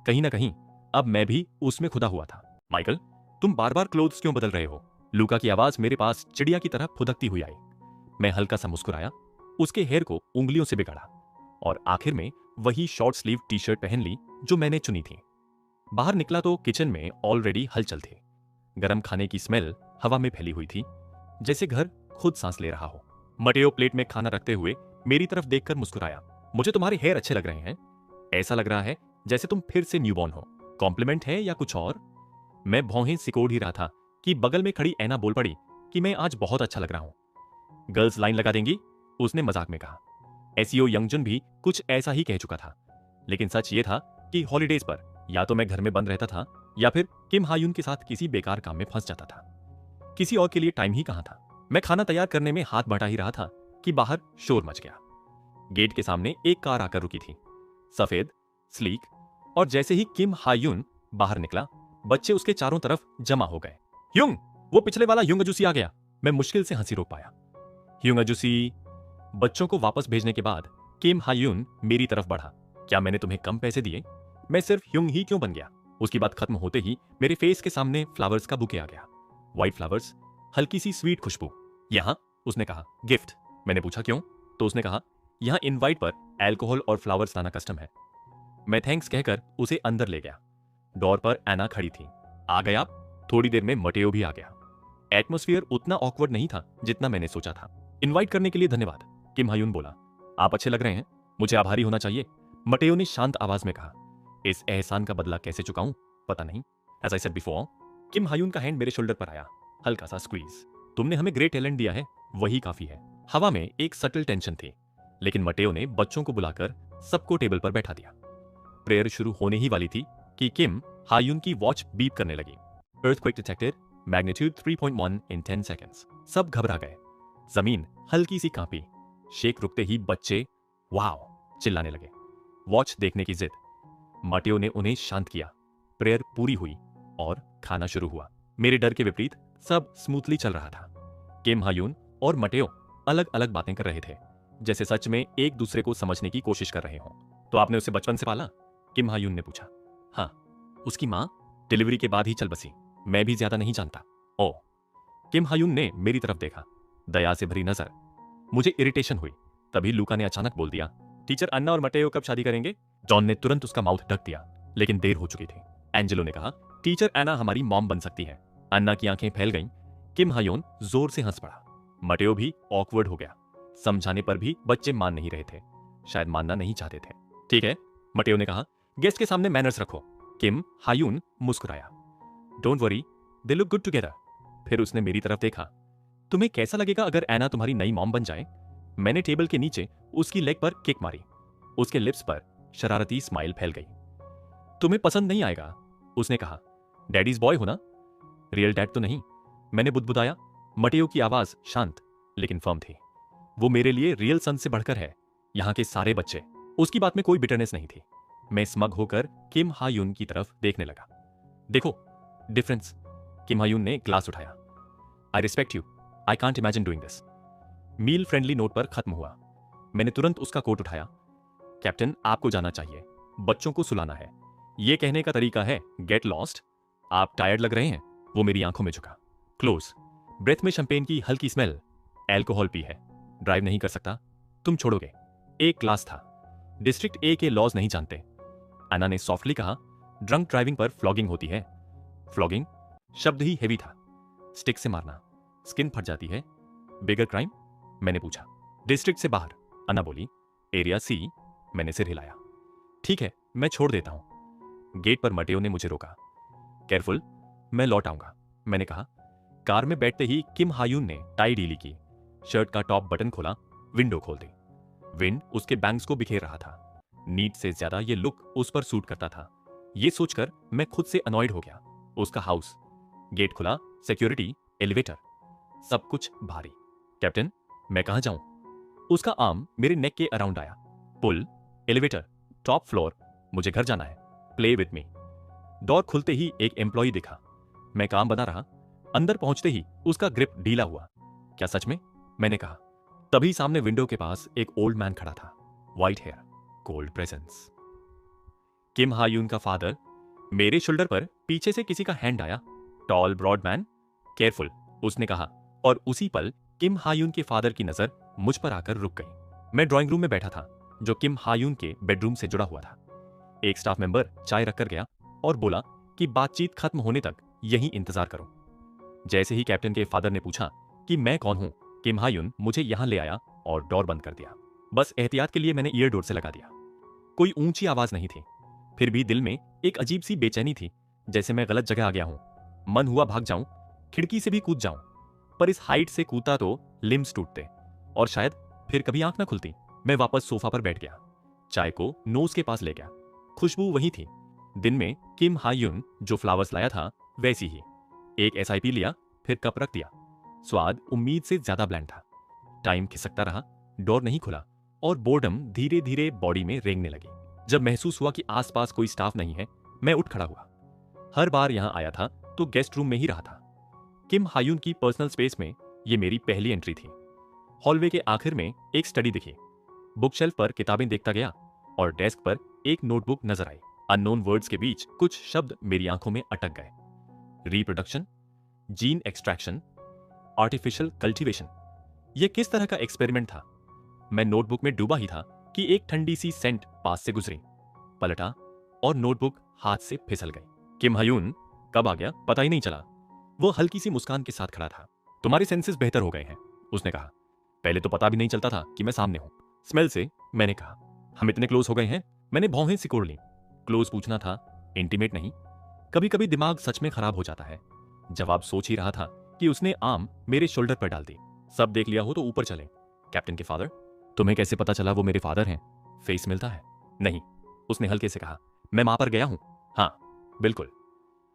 कहीं ना कहीं अब मैं भी उसमें खुदा हुआ था। माइकल, तुम बार बार क्लोथ्स क्यों बदल रहे हो? लूका की आवाज मेरे पास चिड़िया की तरह फुदकती हुई आई। मैं हल्का सा मुस्कुराया, उसके हेयर को उंगलियों से बिगाड़ा और आखिर में वही शॉर्ट स्लीव टी शर्ट पहन ली जो मैंने चुनी थी। बाहर निकला तो किचन में ऑलरेडी हलचल थी। गरम खाने की स्मेल हवा में फैली हुई थी, जैसे घर खुद सांस ले रहा हो। मटेओ प्लेट में खाना रखते हुए मेरी तरफ देखकर मुस्कुराया। मुझे तुम्हारे हेयर अच्छे लग रहे हैं। ऐसा लग रहा है जैसे तुम फिर से न्यूबॉर्न हो। कॉम्प्लीमेंट है या कुछ और? मैं भौहें सिकोड़ ही रहा था कि बगल में खड़ी ऐना बोल पड़ी कि मैं आज बहुत अच्छा लग रहा हूं। गर्ल्स लाइन लगा देंगी, उसने मजाक में कहा। एसईओ यंगजुन भी कुछ ऐसा ही कह चुका था, लेकिन सच ये था कि हॉलीडेज पर या तो मैं घर में बंद रहता था या फिर किम हायुन के साथ किसी बेकार काम में फंस जाता था। किसी और के लिए टाइम ही कहां था। मैं खाना तैयार करने में हाथ बटा ही रहा था कि बाहर शोर मच गया। गेट के सामने एक कार आकर रुकी थी, सफेद, स्लीक, और जैसे ही किम हायुन बाहर निकला, बच्चे उसके चारों तरफ जमा हो गए। युंग, वो पिछले वाला युंग अजुसी आ गया। मैं मुश्किल से हंसी रोक पाया। युंग अजुसी। बच्चों को वापस भेजने के बाद किम हायुन मेरी तरफ बढ़ा। क्या मैंने तुम्हें कम पैसे दिए? मैं सिर्फ युंग ही क्यों बन गया? उसकी बात खत्म होते ही मेरे फेस के सामने फ्लावर्स का बुके आ गया। व्हाइट फ्लावर्स, हल्की सी स्वीट खुशबू। यहां? उसने कहा। गिफ्ट? मैंने पूछा क्यों? तो उसने कहा, यहां इनवाइट पर अल्कोहल और फ्लावर्स लाना कस्टम है। मैं थैंक्स कहकर उसे अंदर ले गया। डोर पर एना खड़ी थी। आ गए आप? थोड़ी देर में मटेओ भी आ गया। एटमॉस्फेयर उतना ऑकवर्ड नहीं था जितना मैंने सोचा था। इनवाइट करने के लिए धन्यवाद, किम हायुन बोला। आप अच्छे लग रहे हैं, मुझे आभारी होना चाहिए, मटेओ ने शांत आवाज में कहा। इस एहसान का बदला कैसे चुकाऊं पता नहीं। एज आई सेड बिफोर, किम हायुन का हैंड मेरे शोल्डर पर आया, हल्का सा स्क्वीज। तुमने हमें ग्रेट टैलेंट दिया है, वही काफी है। हवा में एक सटल टेंशन थी, लेकिन मटेओ ने बच्चों को बुलाकर सबको टेबल पर बैठा दिया। प्रेयर शुरू होने ही वाली थी कि किम हायुन की वॉच बीप करने लगी। अर्थक्वेक डिटेक्टेड, मैग्नीट्यूड 3.1 इन 10 सेकंड्स। सब घबरा गए। जमीन हल्की सी कांपी। शेक रुकते ही बच्चे वाव चिल्लाने लगे। वॉच देखने की जिद। मटेओ ने उन्हें शांत किया। प्रेयर पूरी हुई और खाना शुरू हुआ। मेरे डर के विपरीत सब स्मूथली चल रहा था। किम हायुन और मटेओ अलग अलग बातें कर रहे थे, जैसे सच में एक दूसरे को समझने की कोशिश कर रहे हों। तो आपने उसे बचपन से पाला? किम हायुन ने पूछा। हाँ। उसकी माँ डिलीवरी के बाद ही चल बसी। मैं भी ज्यादा नहीं जानता। ओ। किम हायुन ने मेरी तरफ देखा, दया से भरी नजर। मुझे इरिटेशन हुई। तभी लूका ने अचानक बोल दिया, टीचर अन्ना और मटेओ कब शादी करेंगे? जॉन ने तुरंत उसका माउथ ढक दिया, लेकिन देर हो चुकी थी। एंजेलो ने कहा, टीचर एना हमारी मॉम बन सकती है। अन्ना की आंखें फैल गईं। किम हायुन जोर से हंस पड़ा। मटेओ भी ऑकवर्ड हो गया। समझाने पर भी बच्चे मान नहीं रहे थे, शायद मानना नहीं चाहते थे। ठीक है, मटेओ ने कहा, गेस्ट के सामने मैनर्स रखो। किम हायुन मुस्कुराया। Don't worry, they look good together. फिर उसने मेरी तरफ देखा। तुम्हें कैसा लगेगा अगर एना तुम्हारी नई मॉम बन जाए? मैंने टेबल के नीचे उसकी लेग पर किक मारी। उसके लिप्स पर शरारती स्माइल फैल गई। तुम्हें पसंद नहीं आएगा, उसने कहा। डैडीज बॉय हो ना? रियल डैड तो नहीं, मैंने बुदबुदाया। मटेओ की आवाज शांत लेकिन फर्म थी। वो मेरे लिए रियल सन से बढ़कर है, यहाँ के सारे बच्चे। उसकी बात में कोई बिटरनेस नहीं थी। मैं स्मग होकर किम हायुन की तरफ देखने लगा। देखो डिफरेंस। किम हायुन ने ग्लास उठाया। I respect you, I can't imagine doing this. Meal friendly note पर खत्म हुआ। मैंने तुरंत उसका कोट उठाया। कैप्टन, आपको जाना चाहिए, बच्चों को सुलाना है। यह कहने का तरीका है गेट लॉस्ट। आप टायर्ड लग रहे हैं। वो मेरी आंखों में झुका। क्लोज। ब्रेथ में शैंपेन की हल्की स्मेल। एल्कोहल पी है। ड्राइव नहीं कर सकता, तुम छोड़ोगे। एक क्लास था। डिस्ट्रिक्ट ए के लॉज नहीं जानते। अन्ना ने सॉफ्टली कहा, ड्रंक ड्राइविंग पर फ्लॉगिंग होती है। फ्लॉगिंग शब्द ही हेवी था। स्टिक से मारना, स्किन फट जाती है। बिगर क्राइम? मैंने पूछा। डिस्ट्रिक्ट से बाहर, अन्ना बोली। एरिया सी? मैंने सिर हिलाया। ठीक है, मैं छोड़ देता हूं। गेट पर मटेओ ने मुझे रोका। केयरफुल, मैं लौट आऊंगा, मैंने कहा। कार में बैठते ही किम हायुन ने टाई ढीली की, शर्ट का टॉप बटन खोला, विंडो खोल दी। विंड उसके बैंग्स को बिखेर रहा था। नीड से ज्यादा ये लुक उस पर सूट करता था। ये सोचकर मैं खुद से अनॉयड हो गया। उसका हाउस, गेट खुला, सिक्योरिटी, एलिवेटर, सब कुछ भारी। कैप्टन, मैं कहां जाऊं? उसका आर्म मेरे नेक के अराउंड आया। पुल, एलिवेटर, टॉप फ्लोर, मुझे घर जाना है। Play with me. डोर खुलते ही एक एम्प्लॉई दिखा। मैं काम बना रहा। अंदर पहुंचते ही उसका ग्रिप ढीला हुआ। क्या सच में? मैंने कहा। तभी सामने विंडो के पास एक ओल्ड मैन खड़ा था, व्हाइट हेयर, कोल्ड प्रेजेंस। किम हायून का फादर। मेरे शोल्डर पर पीछे से किसी का हैंड आया। टॉल ब्रॉड मैन, केयरफुल, उसने कहा, और उसी पल किम हायून के फादर की नजर मुझ पर आकर रुक गई। मैं ड्राइंग रूम में बैठा था, जो किम हायून के बेडरूम से जुड़ा हुआ था। एक स्टाफ मेंबर चाय रखकर गया और बोला कि बातचीत खत्म होने तक यहीं इंतजार करो। जैसे ही कैप्टन के फादर ने पूछा कि मैं कौन हूं, किम हायून मुझे यहां ले आया और डोर बंद कर दिया। बस एहतियात के लिए मैंने ईयर डोर से लगा दिया। कोई ऊंची आवाज नहीं थी, फिर भी दिल में एक अजीब सी बेचैनी थी, जैसे मैं गलत जगह आ गया हूं। मन हुआ भाग जाऊं, खिड़की से भी कूद जाऊं, पर इस हाइट से कूदता तो लिम्स टूटते और शायद फिर कभी आंख ना खुलती। मैं वापस सोफा पर बैठ गया, चाय को नोज के पास ले गया। खुशबू वही थी, दिन में किम हायून जो फ्लावर्स लाया था वैसी ही। एक एसआईपी लिया, फिर कप रख दिया। स्वाद उम्मीद से ज्यादा ब्लैंड था। टाइम खिसकता रहा, डोर नहीं खुला और बोर्डम धीरे धीरे बॉडी में रेंगने लगी। जब महसूस हुआ कि आसपास कोई स्टाफ नहीं है, मैं उठ खड़ा हुआ। हर बार यहां आया था तो गेस्ट रूम में ही रहा था। किम हायून की पर्सनल स्पेस में ये मेरी पहली एंट्री थी। हॉलवे के आखिर में एक स्टडी दिखी। बुकशेल्फ पर किताबें देखता गया और डेस्क पर एक नोटबुक नजर आई। अननोन वर्ड्स के बीच कुछ शब्द मेरी आंखों में अटक गए। Reproduction, gene extraction, artificial cultivation. यह किस तरह का एक्सपेरिमेंट था? मैं नोटबुक में डूबा ही था कि एक ठंडी सी सेंट पास से गुजरी। पलटा और नोटबुक हाथ से फिसल गई। किम हायून कब आ गया पता ही नहीं चला। वो हल्की सी मुस्कान के साथ खड़ा था। तुम्हारे सेंसेस बेहतर हो गए हैं, उसने कहा। पहले तो पता भी नहीं चलता था कि मैं सामने हूं। स्मेल से, मैंने कहा। हम इतने क्लोज हो गए हैं, मैंने भौहें सिकोड़ ली। क्लोज पूछना था, इंटीमेट नहीं। कभी कभी दिमाग सच में खराब हो जाता है। जवाब सोच ही रहा था कि उसने आम मेरे शोल्डर पर डाल दी। सब देख लिया हो तो ऊपर चले। कैप्टन के फादर। तुम्हें कैसे पता चला वो मेरे फादर हैं? फेस मिलता है? नहीं, उसने हल्के से कहा। मैं वहां पर गया हूं। हाँ, बिल्कुल।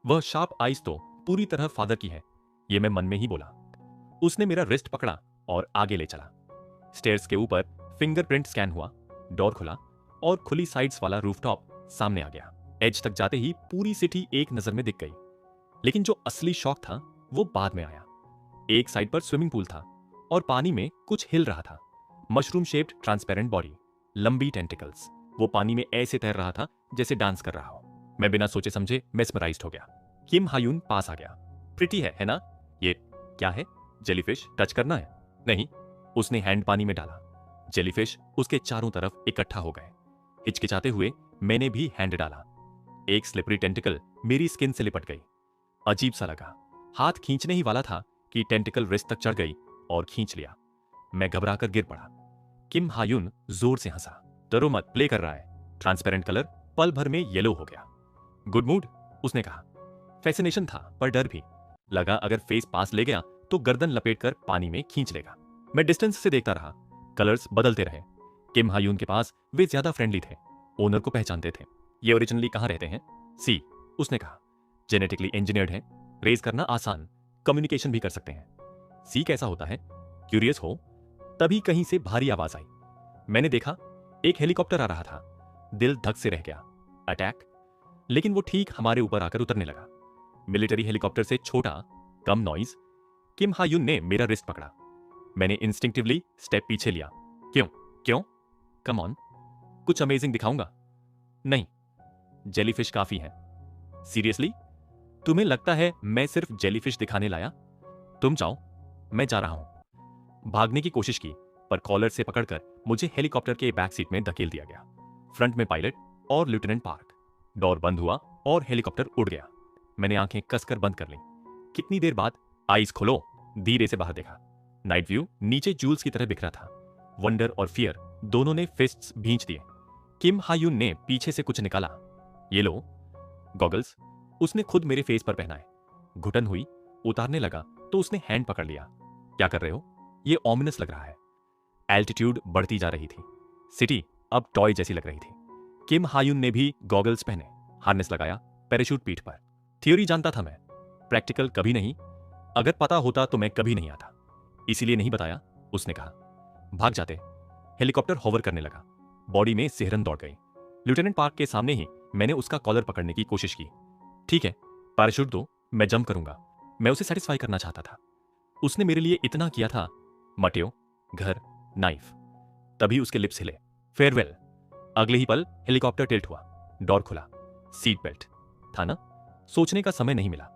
वह शार्प आइज तो पूरी तरह फादर की है, ये मैं मन में ही बोला। उसने मेरा रिस्ट पकड़ा और आगे ले चला। स्टेयर्स के ऊपर फिंगरप्रिंट स्कैन हुआ, डोर खुला और खुली साइड्स वाला रूफटॉप सामने आ गया। एज तक जाते ही पूरी सिटी एक नजर में दिख गई। लेकिन जो असली शौक था वो बाद में आया। एक साइड पर स्विमिंग पूल था और पानी में कुछ हिल रहा था। मशरूम शेप्ड ट्रांसपेरेंट बॉडी, लंबी टेंटिकल्स। वो पानी में ऐसे तैर रहा था जैसे डांस कर रहा हो। मैं बिना सोचे समझे मेस्मराइज्ड हो गया। किम हायून पास आ गया। प्रिटी है ना? ये क्या है? जेलीफिश टच करना है? नहीं। उसने हैंड पानी में डाला। जेलीफिश उसके चारों तरफ इकट्ठा हो गए। हिचकिचाते हुए मैंने भी हैंड डाला। एक स्लिपरी टेंटिकल मेरी स्किन से लिपट गई। अजीब सा लगा। हाथ खींचने ही वाला था कि टेंटिकल रिस्ट तक चढ़ गई और खींच लिया। मैं घबराकर गिर पड़ा। किम हायून जोर से हंसा। डरो मत, प्ले कर रहा है। ट्रांसपेरेंट कलर पल भर में येलो हो गया। गुड मूड, उसने कहा। फैसिनेशन था पर डर भी। लगा अगर फेस पास ले गया तो गर्दन लपेटकर पानी में खींच लेगा। मैं डिस्टेंस से देखता रहा। कलर्स बदलते रहे। किम हायून के पास वे ज्यादा फ्रेंडली थे, ओनर को पहचानते थे। ये ओरिजिनली कहां रहते हैं? सी, उसने कहा। जेनेटिकली इंजीनियर्ड है, रेज करना आसान, कम्युनिकेशन भी कर सकते हैं। सी कैसा होता है? क्यूरियस हो? तभी कहीं से भारी आवाज आई। मैंने देखा एक हेलीकॉप्टर आ रहा था। दिल धक से रह गया। अटैक? लेकिन वो ठीक हमारे ऊपर आकर उतरने लगा। मिलिट्री हेलीकॉप्टर से छोटा, कम नॉइज। किम हायून ने मेरा रिस्ट पकड़ा। मैंने इंस्टिंक्टिवली स्टेप पीछे लिया। क्यों? क्यों? कम ऑन, कुछ अमेजिंग दिखाऊंगा। नहीं, जेलीफिश काफी है। सीरियसली? तुम्हें लगता है मैं सिर्फ जेलीफिश दिखाने लाया? तुम जाओ, मैं जा रहा हूं। भागने की कोशिश की पर कॉलर से पकड़कर मुझे हेलीकॉप्टर के बैक सीट में धकेल दिया गया। फ्रंट में पायलट और लेफ्टिनेंट पार्क। डोर बंद हुआ और हेलीकॉप्टर उड़ गया। मैंने आंखें कसकर बंद कर लीं। कितनी देर बाद आईज खोलो, धीरे से बाहर देखा। नाइट व्यू नीचे जूल्स की तरह बिखरा था। वंडर और फियर दोनों ने फिस्ट्स भींच दिए। किम हायून ने पीछे से कुछ निकाला। ये लो गॉगल्स, उसने खुद मेरे फेस पर पहनाए। घुटन हुई, उतारने लगा तो उसने हैंड पकड़ लिया। क्या कर रहे हो? ये ऑमिनस लग रहा है। एल्टीट्यूड बढ़ती जा रही थी। सिटी अब टॉय जैसी लग रही थी। किम हायून ने भी गॉगल्स पहने, हार्नेस लगाया, पैराशूट पीठ पर। थ्योरी जानता था मैं, प्रैक्टिकल कभी नहीं। अगर पता होता तो मैं कभी नहीं आता, इसीलिए नहीं बताया, उसने कहा। भाग जाते। हेलीकॉप्टर होवर करने लगा। बॉडी में सिहरन दौड़ गई। लेफ्टिनेंट पार्क के सामने ही मैंने उसका कॉलर पकड़ने की कोशिश की। ठीक है, पैराशूट दो, मैं जंप करूंगा। मैं उसे सेटिस्फाई करना चाहता था। उसने मेरे लिए इतना किया था, मटेओ, घर, नाइफ। तभी उसके लिप्स हिले, फेयरवेल। अगले ही पल हेलीकॉप्टर टिल्ट हुआ, डोर खुला, सीट बेल्ट था ना। सोचने का समय नहीं मिला।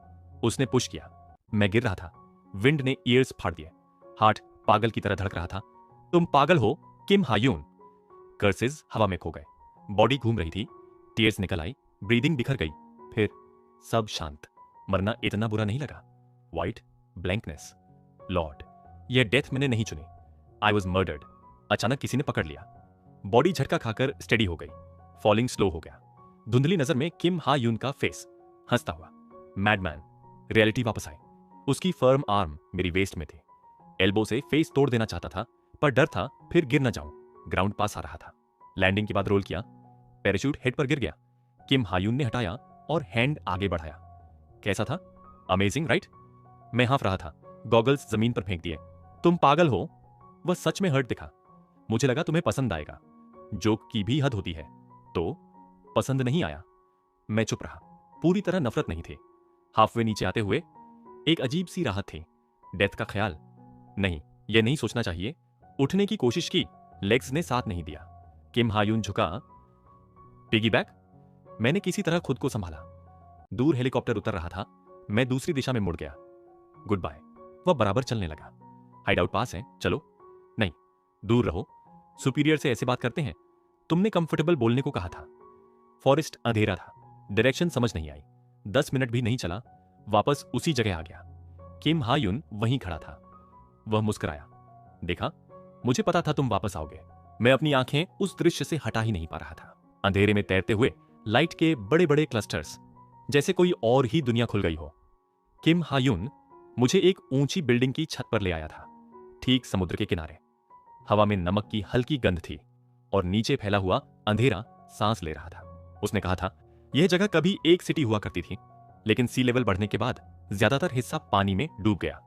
उसने पुश किया, मैं गिर रहा था। विंड ने ईयर्स फाड़ दिए, हार्ट पागल की तरह धड़क रहा था। तुम पागल हो किम हायून। कर्सेस हवा में खो गए, बॉडी घूम रही थी, टीयर्स निकल आई, ब्रीदिंग बिखर गई। फिर सब शांत। मरना इतना बुरा नहीं लगा। White blankness. लॉर्ड, यह डेथ मैंने नहीं चुनी। I was murdered. अचानक किसी ने पकड़ लिया। बॉडी झटका खाकर स्टेडी हो गई, फॉलिंग स्लो हो गया। धुंधली नजर में किम हा यून का फेस, हंसता हुआ। मैडमैन। रियलिटी वापस आई। उसकी फर्म आर्म मेरी वेस्ट में थी। एल्बो से फेस तोड़ देना चाहता था, पर डर था फिर गिर न जाऊं। ग्राउंड पास आ रहा था। लैंडिंग के बाद रोल किया, पैराशूट हेड पर गिर गया। किम हायून ने हटाया और हैंड आगे बढ़ाया। कैसा था? Amazing right? मैं हाँफ रहा था, गॉगल्स जमीन पर फेंक दिए। तुम पागल हो? वह सच में हर्ट दिखा। मुझे लगा तुम्हें पसंद आएगा। जोक की भी हद होती है। तो पसंद नहीं आया। मैं चुप रहा। पूरी तरह नफरत नहीं थी। हाफवे नीचे आते हुए एक अजीब सी राहत थी। डेथ का ख्याल नहीं, यह नहीं सोचना चाहिए। उठने की कोशिश की, लेग्स ने साथ नहीं दिया। किम हायून झुका, पिगी बैक। मैंने किसी तरह खुद को संभाला। दूर हेलीकॉप्टर उतर रहा था। मैं दूसरी दिशा में मुड़ गया। Goodbye. वह बराबर चलने लगा। हाइड आउट पास है, चलो। नहीं, दूर रहो। सुपीरियर से ऐसे बात करते हैं? तुमने कंफर्टेबल बोलने को कहा था। फॉरेस्ट अंधेरा था, डायरेक्शन समझ नहीं आई। 10 मिनट भी नहीं चला, वापस उसी जगह आ गया। किम हायून वहीं खड़ा था। वह मुस्कुराया। देखा, मुझे पता था तुम वापस आओगे। मैं अपनी आंखें उस दृश्य से हटा ही नहीं पा रहा था। अंधेरे में तैरते हुए लाइट के बड़े बड़े क्लस्टर्स, जैसे कोई और ही दुनिया खुल गई हो। किम हायून मुझे एक ऊंची बिल्डिंग की छत पर ले आया था, ठीक समुद्र के किनारे। हवा में नमक की हल्की गंध थी और नीचे फैला हुआ अंधेरा सांस ले रहा था। उसने कहा था, यह जगह कभी एक सिटी हुआ करती थी, लेकिन सी लेवल बढ़ने के बाद ज्यादातर हिस्सा पानी में डूब गया।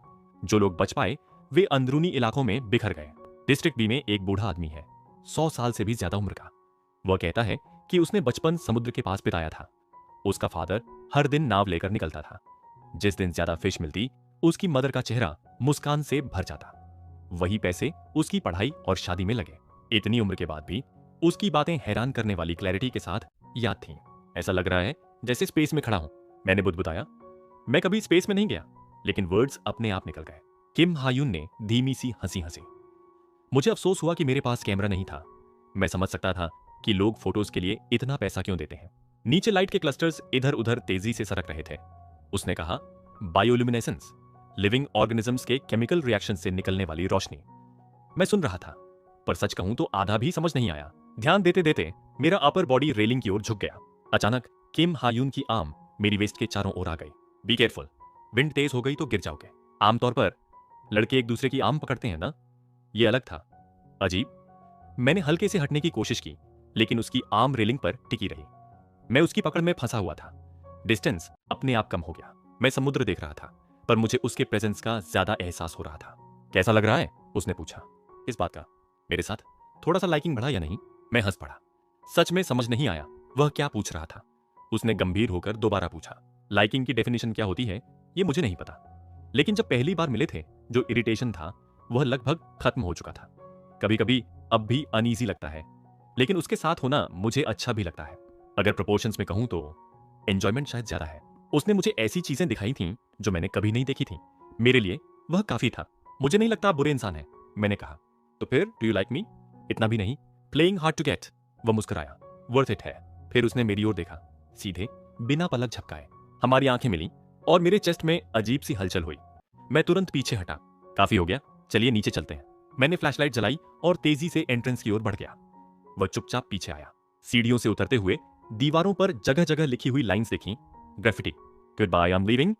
जो लोग बच पाए वे अंदरूनी इलाकों में बिखर गए। डिस्ट्रिक्ट बी में एक बूढ़ा आदमी है, 100 साल से भी ज्यादा उम्र का। वह कहता है कि उसने बचपन समुद्र के पास बिताया था। उसका फादर हर दिन नाव लेकर निकलता था। जिस दिन ज्यादा फिश मिलती, उसकी मदर का चेहरा मुस्कान से भर जाता। वही पैसे उसकी पढ़ाई और शादी में लगे। इतनी उम्र के बाद भी उसकी बातें हैरान करने वाली क्लैरिटी के साथ याद थीं। ऐसा लग रहा है जैसे स्पेस में खड़ा हूं। मैंने बुदबुदाया, मैं कभी स्पेस में नहीं गया, लेकिन वर्ड्स अपने आप निकल गए। किम हायून ने धीमी सी हंसी हंसी। मुझे अफसोस हुआ कि मेरे पास कैमरा नहीं था। मैं समझ सकता था कि लोग फोटोज के लिए इतना पैसा क्यों देते हैं। नीचे लाइट के क्लस्टर्स इधर उधर तेजी से सरक रहे थे। उसने कहा, बायोल्यूमिनेसेंस, लिविंग ऑर्गेनिजम्स के केमिकल रिएक्शन से निकलने वाली रोशनी। मैं सुन रहा था, पर सच कहूं तो आधा भी समझ नहीं आया। ध्यान देते देते मेरा अपर बॉडी रेलिंग की ओर झुक गया। अचानक किम हायून की आर्म मेरी वेस्ट के चारों ओर आ गई। बी केयरफुल, विंड तेज हो गई तो गिर जाओगे। आमतौर पर लड़के एक दूसरे की आर्म पकड़ते हैं ना, यह अलग था, अजीब। मैंने हल्के से हटने की कोशिश की, लेकिन उसकी आर्म रेलिंग पर टिकी रही। मैं उसकी पकड़ में फंसा हुआ था। डिस्टेंस अपने आप कम हो गया। मैं समुद्र देख रहा था, पर मुझे उसके प्रेजेंस का ज्यादा एहसास हो रहा था। कैसा लग रहा है? उसने पूछा। इस बात का? मेरे साथ थोड़ा सा लाइकिंग बढ़ा या नहीं? मैं हंस पड़ा। सच में समझ नहीं आया वह क्या पूछ रहा था। उसने गंभीर होकर दोबारा पूछा, लाइकिंग की डेफिनेशन क्या होती है ये मुझे नहीं पता, लेकिन जब पहली बार मिले थे जो इरिटेशन था वह लगभग खत्म हो चुका था। कभी कभी अब भी अनईजी लगता है, लेकिन उसके साथ होना मुझे अच्छा भी लगता है। अगर प्रोपोर्शंस में कहूं तो एंजॉयमेंट शायद ज्यादा है। उसने मुझे ऐसी चीजें दिखाई थीं जो मैंने कभी नहीं देखी थीं। मेरे लिए वह काफी था। मुझे नहीं लगता आप बुरे इंसान हैं, मैंने कहा। तो फिर डू यू लाइक मी? इतना भी नहीं, प्लेइंग हार्ड टू गेट। वह मुस्कुराया, वर्थ इट है। फिर उसने मेरी ओर देखा, सीधे, बिना पलक झपकाए। हमारी आंखें मिली और मेरे चेस्ट में अजीब सी हलचल हुई। मैं तुरंत पीछे हटा। काफी हो गया, चलिए नीचे चलते हैं। मैंने फ्लैशलाइट जलाई और तेजी से एंट्रेंस की ओर बढ़ गया। वह चुपचाप पीछे आया। सीढ़ियों से उतरते हुए दीवारों पर जगह जगह लिखी हुई लाइंस देखी। Graffiti, goodbye, I am leaving.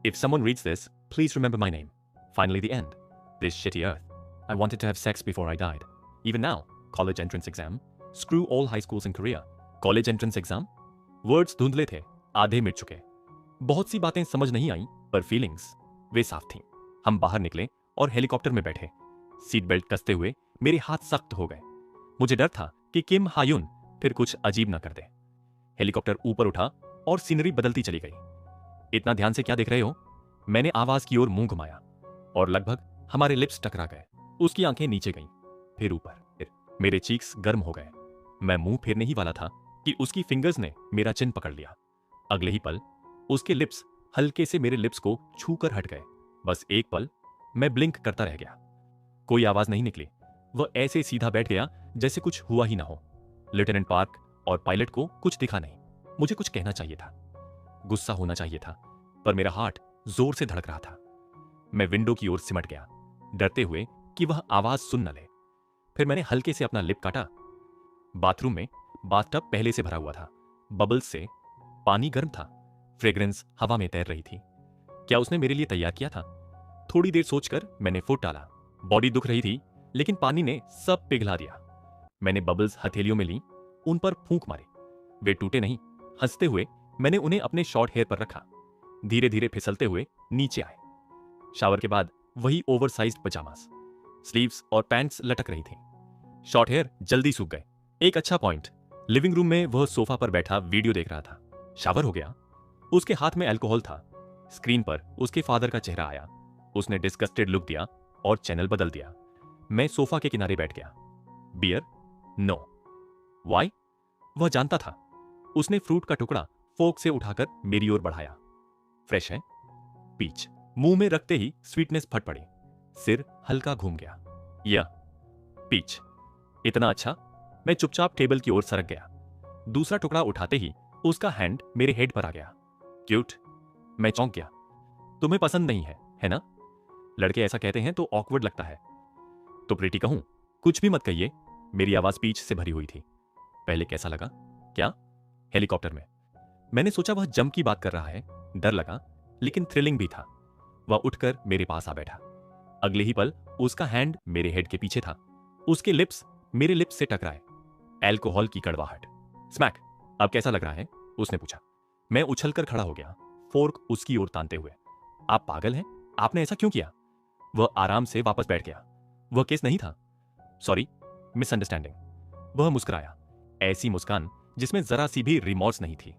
If someone reads this, please remember my name. Finally the end, this shitty earth. I wanted to have sex before I died. Even now, college entrance exam. Screw all high schools in Korea. College entrance exam? Words धुंधले थे, आधे मिट चुके। बहुत सी बातें समझ नहीं आई, पर फीलिंग्स वे साफ थीं। हम बाहर निकले और हेलीकॉप्टर में बैठे। सीट बेल्ट कसते हुए मेरे हाथ सख्त हो गए। मुझे डर था कि किम हायून फिर कुछ अजीब ना कर दे। हेलीकॉप्टर ऊपर उठा और सीनरी बदलती चली गई। इतना ध्यान से क्या देख रहे हो? मैंने आवाज की ओर मुंह घुमाया। और लगभग हमारे लिप्स टकरा गए। उसकी आंखें नीचे गईं, फिर ऊपर, फिर मेरे चीक्स गर्म हो गए। मैं मुंह फेरने ही वाला था कि उसकी फिंगर्स ने मेरा चिन पकड़ लिया। अगले ही पल उसके लिप्स हल्के से मेरे लिप्स को छूकर हट गए। बस एक पल मैं ब्लिंक करता रह गया। कोई आवाज नहीं निकली। वह ऐसे सीधा बैठ गया जैसे कुछ हुआ ही ना हो। लेफ्टिनेंट पार्क और पायलट को कुछ दिखा नहीं। मुझे कुछ कहना चाहिए था, गुस्सा होना चाहिए था, पर मेरा हार्ट जोर से धड़क रहा था। मैं विंडो की ओर सिमट गया, डरते हुए कि वह आवाज सुन न ले। फिर मैंने हल्के से अपना लिप काटा। बाथरूम में बाथटब पहले से भरा हुआ था। बबल्स से पानी गर्म था। फ्रेग्रेंस हवा में तैर रही थी। क्या उसने मेरे लिए तैयार किया था? थोड़ी देर सोचकर मैंने फुट डाला। बॉडी दुख रही थी, लेकिन पानी ने सब पिघला दिया। मैंने बबल्स हथेलियों में ली, उन पर फूंक मारी। वे टूटे नहीं। हंसते हुए मैंने उन्हें अपने शॉर्ट हेयर पर रखा। धीरे धीरे फिसलते हुए नीचे आए। शावर के बाद वही ओवरसाइज्ड पजामास, स्लीव्स और पैंट्स लटक रही थी। शॉर्ट हेयर जल्दी सूख गए। एक अच्छा पॉइंट, लिविंग रूम में वह सोफा पर बैठा वीडियो देख रहा था। शावर हो गया। उसके हाथ में अल्कोहल था। स्क्रीन पर उसके फादर का चेहरा आया। उसने डिस्गस्टेड लुक दिया और चैनल बदल दिया। मैं सोफा के किनारे बैठ गया। बियर? नो। वाई? वह जानता था। उसने फ्रूट का टुकड़ा फोर्क से उठाकर मेरी ओर बढ़ाया। फ्रेश है? पीच। मुंह में रखते ही स्वीटनेस फट पड़ी। सिर हल्का घूम गया। या पीच। इतना अच्छा? मैं चुपचाप टेबल की ओर सरक गया। दूसरा टुकड़ा उठाते ही उसका हैंड मेरे हेड पर आ गया। क्यूट। मैं चौंक गया। तुम्हें पसंद नहीं है ना? लड़के ऐसा कहते हैं तो ऑकवर्ड लगता है। तो प्रीति कहूं? कुछ भी मत कहिए। मेरी आवाज पीच से भरी हुई थी। पहले कैसा लगा? क्या? हेलीकॉप्टर में। मैंने सोचा वह जंप की बात कर रहा है। डर लगा, लेकिन थ्रिलिंग भी था। वह उठकर मेरे पास आ बैठा। अगले ही पल उसका हैंड मेरे हेड के पीछे था। उसके लिप्स मेरे लिप्स से टकराए। एल्कोहल की कड़वाहट। स्मैक। अब कैसा लग रहा है? उसने पूछा। मैं उछलकर खड़ा हो गया, फोर्क उसकी ओर तानते हुए। आप पागल हैं? आपने ऐसा क्यों किया? वह आराम से वापस बैठ गया। वह केस नहीं था। Sorry, misunderstanding. वह मुस्कुराया, ऐसी मुस्कान जिसमें जरा सी भी रिमॉर्स नहीं थी।